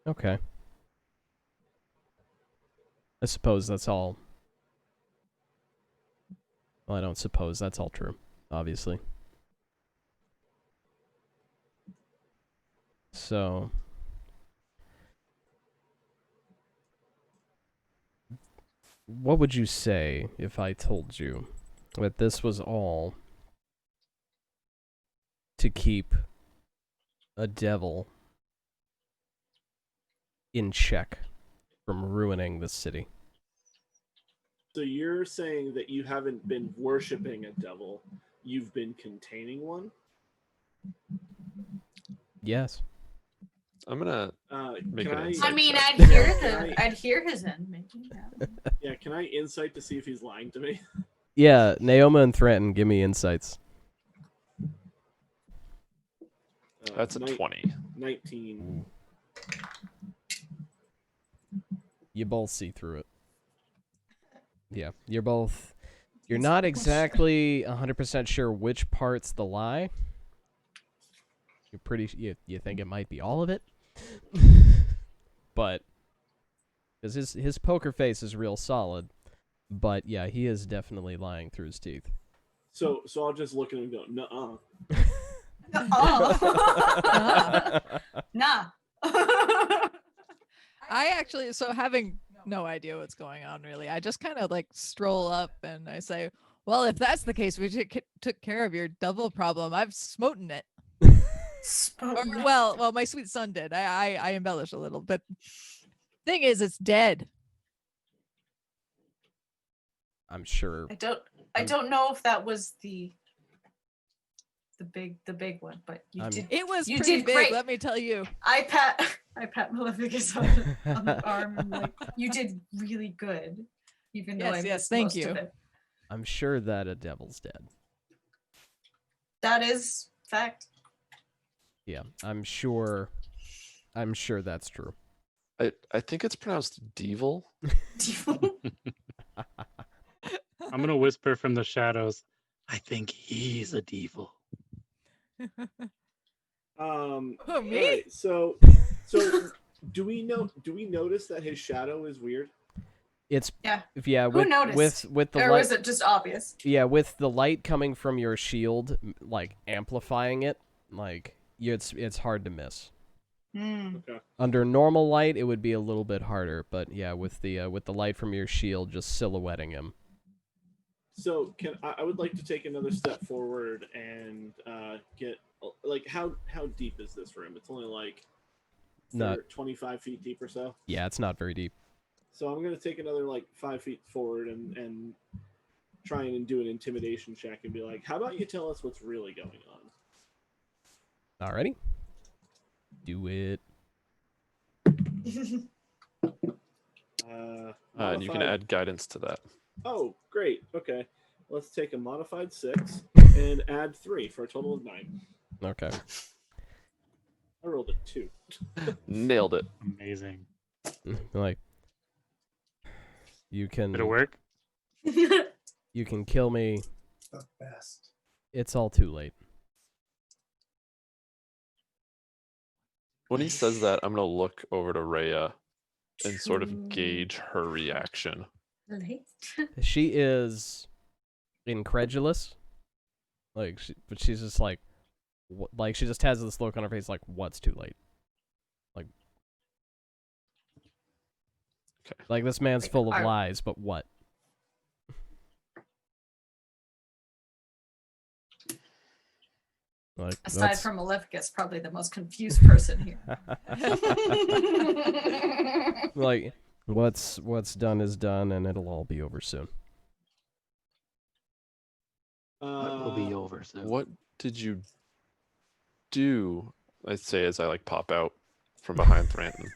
A: okay. I suppose that's all. Well, I don't suppose that's all true, obviously. So, what would you say if I told you that this was all to keep a devil in check from ruining the city?
F: So you're saying that you haven't been worshiping a devil, you've been containing one?
A: Yes.
B: I'm gonna Make
F: Can
B: an
F: I,
B: insight
D: I mean,
B: check.
D: I'd hear his end. Maybe. Yeah.
F: yeah, can I insight to see if he's lying to me?
A: Yeah, Naoma and Thranton, give me insights.
B: That's a 20.
F: 19.
A: You both see through it. Yeah, you're not exactly 100% sure which part's the lie. You think it might be all of it. But because his poker face is real solid, but yeah, he is definitely lying through his teeth.
F: So I'll just look at him and go, nuh-uh.
D: Oh. Nah.
C: I actually, so having no idea what's going on really, I just kind of like stroll up and I say, well, if that's the case, we took care of your devil problem. I've smoten it. Or, well, my sweet son did. I embellish a little, but thing is, it's dead.
A: I'm sure.
D: I don't know if that was the big one, but
C: It was
D: you
C: pretty
D: did
C: big,
D: great.
C: let me tell you.
D: I pat Maleficus on the arm and like, you did really good, even though I missed
C: thank
D: most
C: you.
D: of it.
A: I'm sure that a devil's dead.
D: That is fact.
A: Yeah, I'm sure that's true.
B: I think it's pronounced devil.
E: I'm gonna whisper from the shadows. I think he's a devil.
C: Who, me?
F: Alright, so do we notice that his shadow is weird?
A: It's
D: Yeah.
A: with,
D: Who noticed?
A: with the
D: Or
A: light.
D: was it just obvious?
A: Yeah, with the light coming from your shield, like amplifying it, like it's hard to miss.
F: Okay.
A: Under normal light, it would be a little bit harder, but yeah, with the light from your shield just silhouetting him.
F: So I would like to take another step forward and get like how deep is this room? It's only like
A: Not
F: 25 feet deep or so.
A: Yeah, it's not very deep.
F: So I'm gonna take another like 5 feet forward and try and do an intimidation check and be like, how about you tell us what's really going on?
A: Alrighty. Do it.
B: And you can add guidance to that.
F: Oh, great. Okay. Let's take a modified 6 and add 3 for a total of 9.
A: Okay.
F: I rolled a 2.
B: Nailed it.
E: Amazing.
A: Like, you can
E: Did it work?
A: you can kill me.
G: The best.
A: It's all too late.
B: When he says that, I'm gonna look over to Rhea and sort of gauge her reaction.
A: She is incredulous. Like, but she's just like, like she just has this look on her face, like, what's too late? Like,
B: okay.
A: Like this man's full of lies, but what? Like,
D: Aside from Maleficus, probably the most confused person here.
A: like, what's done is done, and it'll all be over soon.
G: What will be over soon?
B: What did you do? I'd say as I like pop out from behind Thranton.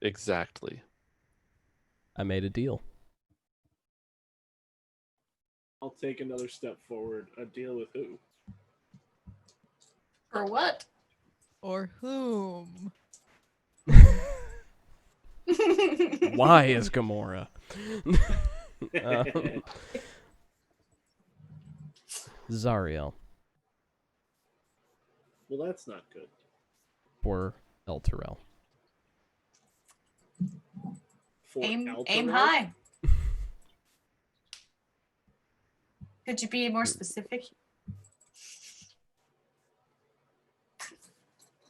B: Exactly.
A: I made a deal.
F: I'll take another step forward. A deal with who?
D: For what?
C: Or whom?
A: Why is Gamora? Zariel.
F: Well, that's not good.
A: For El Terrell.
F: For
D: aim
F: Elturel?
D: high. Could you be more specific?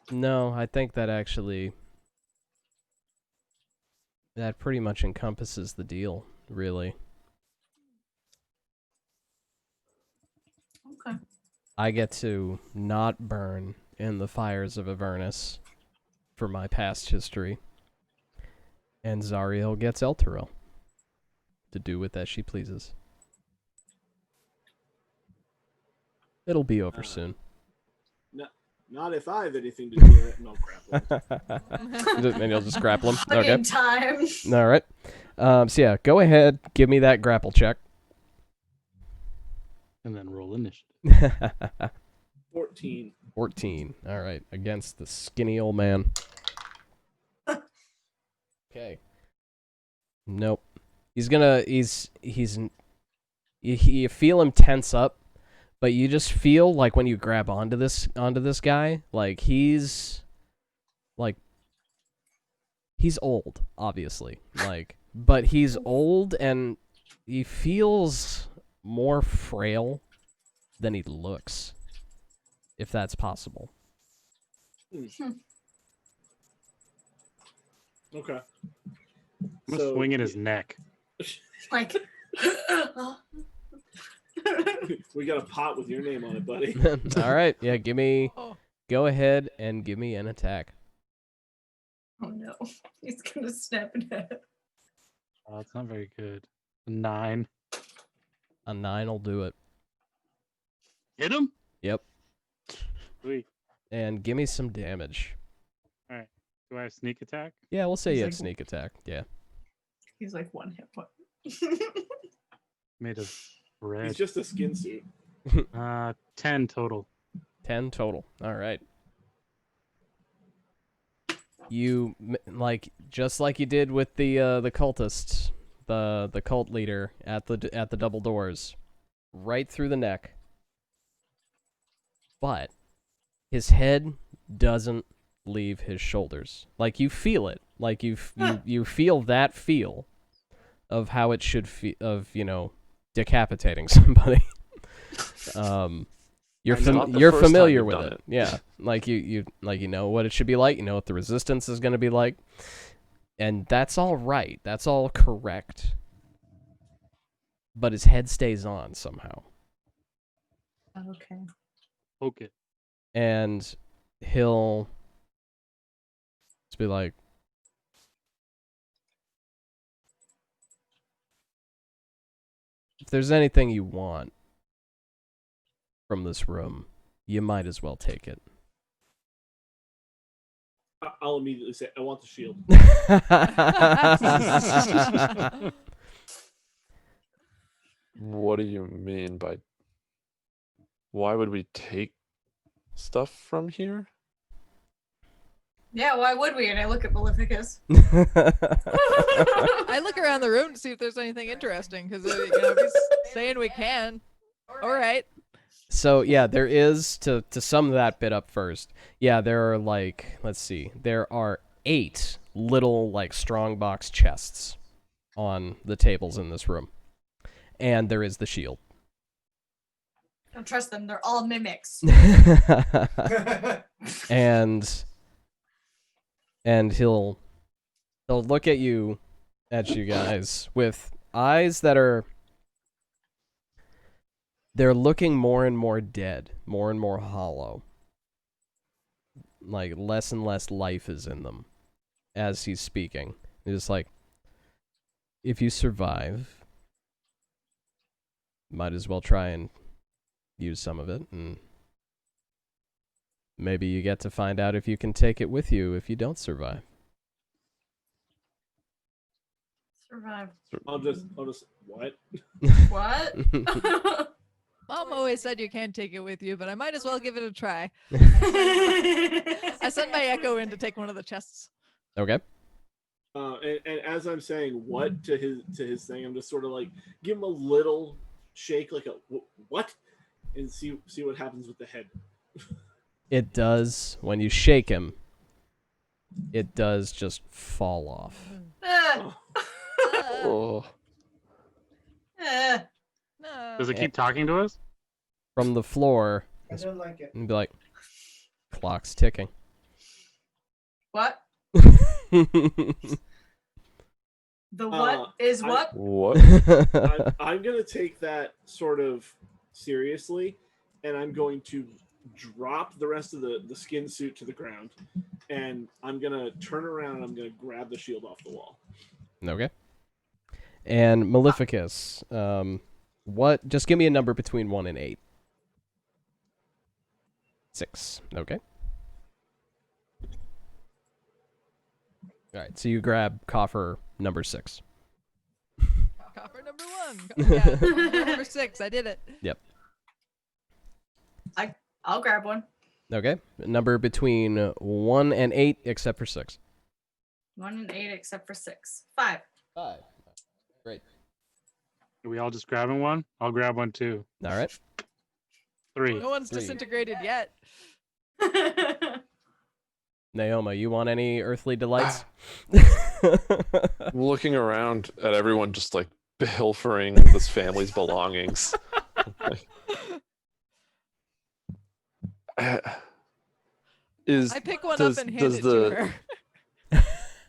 A: No, I think that actually that pretty much encompasses the deal, really.
D: Okay.
A: I get to not burn in the fires of Avernus for my past history. And Zariel gets Elturel to do with as she pleases. It'll be over soon.
F: Not if I have anything to do with it, and I'll grapple him.
A: And you'll just grapple him?
D: Okay.
A: Okay.
D: Time.
A: Alright. So yeah, go ahead, give me that grapple check.
E: And then roll initiative.
F: 14.
A: 14. Alright, against the skinny old man. Okay. Nope. He's gonna, you feel him tense up, but you just feel like when you grab onto this guy, like he's old, obviously. Like, but he's old and he feels more frail than he looks, if that's possible.
F: Okay.
E: I'm gonna swing at his neck.
D: Like,
F: we got a pot with your name on it, buddy.
A: All right, yeah,
C: Oh,
A: go ahead and give me an attack.
D: oh no, he's gonna snap in half.
E: Oh, it's not very good. 9.
A: A 9 will do it.
E: Hit him?
A: Yep.
E: Sweet.
A: And give me some damage.
E: Alright. Do I have sneak attack?
A: Yeah, we'll say
D: He's
A: you have
D: like-
A: sneak attack. Yeah.
D: He's like 1 hit point.
E: Made of
F: He's
E: bread.
F: just a skin suit.
E: 10 total.
A: 10 total. All right. You just like you did with the cultist, the cult leader at the double doors, right through the neck. But his head doesn't leave his shoulders. Like you feel it. Like you feel that feel of how it should feel of decapitating somebody. You're
B: It's not the
A: you're
B: first time
A: familiar
B: you've
A: with
B: done
A: it.
B: it.
A: Yeah. Like you know what it should be like, you know what the resistance is going to be like. And that's all right. That's all correct. But his head stays on somehow.
D: Okay.
E: Poke it.
A: And he'll just be like, if there's anything you want from this room, you might as well take it.
F: I'll immediately say, I want the shield.
B: What do you mean by? Why would we take stuff from here?
D: Yeah, why would we? And I look at Maleficus.
C: I look around the room to see if there's anything interesting because if he's saying we can. All right.
A: So yeah, there is to sum that bit up first. Yeah, there are let's see, there are 8 little strongbox chests on the tables in this room, and there is the shield.
D: Don't trust them. They're all mimics.
A: and he'll look at you guys with eyes that are. They're looking more and more dead, more and more hollow. Like, less and less life is in them as he's speaking. He's just like, if you survive, might as well try and use some of it, and maybe you get to find out if you can take it with you if you don't survive.
D: Survive.
F: I'll just what?
D: What?
C: Mom always said you can't take it with you, but I might as well give it a try. I send my echo in to take one of the chests.
A: Okay.
F: And as I'm saying what to his thing, I'm just sort of like give him a little shake, like a what, and see what happens with the head.
A: It does, when you shake him, it does just fall off.
F: Oh.
B: Oh,
D: Eh.
C: No.
E: Does it keep talking to us?
A: From the floor,
G: I don't like it.
A: and be like, clock's ticking.
D: What? The what
F: Uh,
D: is
F: I-
D: what?
B: what?
F: I'm gonna take that sort of seriously, and I'm going to drop the rest of the skin suit to the ground, and I'm gonna turn around and I'm gonna grab the shield off the wall.
A: Okay. And Maleficus, what? Just give me a number between 1 and 8. 6. Okay. All right. So you grab coffer number 6.
C: Coffer number 1. Yeah, coffer number 6. I did it.
D: I'll grab one.
A: Okay. Number between 1 and 8, except for 6.
D: 1 and 8 except for 6. 5.
A: 5. Great.
E: Are we all just grabbing one? I'll grab one too.
A: All right.
E: 3.
C: No one's
A: 3.
C: disintegrated yet.
A: Naoma, you want any earthly delights?
B: Looking around at everyone just pilfering this family's belongings. Is
C: I pick one
B: does
C: up and hand
B: does
C: it to
B: the
C: her.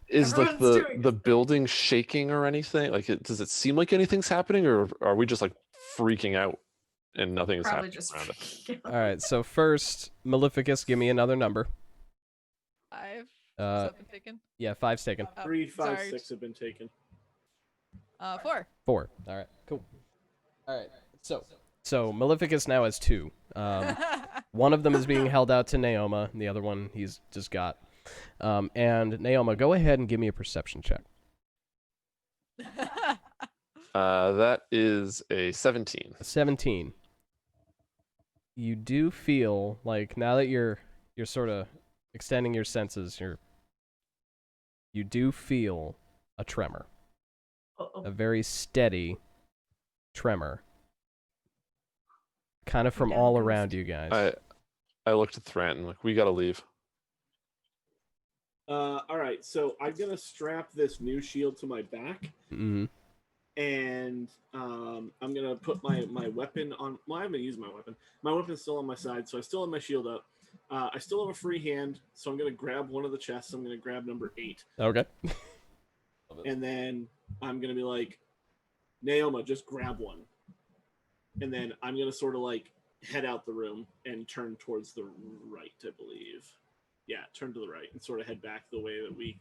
B: is like
D: Everyone's doing
B: the
D: it.
B: building shaking or anything? Like, does it seem like anything's happening, or are we just like freaking out and nothing is
D: Probably
B: happening
D: just
B: around it?
D: freaking
A: All
D: out.
A: right. So first, Maleficus, give me another number.
C: 5.
A: Uh,
C: Something taken.
A: Yeah, 5's taken.
C: Oh,
F: 3, 5,
C: sorry.
F: 6 have been taken.
C: 4.
A: 4. All right. Cool. All right. So Maleficus now has 2. One of them is being held out to Naoma, and the other one he's just got. And Naoma, go ahead and give me a perception check.
B: That is a 17.
A: A 17. You do feel like now that you're sort of extending your senses, you do feel a tremor,
D: Uh-oh.
A: a very steady tremor, kind of from
D: Yeah,
A: all
D: ghost.
A: around you guys.
B: I looked at Thranton like, we gotta leave.
F: All right, so I'm gonna strap this new shield to my back,
A: Mm-hmm.
F: and I'm gonna put my weapon on. Well, I haven't used my weapon. My weapon's still on my side, so I still have my shield up. I still have a free hand, so I'm gonna grab one of the chests. I'm gonna grab number 8,
A: Okay.
F: and then I'm gonna be like, Naoma, just grab one, and then I'm gonna sort of like head out the room and turn towards the right, I believe. Yeah, turn to the right and sort of head back the way that we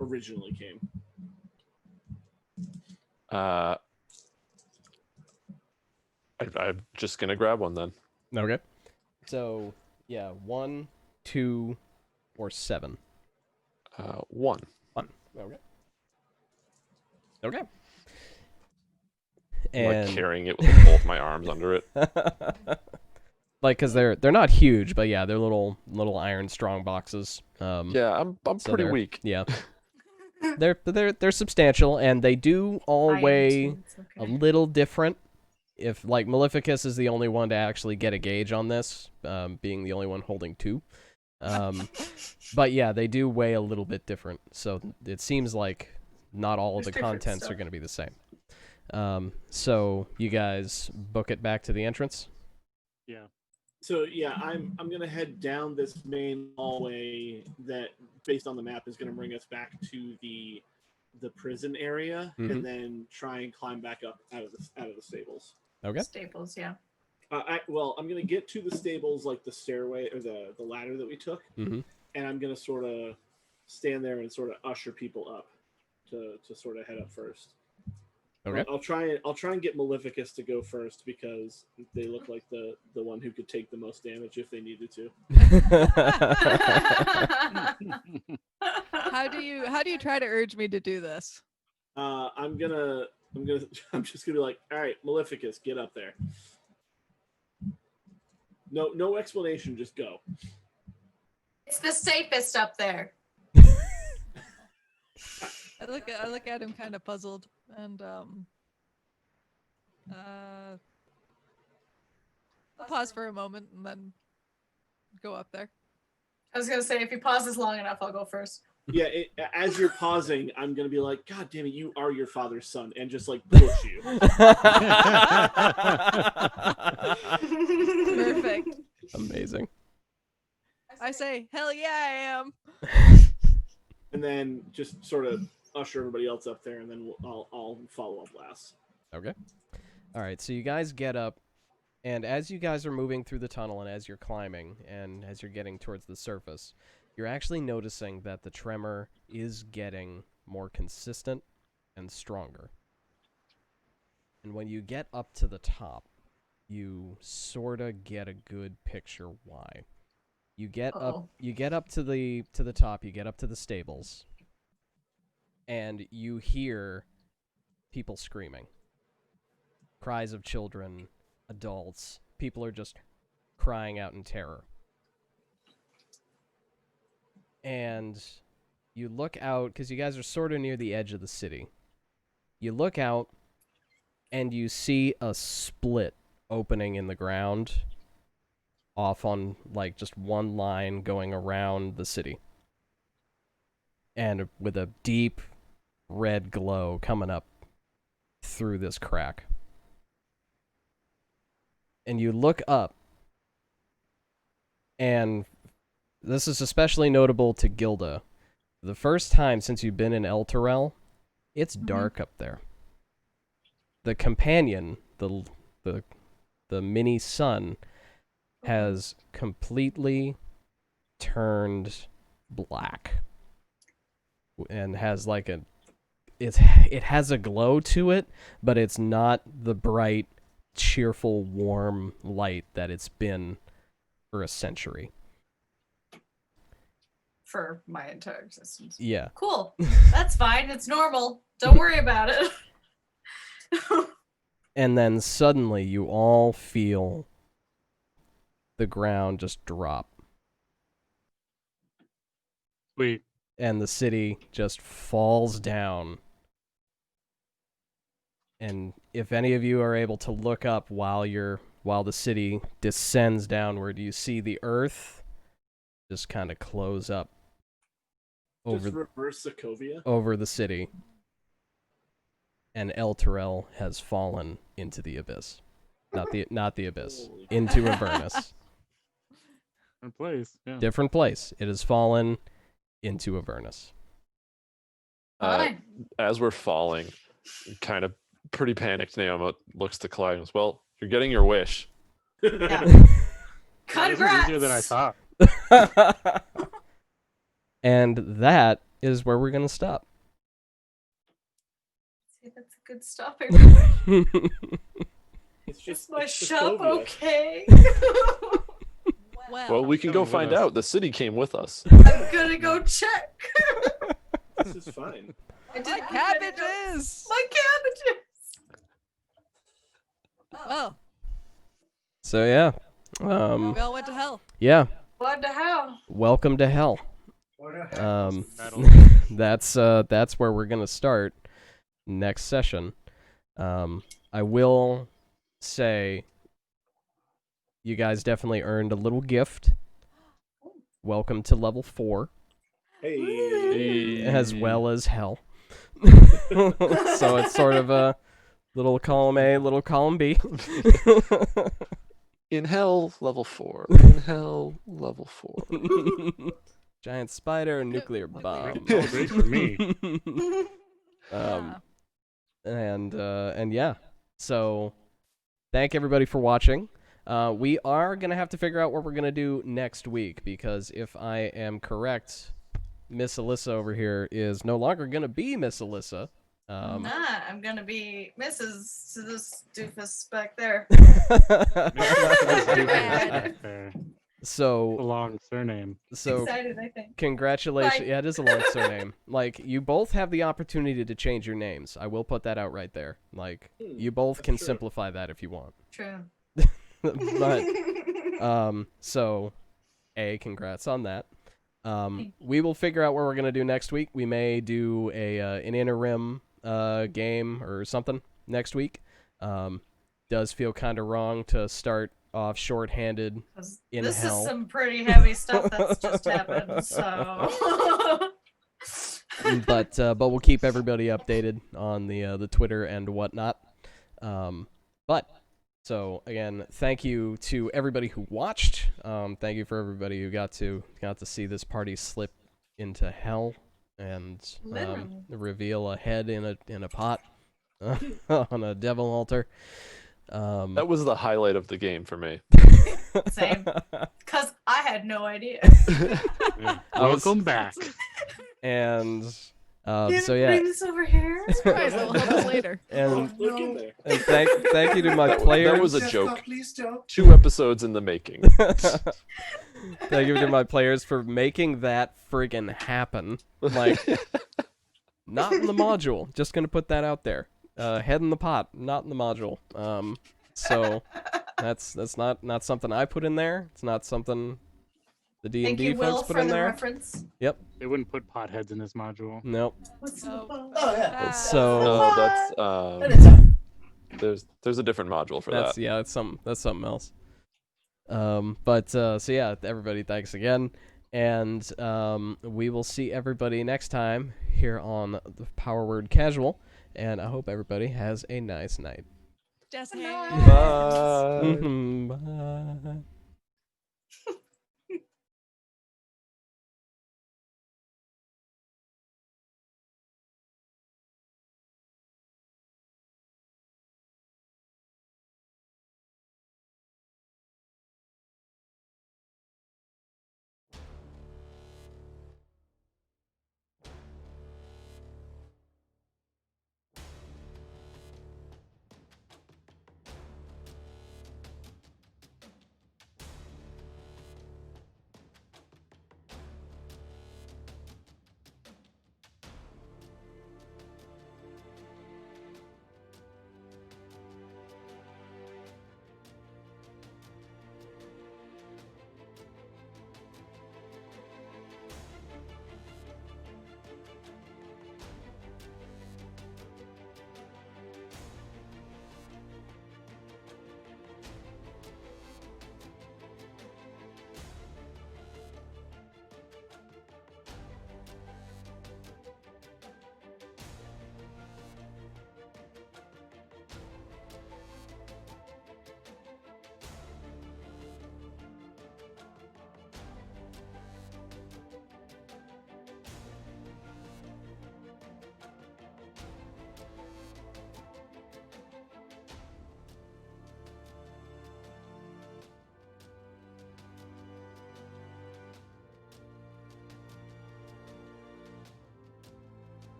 F: originally came.
B: I'm just gonna grab one then.
A: Okay. So, yeah, 1, 2, or 7.
B: 1.
A: 1. Okay. Okay.
B: I'm like
A: And
B: carrying it with both my arms under it.
A: like, cause they're not huge, but yeah, they're little iron strong boxes.
B: Yeah, I'm
A: so
B: pretty
A: they're-
B: weak.
A: Yeah. They're substantial, and they do all
D: I am
A: weigh
D: too, it's
A: a
D: okay.
A: little different. If like Maleficus is the only one to actually get a gauge on this, being the only one holding 2. But yeah, they do weigh a little bit different. So it seems like not all of
D: There's
A: the
D: different
A: contents are
D: stuff.
A: going to be the same. So you guys book it back to the entrance.
E: Yeah.
F: So yeah, I'm gonna head down this main hallway that, based on the map, is gonna bring us back to the prison area,
A: Mhm.
F: and then try and climb back up out of the stables.
A: Okay.
D: Staples, yeah.
F: I'm gonna get to the stables, like the stairway or the ladder that we took,
A: Mm-hmm.
F: and I'm gonna sort of stand there and sort of usher people up to sort of head up first.
A: Okay.
F: I'll try and get Maleficus to go first because they look like the one who could take the most damage if they needed to.
C: How do you try to urge me to do this?
F: I'm just gonna be like, all right, Maleficus, get up there. No explanation, just go.
D: It's the safest up there.
C: I look at him kind of puzzled, and I'll pause for a moment and then go up there.
D: I was gonna say, if he pauses long enough, I'll go first.
F: Yeah, as you're pausing, I'm gonna be like, God damn it, you are your father's son, and just like push you.
C: Perfect.
A: Amazing.
C: I say, hell yeah, I am.
F: And then just sort of usher everybody else up there, and then I'll follow up last.
A: Okay. All right. So you guys get up, and as you guys are moving through the tunnel, and as you're climbing, and as you're getting towards the surface, you're actually noticing that the tremor is getting more consistent and stronger. And when you get up to the top, you sort of get a good picture why. You get up to the top, you get up to the stables, and you hear people screaming. Cries of children, adults, people are just crying out in terror. And you look out, because you guys are sort of near the edge of the city. You look out, and you see a split opening in the ground off on, like, just one line going around the city. And with a deep red glow coming up through this crack. And you look up, and this is especially notable to Gilda. The first time since you've been in El Terrell, it's dark up there. The companion, the mini sun, has completely turned black and has like it has a glow to it, but it's not the bright, cheerful, warm light that it's been for a century.
D: For my entire existence.
A: Yeah.
D: Cool. That's fine. It's normal. Don't worry about it.
A: And then suddenly you all feel the ground just drop.
E: Sweet.
A: And the city just falls down. And if any of you are able to look up while the city descends downward, you see the earth just kind of close up
F: Just reverse Sokovia.
A: over the city. And El Terrell has fallen into the abyss. Not the abyss.
F: Holy
A: Into Avernus.
E: Good place. Yeah.
A: Different place. It has fallen into Avernus.
D: Fine.
B: As we're falling, kind of pretty panicked, Naoma looks to Clyde and goes, well, you're getting your wish.
D: Yeah.
E: That was
D: Congrats.
E: easier than I thought.
A: And that is where we're going to stop.
D: See, that's a good stopping point.
F: It's
D: Is
F: just
D: my
F: it's
D: shop
F: Sokovia.
D: okay?
B: Well, we can go
E: Coming with
B: find
E: us.
B: out. The city came with us.
D: I'm gonna go check.
F: This is fine.
D: I
C: My
D: didn't
C: cabbages!
D: My cabbages.
C: Well,
A: So yeah.
C: we all went to hell.
A: Yeah.
D: What the hell?
A: Welcome to hell.
G: What a heck?
A: Um, that's where we're gonna start next session. I will say, you guys definitely earned a little gift. Welcome to level 4,
F: Hey.
A: as well as hell. So it's sort of a little column A, little column B.
B: In hell, level 4. In hell, level 4.
A: Giant spider, nuclear bomb.
E: All great for me.
A: And yeah, so thank everybody for watching. We are gonna have to figure out what we're gonna do next week, because if I am correct, Miss Alyssa over here is no longer gonna be Miss Alyssa.
D: Nah, I'm gonna be Mrs. to this doofus back there.
E: A
A: So
E: long surname.
D: Excited, I think.
A: congratulations.
D: Bye.
A: Yeah, it is a long surname. Like, you both have the opportunity to change your names. I will put that out right there. Like, you both can
F: true.
A: simplify that if you want.
D: True.
A: But so congrats on that. We will figure out what we're gonna do next week. We may do an interim game or something next week. Does feel kind of wrong to start off shorthanded
D: 'Cause
A: in
D: this
A: hell.
D: is some pretty heavy stuff that's just happened, so.
A: but we'll keep everybody updated on the Twitter and whatnot. But so again, thank you to everybody who watched. Thank you for everybody who got to see this party slip into hell and
D: Literally.
A: reveal a head in a pot on a devil altar.
B: That was the highlight of the game for me.
D: Same. Because I had no idea.
E: Yeah.
A: I was-
E: Welcome back.
A: And
D: Can
A: so
D: I
A: yeah,
D: bring this over here?
C: Surprise, it'll help us later.
A: and
F: Look in there.
A: thank you to my
B: That
A: players.
B: was a
G: Just
B: joke.
G: please don't.
B: 2 episodes in the making.
A: Thank you to my players for making that friggin' happen. Like, not in the module. Just gonna put that out there. Head in the pot, not in the module. So that's not something I put in there. It's not something the
D: Thank
A: D&D
D: you, Will,
A: folks put
D: for
A: in
D: the
A: there.
D: reference.
E: They wouldn't put potheads in this module.
A: Nope.
D: What's
C: Oh.
G: Oh yeah.
A: So
B: No,
G: That
B: that's
G: is
B: there's a different module for
A: that's
B: that.
A: yeah, that's something else. But so yeah, everybody, thanks again, and we will see everybody next time here on the Power Word Casual, and I hope everybody has a nice night.
C: Just
D: Bye.
C: hang.
B: Bye.
A: Bye.